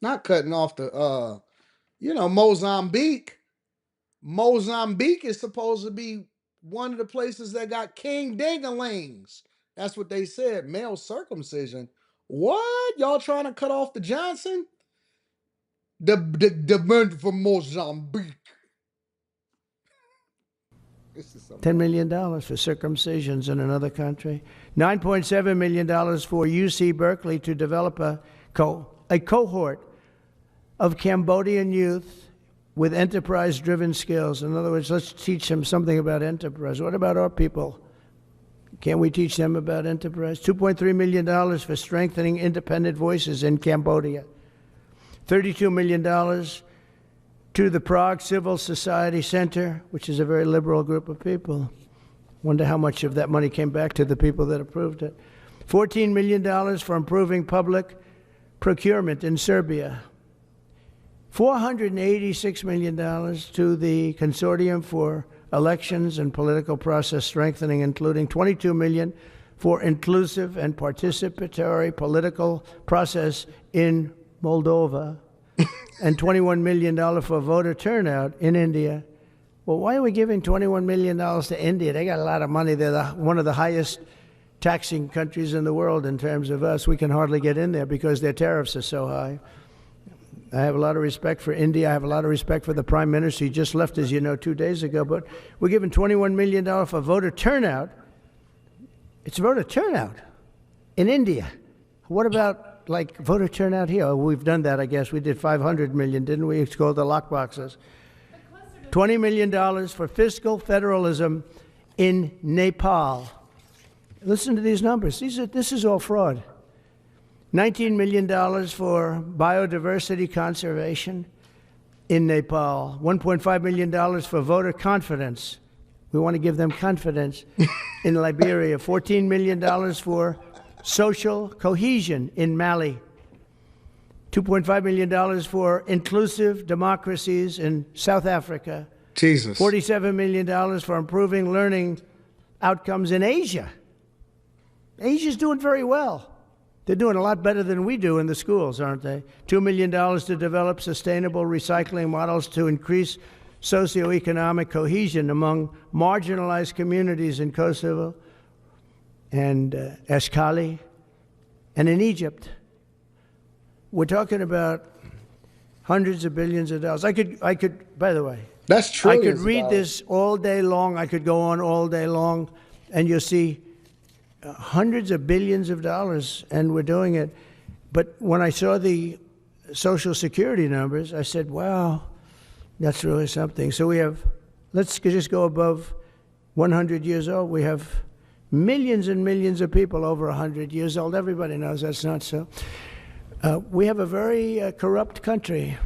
Not cutting off the Mozambique. Mozambique is supposed to be one of the places that got king dingalings. That's what they said. Male circumcision. What? Y'all trying to cut off the Johnson? The man from Mozambique. $10 million for circumcisions in another country. $9.7 million for UC Berkeley to develop a cohort of Cambodian youth with enterprise-driven skills. In other words, let's teach them something about enterprise. What about our people? Can't we teach them about enterprise? $2.3 million for strengthening independent voices in Cambodia. $32 million to the Prague Civil Society Center, which is a very liberal group of people. Wonder how much of that money came back to the people that approved it. $14 million for improving public procurement in Serbia. $486 million to the Consortium for Elections and Political Process Strengthening, including $22 million for inclusive and participatory political process in Moldova, and $21 million for voter turnout in India. Well, why are we giving $21 million to India? They got a lot of money. They're one of the highest taxing countries in the world in terms of us. We can hardly get in there because their tariffs are so high. I have a lot of respect for India. I have a lot of respect for the Prime Minister. He just left, as you know, 2 days ago. But we're giving $21 million for voter turnout. It's voter turnout in India. What about like voter turnout here? Oh, we've done that, I guess. We did $500 million, didn't we? It's called the lockboxes. $20 million for fiscal federalism in Nepal. Listen to these numbers. This is all fraud. $19 million for biodiversity conservation in Nepal. $1.5 million for voter confidence. We want to give them confidence in Liberia. $14 million for social cohesion in Mali. $2.5 million for inclusive democracies in South Africa. Jesus. $47 million for improving learning outcomes in Asia. Asia's doing very well. They're doing a lot better than we do in the schools, aren't they? $2 million to develop sustainable recycling models to increase socioeconomic cohesion among marginalized communities in Kosovo and Eskali, and in Egypt. We're talking about hundreds of billions of dollars. I could, by the way, that's true. I could read this all day long. I could go on all day long, and you'll see hundreds of billions of dollars, and we're doing it. But when I saw the Social Security numbers, I said, wow, that's really something. So we have, let's just go above 100 years old. We have millions and millions of people over 100 years old. Everybody knows that's not so. We have a very corrupt country,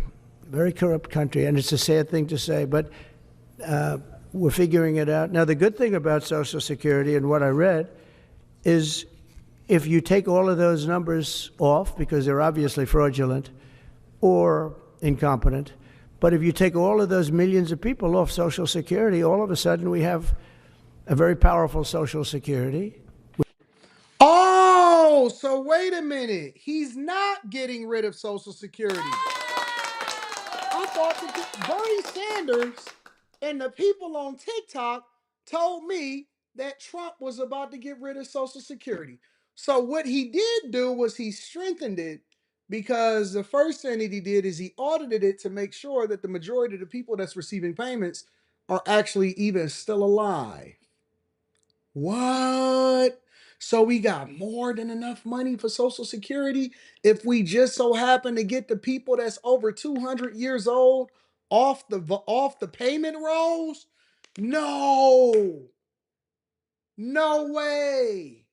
and it's a sad thing to say, but we're figuring it out. Now, the good thing about Social Security and what I read is if you take all of those numbers off, because they're obviously fraudulent or incompetent, but if you take all of those millions of people off Social Security, all of a sudden we have a very powerful Social Security. Oh, so wait a minute. He's not getting rid of Social Security. I thought that Bernie Sanders and the people on TikTok told me that Trump was about to get rid of Social Security. So what he did do was he strengthened it, because the first thing that he did is he audited it to make sure that the majority of the people that's receiving payments are actually even still alive. What? So we got more than enough money for Social Security if we just so happen to get the people that's over 200 years old off the payment rolls? No. No way.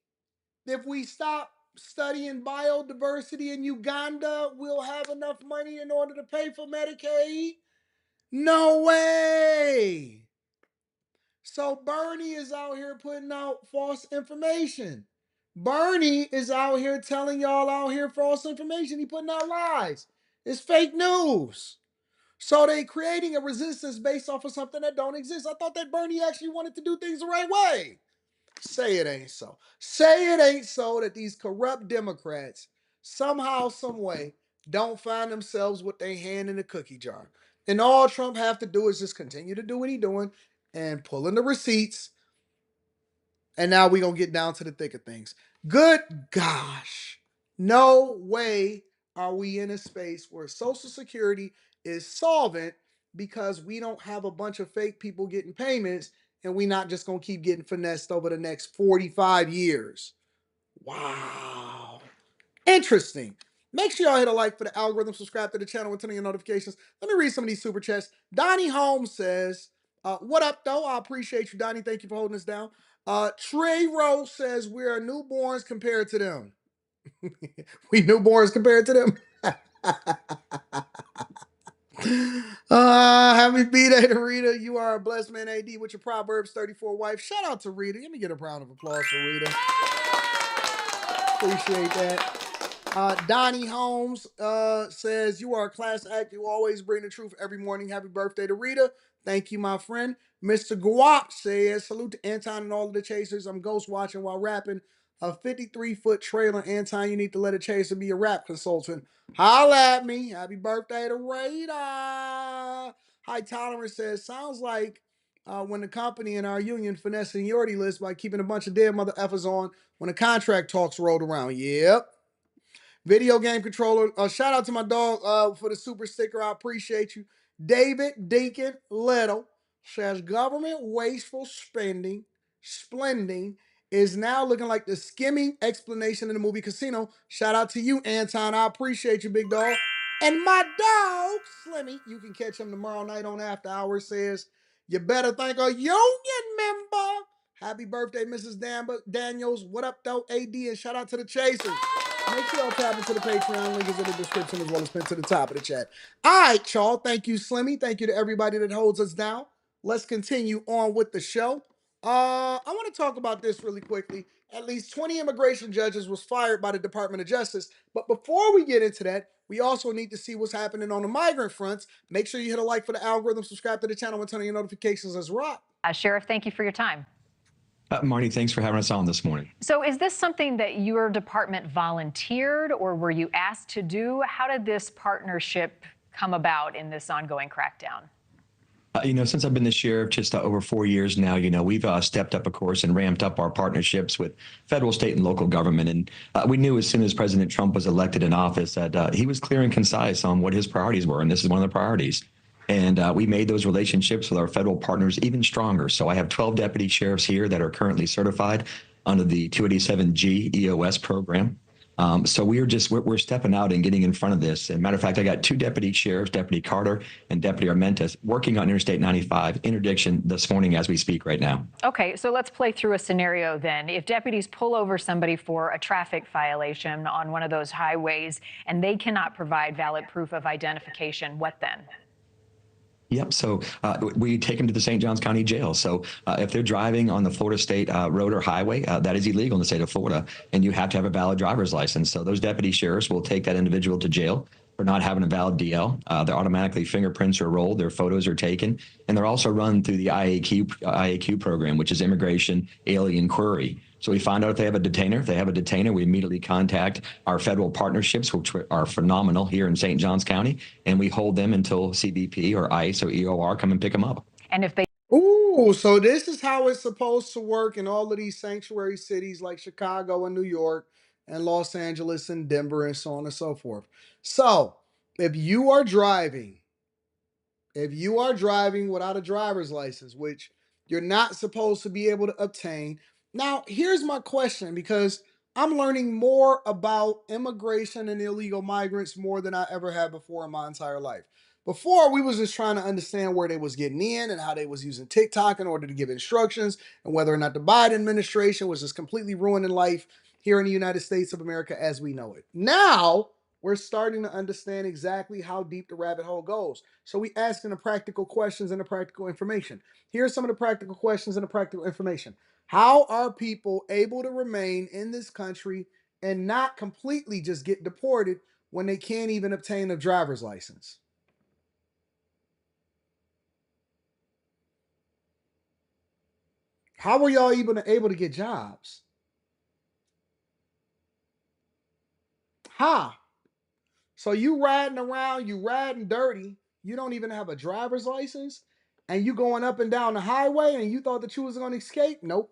If we stop studying biodiversity in Uganda, we'll have enough money in order to pay for Medicaid? No way. So Bernie is out here putting out false information. Bernie is out here telling y'all out here false information. He putting out lies. It's fake news. So they creating a resistance based off of something that don't exist. I thought that Bernie actually wanted to do things the right way. Say it ain't so. Say it ain't so that these corrupt Democrats somehow, some way, don't find themselves with their hand in the cookie jar. And all Trump have to do is just continue to do what he's doing and pull in the receipts. And now we're going to get down to the thick of things. Good gosh. No way are we in a space where Social Security is solvent because we don't have a bunch of fake people getting payments and we're not just going to keep getting finessed over the next 45 years. Wow. Interesting. Make sure y'all hit a like for the algorithm, subscribe to the channel, and turn on your notifications. Let me read some of these super chats. Donnie Holmes says, what up, though? I appreciate you, Donnie. Thank you for holding us down. Trey Rose says, we are newborns compared to them. We newborns compared to them. Happy B-Day to Rita. You are a blessed man, AD, with your Proverbs 34 wife. Shout out to Rita. Let me get a round of applause for Rita. Appreciate that. Donnie Holmes says, you are a class act. You always bring the truth every morning. Happy birthday to Rita. Thank you, my friend. Mr. Guap says, salute to Anton and all of the chasers. I'm ghost watching while rapping a 53-foot trailer. Anton, you need to let a chaser be a rap consultant. Holla at me. Happy birthday to Rita. High Tolerance says, sounds like when the company and our union finesse seniority list by keeping a bunch of dead mother effers on when the contract talks rolled around. Yep. Video game controller. Shout out to my dog for the super sticker. I appreciate you. David Deacon Leto says government wasteful splending is now looking like the skimming explanation in the movie Casino. Shout out to you, Anton. I appreciate you, big dog. And my dog, Slimmy, you can catch him tomorrow night on After Hours, says, you better thank a union member. Happy birthday, Mrs. Daniels. What up, though, AD? And shout out to the Chasers. Make sure y'all tap into the Patreon. Link is in the description as well as pinned to the top of the chat. All right, y'all. Thank you, Slimmy. Thank you to everybody that holds us down. Let's continue on with the show. I want to talk about this really quickly. At least 20 immigration judges was fired by the Department of Justice. But before we get into that, we also need to see what's happening on the migrant fronts. Make sure you hit a like for the algorithm, subscribe to the channel, and turn on your notifications as well. Sheriff, thank you for your time. Marty, thanks for having us on this morning. So is this something that your department volunteered or were you asked to do? How did this partnership come about in this ongoing crackdown? Since I've been the sheriff just over 4 years now, we've stepped up, of course, and ramped up our partnerships with federal, state, and local government. And we knew as soon as President Trump was elected in office that he was clear and concise on what his priorities were. And this is one of the priorities. And we made those relationships with our federal partners even stronger. So I have 12 deputy sheriffs here that are currently certified under the 287G EOS program. So we're stepping out and getting in front of this. And matter of fact, I got 2 deputy sheriffs, Deputy Carter and Deputy Armentas, working on Interstate 95 interdiction this morning as we speak right now. Okay, so let's play through a scenario then. If deputies pull over somebody for a traffic violation on one of those highways and they cannot provide valid proof of identification, what then? Yep. So we take them to the St. Johns County Jail. So if they're driving on the Florida State road or highway, that is illegal in the state of Florida, and you have to have a valid driver's license. So those deputy sheriffs will take that individual to jail for not having a valid DL. They're automatically fingerprints are rolled, their photos are taken, and they're also run through the IAQ program, which is Immigration Alien Query. So we find out if they have a detainer. If they have a detainer, we immediately contact our federal partnerships, which are phenomenal here in St. Johns County, and we hold them until CBP or ICE or EOR come and pick them up. And if they Ooh, so this is how it's supposed to work in all of these sanctuary cities like Chicago and New York and Los Angeles and Denver and so on and so forth. So if you are driving without a driver's license, which you're not supposed to be able to obtain. Now, here's my question, because I'm learning more about immigration and illegal migrants more than I ever have before in my entire life. Before, we was just trying to understand where they was getting in and how they was using TikTok in order to give instructions, and whether or not the Biden administration was just completely ruining life here in the United States of America as we know it. Now, we're starting to understand exactly how deep the rabbit hole goes. So we asking the practical questions and the practical information. Here's some of the practical questions and the practical information. How are people able to remain in this country and not completely just get deported when they can't even obtain a driver's license? How were y'all even able to get jobs? How? So you riding around, you riding dirty, you don't even have a driver's license, and you going up and down the highway and you thought that you was gonna escape? Nope.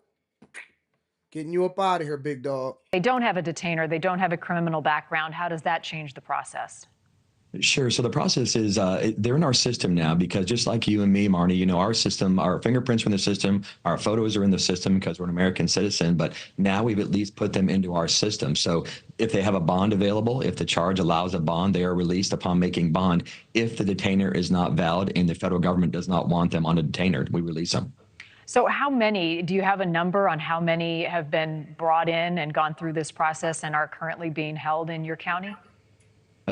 Getting you up out of here, big dog. They don't have a detainer. They don't have a criminal background. How does that change the process? Sure. So the process is they're in our system now because just like you and me, Marnie, you know, our system, our fingerprints are in the system, our photos are in the system because we're an American citizen. But now we've at least put them into our system. So if they have a bond available, if the charge allows a bond, they are released upon making bond. If the detainer is not valid and the federal government does not want them on a detainer, we release them. So how many, do you have a number on how many have been brought in and gone through this process and are currently being held in your county?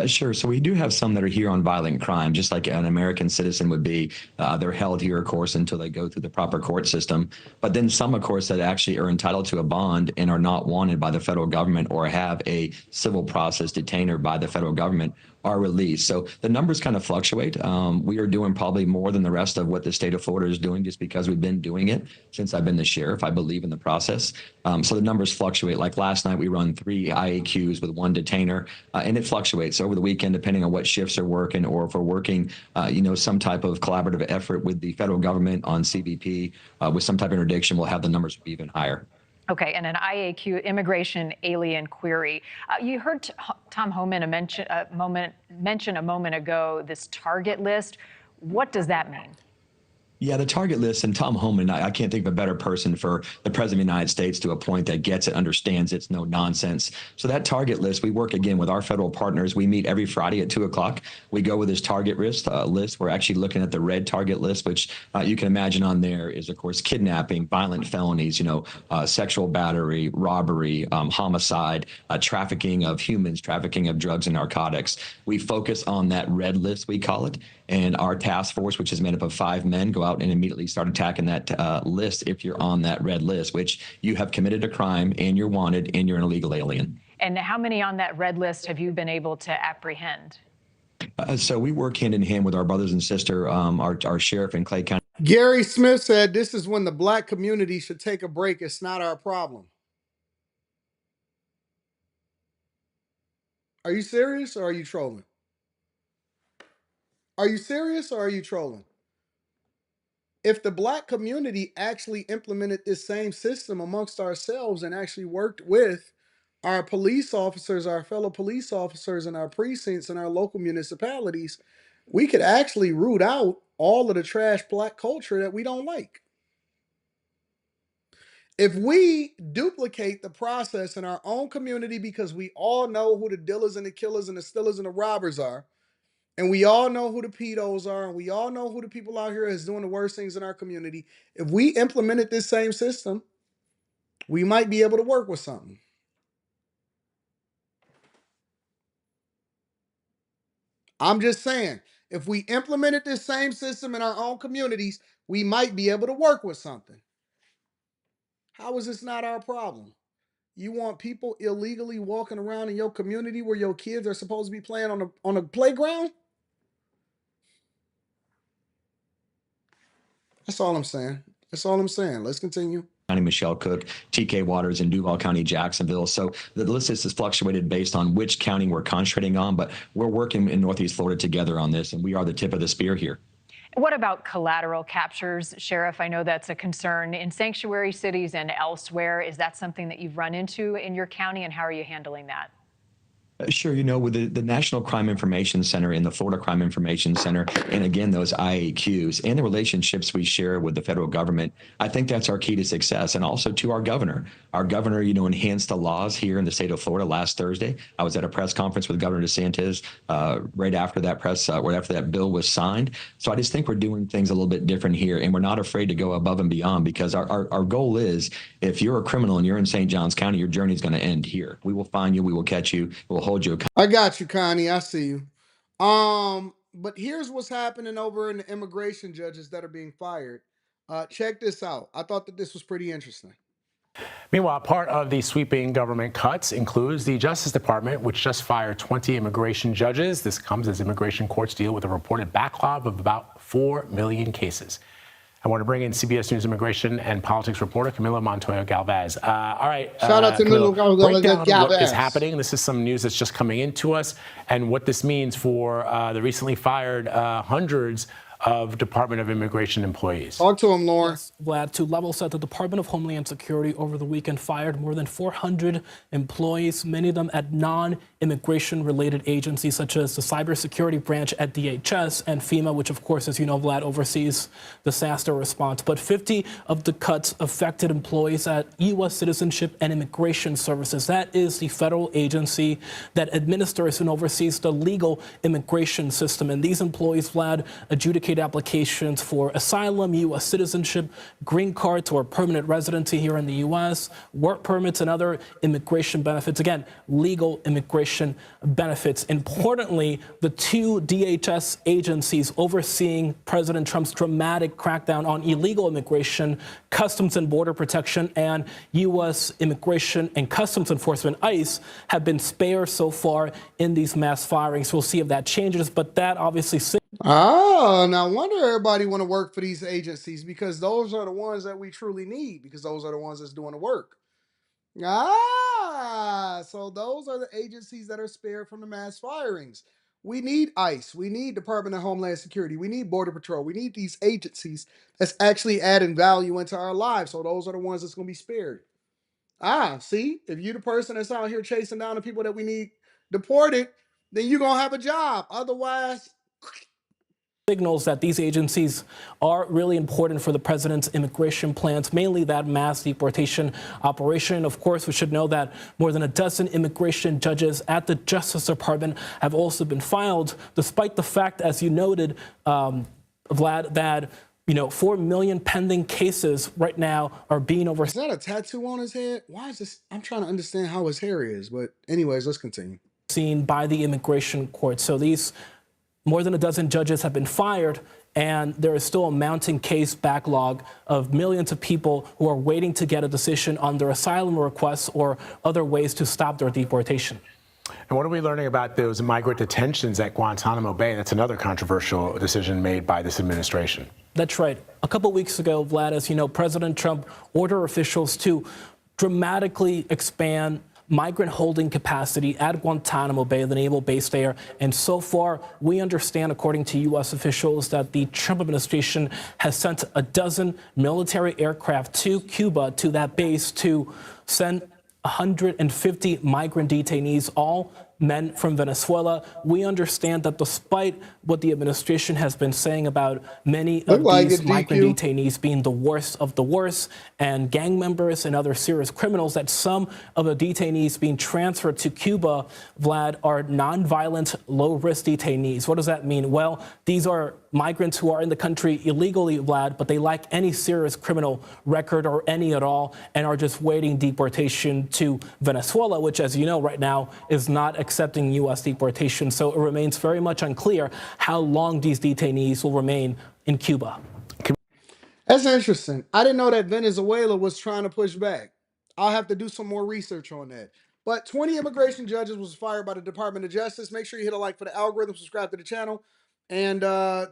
Sure. So we do have some that are here on violent crime, just like an American citizen would be. They're held here, of course, until they go through the proper court system. But then some, of course, that actually are entitled to a bond and are not wanted by the federal government or have a civil process detainer by the federal government are released. So the numbers kind of fluctuate. We are doing probably more than the rest of what the state of Florida is doing just because we've been doing it since I've been the sheriff. I believe in the process. So the numbers fluctuate. Like last night, we run 3 IAQs with 1 detainer, and it fluctuates over the weekend depending on what shifts are working or if we're working, some type of collaborative effort with the federal government on CBP with some type of interdiction, we'll have the numbers be even higher. Okay, and an IAQ, immigration alien query. You heard Tom Homan mention a moment ago this target list. What does that mean? Yeah, the target list, and Tom Homan, I can't think of a better person for the President of the United States to appoint that gets it, understands it's no nonsense. So that target list, we work again with our federal partners. We meet every Friday at 2 o'clock. We go with this target list. We're actually looking at the red target list, which you can imagine on there is, of course, kidnapping, violent felonies, sexual battery, robbery, homicide, trafficking of humans, trafficking of drugs and narcotics. We focus on that red list, we call it. And our task force, which is made up of 5 men, go out and immediately start attacking that list if you're on that red list, which you have committed a crime and you're wanted and you're an illegal alien. And how many on that red list have you been able to apprehend? So we work hand in hand with our brothers and sister, our sheriff in Clay County. Gary Smith said this is when the black community should take a break. It's not our problem. Are you serious or are you trolling? Are you serious or are you trolling? If the black community actually implemented this same system amongst ourselves and actually worked with our police officers, our fellow police officers in our precincts and our local municipalities, we could actually root out all of the trash black culture that we don't like. If we duplicate the process in our own community because we all know who the dealers and the killers and the stealers and the robbers are, and we all know who the pedos are, and we all know who the people out here is doing the worst things in our community. If we implemented this same system, we might be able to work with something. I'm just saying, if we implemented this same system in our own communities, we might be able to work with something. How is this not our problem? You want people illegally walking around in your community where your kids are supposed to be playing on a playground? That's all I'm saying. That's all I'm saying. Let's continue. County, Michelle Cook, TK Waters in Duval County, Jacksonville. So the list is fluctuated based on which county we're concentrating on, but we're working in Northeast Florida together on this, and we are the tip of the spear here. What about collateral captures, Sheriff? I know that's a concern in sanctuary cities and elsewhere. Is that something that you've run into in your county, and how are you handling that? Sure. With the National Crime Information Center and the Florida Crime Information Center, and again, those IAQs and the relationships we share with the federal government, I think that's our key to success. And also to our governor. Our governor, enhanced the laws here in the state of Florida last Thursday. I was at a press conference with Governor DeSantis right after that bill was signed. So I just think we're doing things a little bit different here, and we're not afraid to go above and beyond because our goal is, if you're a criminal and you're in St. Johns County, your journey is going to end here. We will find you. We will catch you. We'll hold you accountable. I got you, Connie. I see you. But here's what's happening over in the immigration judges that are being fired. Check this out. I thought that this was pretty interesting. Meanwhile, part of the sweeping government cuts includes the Justice Department, which just fired 20 immigration judges. This comes as immigration courts deal with a reported backlog of about 4 million cases. I want to bring in CBS News immigration and politics reporter Camila Montoya Galvez. All right. Shout out to Camila, break down Galvez. what is happening. This is some news that's just coming into us and what this means for the recently fired hundreds of Department of Immigration employees. Talk to him, Lauren. Yes, Vlad, to level set, the Department of Homeland Security over the weekend fired more than 400 employees, many of them at non-immigration related agencies such as the cybersecurity branch at DHS and FEMA, which of course, as you know, Vlad, oversees disaster response. But 50 of the cuts affected employees at U.S. Citizenship and Immigration Services. That is the federal agency that administers and oversees the legal immigration system. And these employees, Vlad, adjudicate applications for asylum, U.S. citizenship, green cards, or permanent residency here in the U.S., work permits, and other immigration benefits. Again, legal immigration benefits. Importantly, the two DHS agencies overseeing President Trump's dramatic crackdown on illegal immigration, Customs and Border Protection, and U.S. Immigration and Customs Enforcement, ICE, have been spared so far in these mass firings. We'll see if that changes, but that obviously... Oh, no wonder everybody want to work for these agencies, because those are the ones that we truly need, because those are the ones that's doing the work. So those are the agencies that are spared from the mass firings. We need ICE. We need Department of Homeland Security. We need Border Patrol. We need these agencies that's actually adding value into our lives. So those are the ones that's going to be spared. See, if you're the person that's out here chasing down the people that we need deported, then you're going to have a job. Otherwise... signals that these agencies are really important for the president's immigration plans, mainly that mass deportation operation. Of course, we should know that more than a dozen immigration judges at the Justice Department have also been filed, despite the fact, as you noted, Vlad, that 4 million pending cases right now are being overseen. Is that a tattoo on his head? Why is this? I'm trying to understand how his hair is, but anyways, let's continue. Seen by the immigration court. So these more than a dozen judges have been fired, and there is still a mounting case backlog of millions of people who are waiting to get a decision on their asylum requests or other ways to stop their deportation. And what are we learning about those migrant detentions at Guantanamo Bay? That's another controversial decision made by this administration. That's right. A couple weeks ago, Vlad, as you know, President Trump ordered officials to dramatically expand migrant holding capacity at Guantanamo Bay, the naval base there. And so far, we understand, according to U.S. officials, that the Trump administration has sent a dozen military aircraft to Cuba, to that base, to send 150 migrant detainees, all men from Venezuela. We understand that despite what the administration has been saying about many of these migrant detainees being the worst of the worst and gang members and other serious criminals, that some of the detainees being transferred to Cuba, Vlad, are nonviolent, low-risk detainees. What does that mean? Well, these are migrants who are in the country illegally, Vlad, but they lack any serious criminal record or any at all, and are just waiting deportation to Venezuela, which, as you know, right now is not accepting U.S. deportation. So it remains very much unclear how long these detainees will remain in Cuba. That's interesting. I didn't know that Venezuela was trying to push back. I'll have to do some more research on that. But 20 immigration judges was fired by the Department of Justice. Make sure you hit a like for the algorithm, subscribe to the channel, and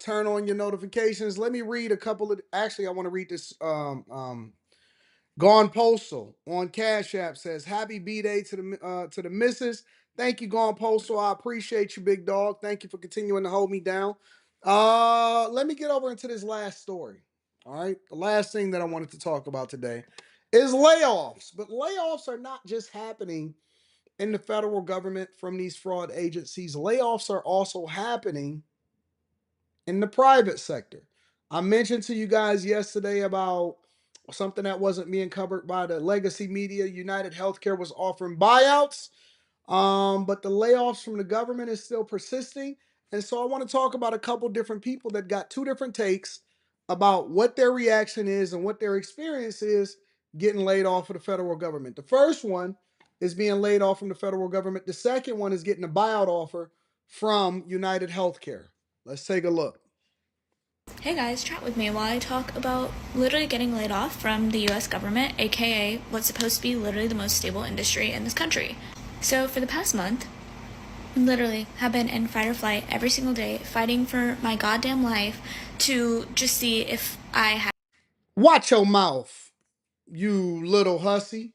turn on your notifications. Let me read a couple of, actually, I want to read this. Gone Postal on Cash App says, happy B-Day to the missus. Thank you, Gone Postal. I appreciate you, big dog. Thank you for continuing to hold me down. Let me get over into this last story. All right. The last thing that I wanted to talk about today is layoffs. But layoffs are not just happening in the federal government from these fraud agencies. Layoffs are also happening in the private sector. I mentioned to you guys yesterday about something that wasn't being covered by the legacy media. United Healthcare was offering buyouts, but the layoffs from the government is still persisting. And so I want to talk about a couple different people that got two different takes about what their reaction is and what their experience is getting laid off of the federal government. The first one is being laid off from the federal government. The second one is getting a buyout offer from United Healthcare. Let's take a look. Hey guys, chat with me while I talk about literally getting laid off from the US government, aka what's supposed to be literally the most stable industry in this country. So for the past month, literally have been in fight or flight every single day, fighting for my goddamn life to just see if I had Watch your mouth, you little hussy.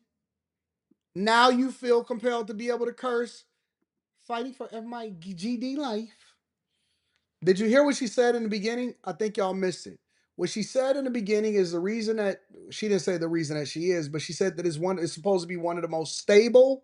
Now you feel compelled to be able to curse, fighting for my GD life. Did you hear what she said in the beginning? I think y'all missed it. What she said in the beginning is the reason that she didn't say the reason that she is, but she said that it's supposed to be one of the most stable.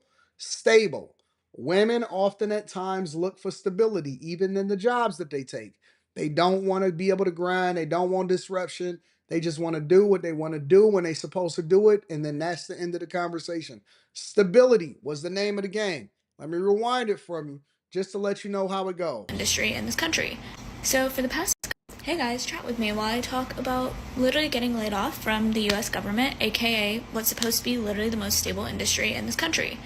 Women often at times look for stability, even in the jobs that they take. They don't want to be able to grind. They don't want disruption. They just want to do what they want to do when they're supposed to do it, and then that's the end of the conversation. Stability was the name of the game. Let me rewind it from you just to let you know how it goes. Industry in this country. So for the past, hey guys, chat with me while I talk about literally getting laid off from the US government, aka what's supposed to be literally the most stable industry in this country.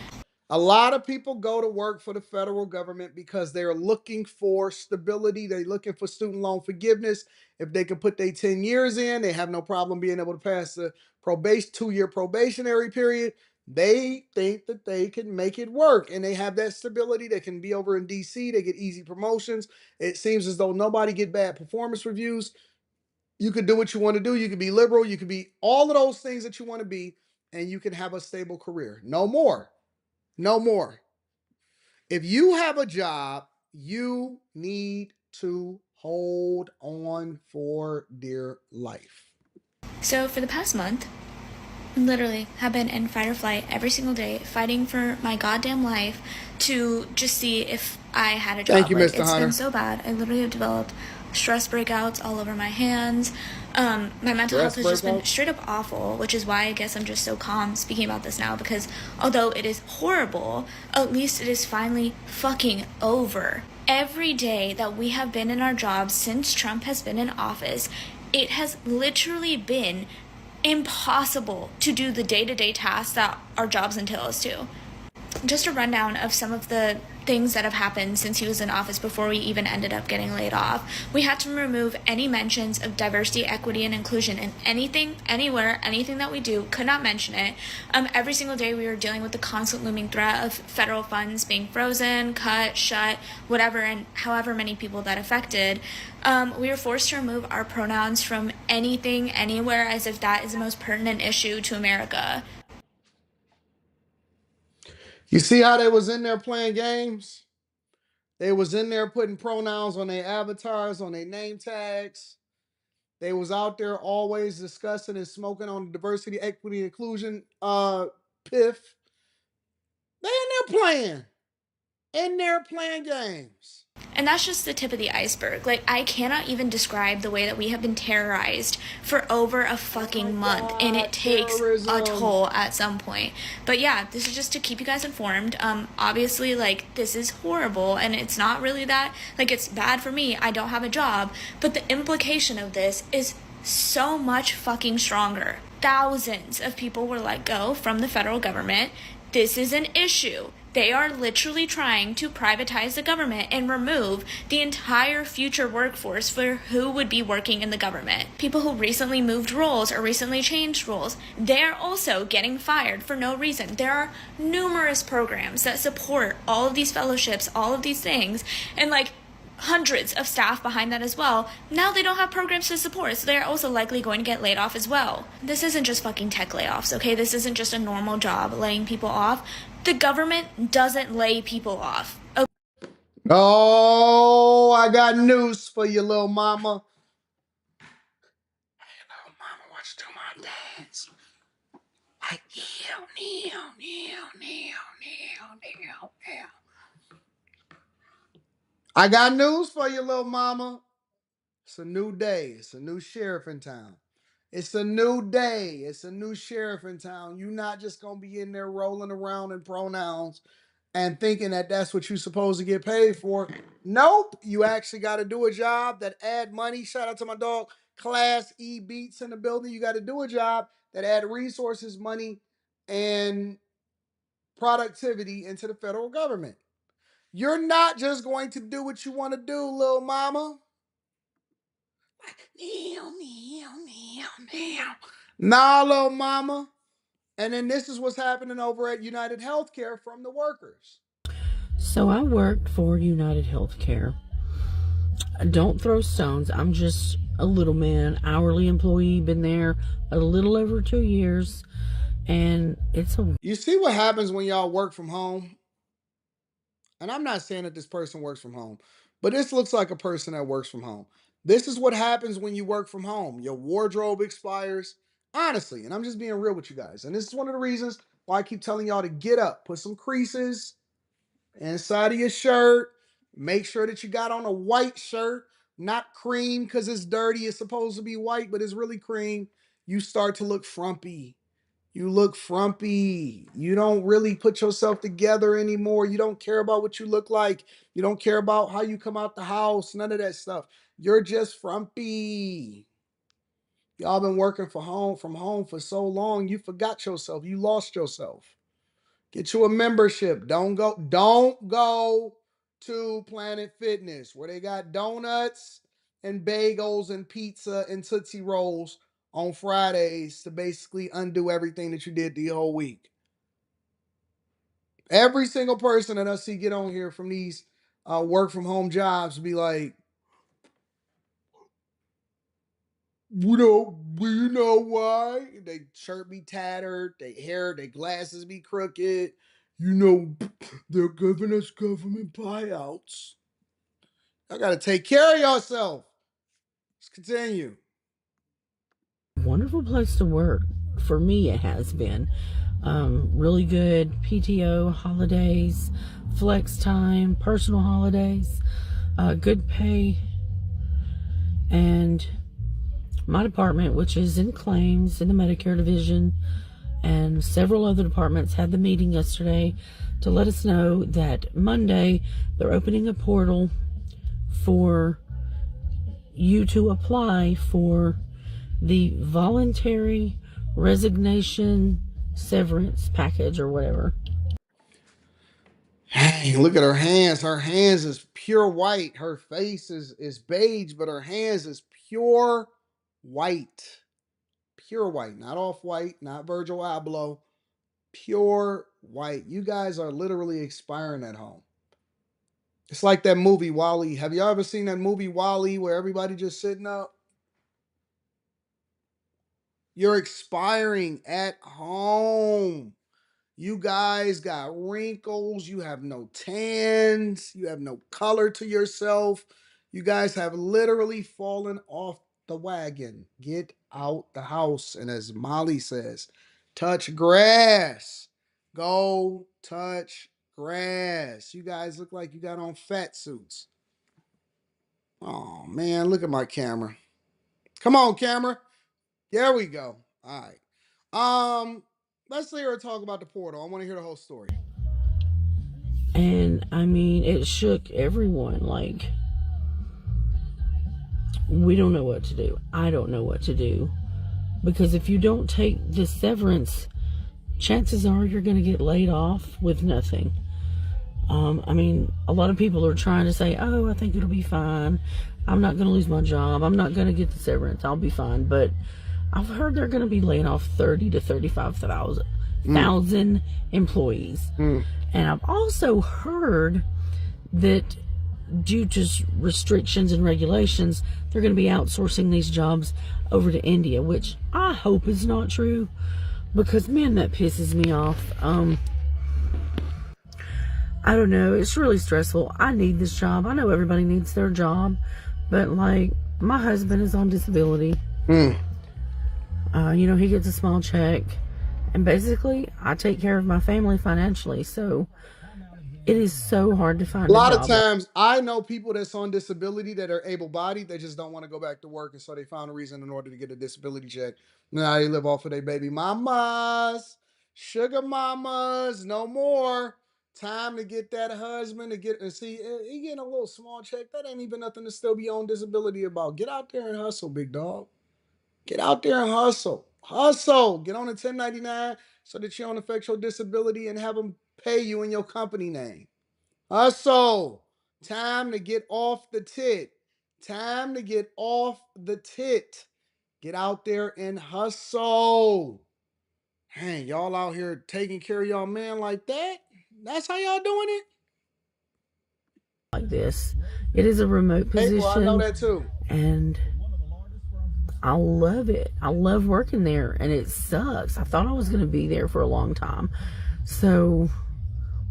A lot of people go to work for the federal government because they're looking for stability. They're looking for student loan forgiveness. If they can put their 10 years in, they have no problem being able to pass the 2-year probationary period. They think that they can make it work and they have that stability. They can be over in DC. They get easy promotions. It seems as though nobody get bad performance reviews. You can do what you want to do. You can be liberal. You can be all of those things that you want to be, and you can have a stable career. No more. No more. If you have a job, you need to hold on for dear life. So for the past month, literally have been in fight or flight every single day, fighting for my goddamn life to just see if I had a job. Thank you, Mr. It's Hunter. been so bad. I literally have developed stress breakouts all over my hands. My mental health has just been straight up awful, which is why I guess I'm just so calm speaking about this now, because although it is horrible, at least it is finally fucking over. Every day that we have been in our jobs since Trump has been in office, it has literally been impossible to do the day-to-day tasks that our jobs entail us to. Just a rundown of some of the things that have happened since he was in office before we even ended up getting laid off. We had to remove any mentions of diversity, equity, and inclusion in anything, anywhere, anything that we do, could not mention it. Every single day we were dealing with the constant looming threat of federal funds being frozen, cut, shut, whatever, and however many people that affected. We were forced to remove our pronouns from anything, anywhere, as if that is the most pertinent issue to America. You see how they was in there playing games? They was in there putting pronouns on their avatars, on their name tags. They was out there always discussing and smoking on the diversity, equity, inclusion piff. They in there playing. In there playing games. And that's just the tip of the iceberg. Like, I cannot even describe the way that we have been terrorized for over a fucking month, and it takes a toll at some point. But yeah, this is just to keep you guys informed. Obviously, like, this is horrible, and it's not really that, like, it's bad for me. I don't have a job, but the implication of this is so much fucking stronger. Thousands of people were let go from the federal government. This is an issue. They are literally trying to privatize the government and remove the entire future workforce for who would be working in the government. People who recently moved roles or recently changed roles, they're also getting fired for no reason. There are numerous programs that support all of these fellowships, all of these things, and like hundreds of staff behind that as well. Now they don't have programs to support, so they're also likely going to get laid off as well. This isn't just fucking tech layoffs, okay? This isn't just a normal job laying people off. The government doesn't lay people off. Okay? Oh, I got news for you, little mama. Hey, little mama, watch do my dance. Like, I got news for you, little mama. It's a new day. It's a new sheriff in town. It's a new day. It's a new sheriff in town. You're not just going to be in there rolling around in pronouns and thinking that that's what you're supposed to get paid for. Nope. You actually got to do a job that add money. Shout out to my dog, Class E Beats in the building. You got to do a job that add resources, money, and productivity into the federal government. You're not just going to do what you want to do, little mama. Nah, little mama. And then this is what's happening over at United Healthcare from the workers. So I worked for United Healthcare Don't throw stones. I'm just a little man, hourly employee, been there a little over 2 years, and it's a... You see what happens when y'all work from home? And I'm not saying that this person works from home, but this looks like a person that works from home. This is what happens when you work from home. Your wardrobe expires. Honestly, and I'm just being real with you guys. And this is one of the reasons why I keep telling y'all to get up, put some creases inside of your shirt. Make sure that you got on a white shirt, not cream because it's dirty. It's supposed to be white, but it's really cream. You start to look frumpy. You look frumpy. You don't really put yourself together anymore. You don't care about what you look like. You don't care about how you come out the house. None of that stuff. You're just frumpy. Y'all been working from home for so long. You forgot yourself. You lost yourself. Get you a membership. Don't go to Planet Fitness where they got donuts and bagels and pizza and Tootsie Rolls on Fridays to basically undo everything that you did the whole week. Every single person that I see get on here from these work from home jobs be like, you know why? They shirt be tattered, they hair, they glasses be crooked. You know, they're giving us government buyouts. I gotta take care of yourself. Let's continue. Wonderful place to work. For me, it has been. Really good PTO, holidays, flex time, personal holidays, good pay. And my department, which is in claims in the Medicare division, and several other departments had the meeting yesterday to let us know that Monday they're opening a portal for you to apply for the voluntary resignation severance package or whatever. Hey, look at her hands. Her hands is pure white. Her face is beige, but her hands is pure white. Pure white, not off white, not Virgil Abloh. Pure white. You guys are literally expiring at home. It's like that movie Wall-E. Have you ever seen that movie Wall-E where everybody just sitting up? You're expiring at home. You guys got wrinkles. You have no tans. You have no color to yourself. You guys have literally fallen off the wagon. Get out the house. And as Molly says, touch grass. Go touch grass. You guys look like you got on fat suits. Oh, man, look at my camera. Come on, camera. There we go. All right. Let's hear her talk about the portal. I want to hear the whole story. And I mean, it shook everyone. Like, we don't know what to do. I don't know what to do. Because if you don't take this severance, chances are you're going to get laid off with nothing. I mean, a lot of people are trying to say, oh, I think it'll be fine. I'm not going to lose my job. I'm not going to get the severance. I'll be fine. But I've heard they're going to be laying off 30 to 35,000 employees. And I've also heard that due to restrictions and regulations, they're going to be outsourcing these jobs over to India, which I hope is not true, because, man, that pisses me off. I don't know. It's really stressful. I need this job. I know everybody needs their job, but, like, my husband is on disability. You know, he gets a small check, and basically, I take care of my family financially, so it is so hard to find a lot job. of times, I know people that's on disability that are able-bodied. They just don't want to go back to work, and so they found a reason in order to get a disability check. Now they live off of their baby mamas, sugar mamas, no more. Time to get that husband to get and see he getting a little small check. That ain't even nothing to still be on disability about. Get out there and hustle, big dog. Get out there and hustle. Hustle. Get on a 1099 so that you don't affect your disability and have them pay you in your company name. Hustle. Time to get off the tit. Time to get off the tit. Get out there and hustle. Hey, y'all out here taking care of y'all man like that? That's how y'all doing it? like this. It is a remote Hey, position. well, I know that too. And I love it. I love working there, and it sucks. I thought I was going to be there for a long time. So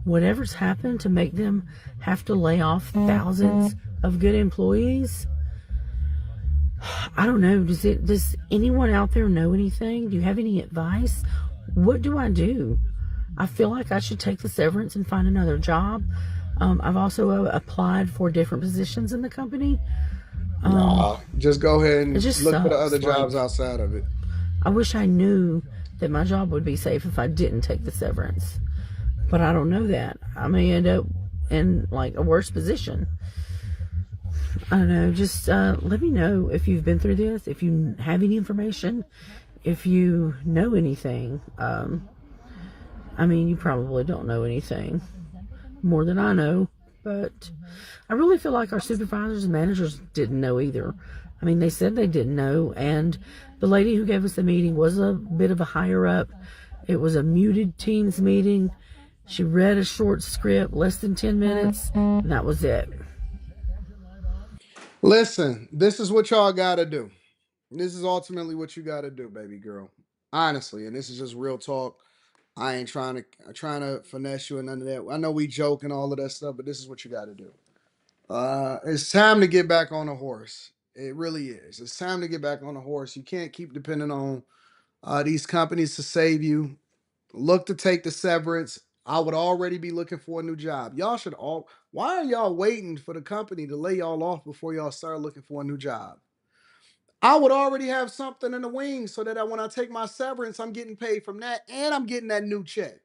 whatever's happened to make them have to lay off thousands of good employees, I don't know. Does anyone out there know anything? Do you have any advice? What do I do? I feel like I should take the severance and find another job. I've also applied for different positions in the company. No, just go ahead and just look for the sucks. other jobs outside of it. I wish I knew that my job would be safe if I didn't take the severance, but I don't know that. I may end up in like a worse position. I don't know. Just let me know if you've been through this, if you have any information, if you know anything. I mean, you probably don't know anything more than I know, but I really feel like our supervisors and managers didn't know either. I mean, they said they didn't know, and the lady who gave us the meeting was a bit of a higher up. It was a muted Teams meeting. She read a short script, less than 10 minutes, and that was it. Listen, this is what y'all got to do. This is ultimately what you got to do, baby girl. Honestly, and this is just real talk. I ain't trying to finesse you and none of that. I know we joke and all of that stuff, but this is what you got to do. It's time to get back on a horse. It really is. It's time to get back on a horse. You can't keep depending on these companies to save you. Look to take the severance. I would already be looking for a new job. Y'all should all. Why are y'all waiting for the company to lay y'all off before y'all start looking for a new job? I would already have something in the wings so that when I take my severance, I'm getting paid from that and I'm getting that new check.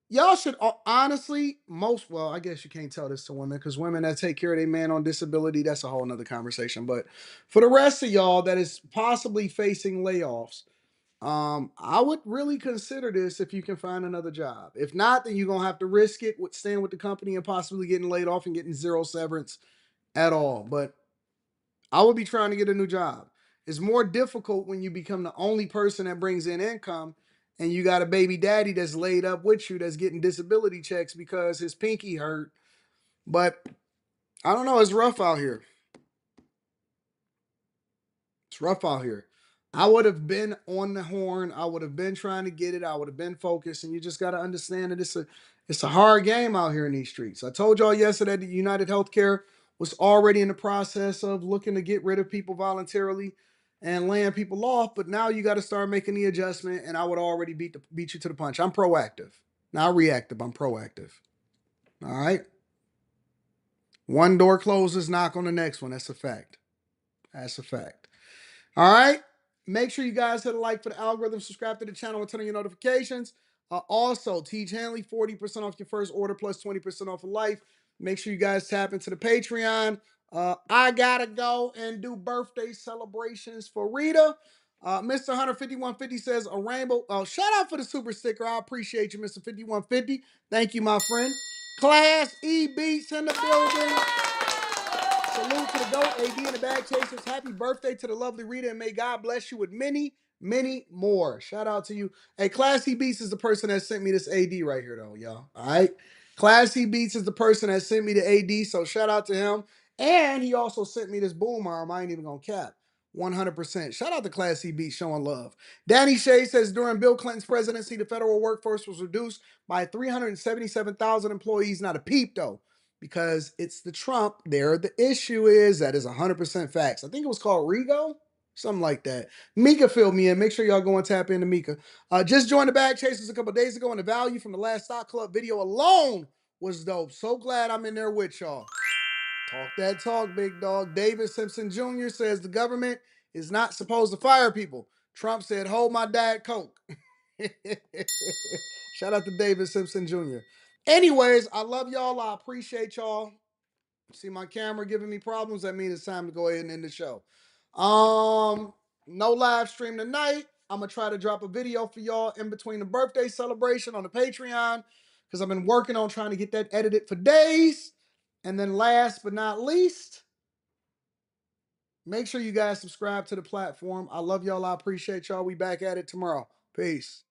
Y'all should honestly, well, I guess you can't tell this to women because women that take care of their man on disability, that's a whole nother conversation. But for the rest of y'all that is possibly facing layoffs, I would really consider this if you can find another job. If not, then you're gonna have to risk it with staying with the company and possibly getting laid off and getting zero severance at all. But I would be trying to get a new job. It's more difficult when you become the only person that brings in income and you got a baby daddy that's laid up with you that's getting disability checks because his pinky hurt. But I don't know, it's rough out here. It's rough out here. I would have been on the horn. I would have been trying to get it. I would have been focused. And you just got to understand that it's a hard game out here in these streets. I told y'all yesterday that United Healthcare was already in the process of looking to get rid of people voluntarily and laying people off. But now you got to start making the adjustment. And I would already beat you to the punch. I'm proactive. Not reactive. I'm proactive. All right. One door closes, knock on the next one. That's a fact. That's a fact. All right. Make sure you guys hit a like for the algorithm, subscribe to the channel, and turn on your notifications. Also, Tiege Hanley, 40% off your first order plus 20% off of life. Make sure you guys tap into the Patreon. I got to go and do birthday celebrations for Rita. Mr. 15150 says a rainbow. Shout out for the super sticker. I appreciate you, Mr. 5150. Thank you, my friend. Class E Beats in the building. Salute to the GOAT, AD and the Bag Chasers. Happy birthday to the lovely Rita, and may God bless you with many, many more. Shout out to you. Hey, Classy Beats is the person that sent me this AD right here, though, y'all. All right? Classy Beats is the person that sent me the AD, so shout out to him. And he also sent me this boom arm. I ain't even gonna cap. 100%. Shout out to Classy Beats showing love. Danny Shea says during Bill Clinton's presidency, the federal workforce was reduced by 377,000 employees. Not a peep, though, because it's the Trump there. The issue is that is 100% facts. I think it was called Rego, something like that. Mika filled me in. Make sure y'all go and tap into Mika. Just joined the Bag Chasers a couple days ago, and the value from the last Stock Club video alone was dope. So glad I'm in there with y'all. Talk that talk, big dog. David Simpson Jr. says the government is not supposed to fire people. Trump said, hold my Diet Coke. Shout out to David Simpson Jr. Anyways, I love y'all. I appreciate y'all. See my camera giving me problems. That means it's time to go ahead and end the show. No live stream tonight. I'm going to try to drop a video for y'all in between the birthday celebration on the Patreon because I've been working on trying to get that edited for days. And then last but not least, make sure you guys subscribe to the platform. I love y'all. I appreciate y'all. We back at it tomorrow. Peace.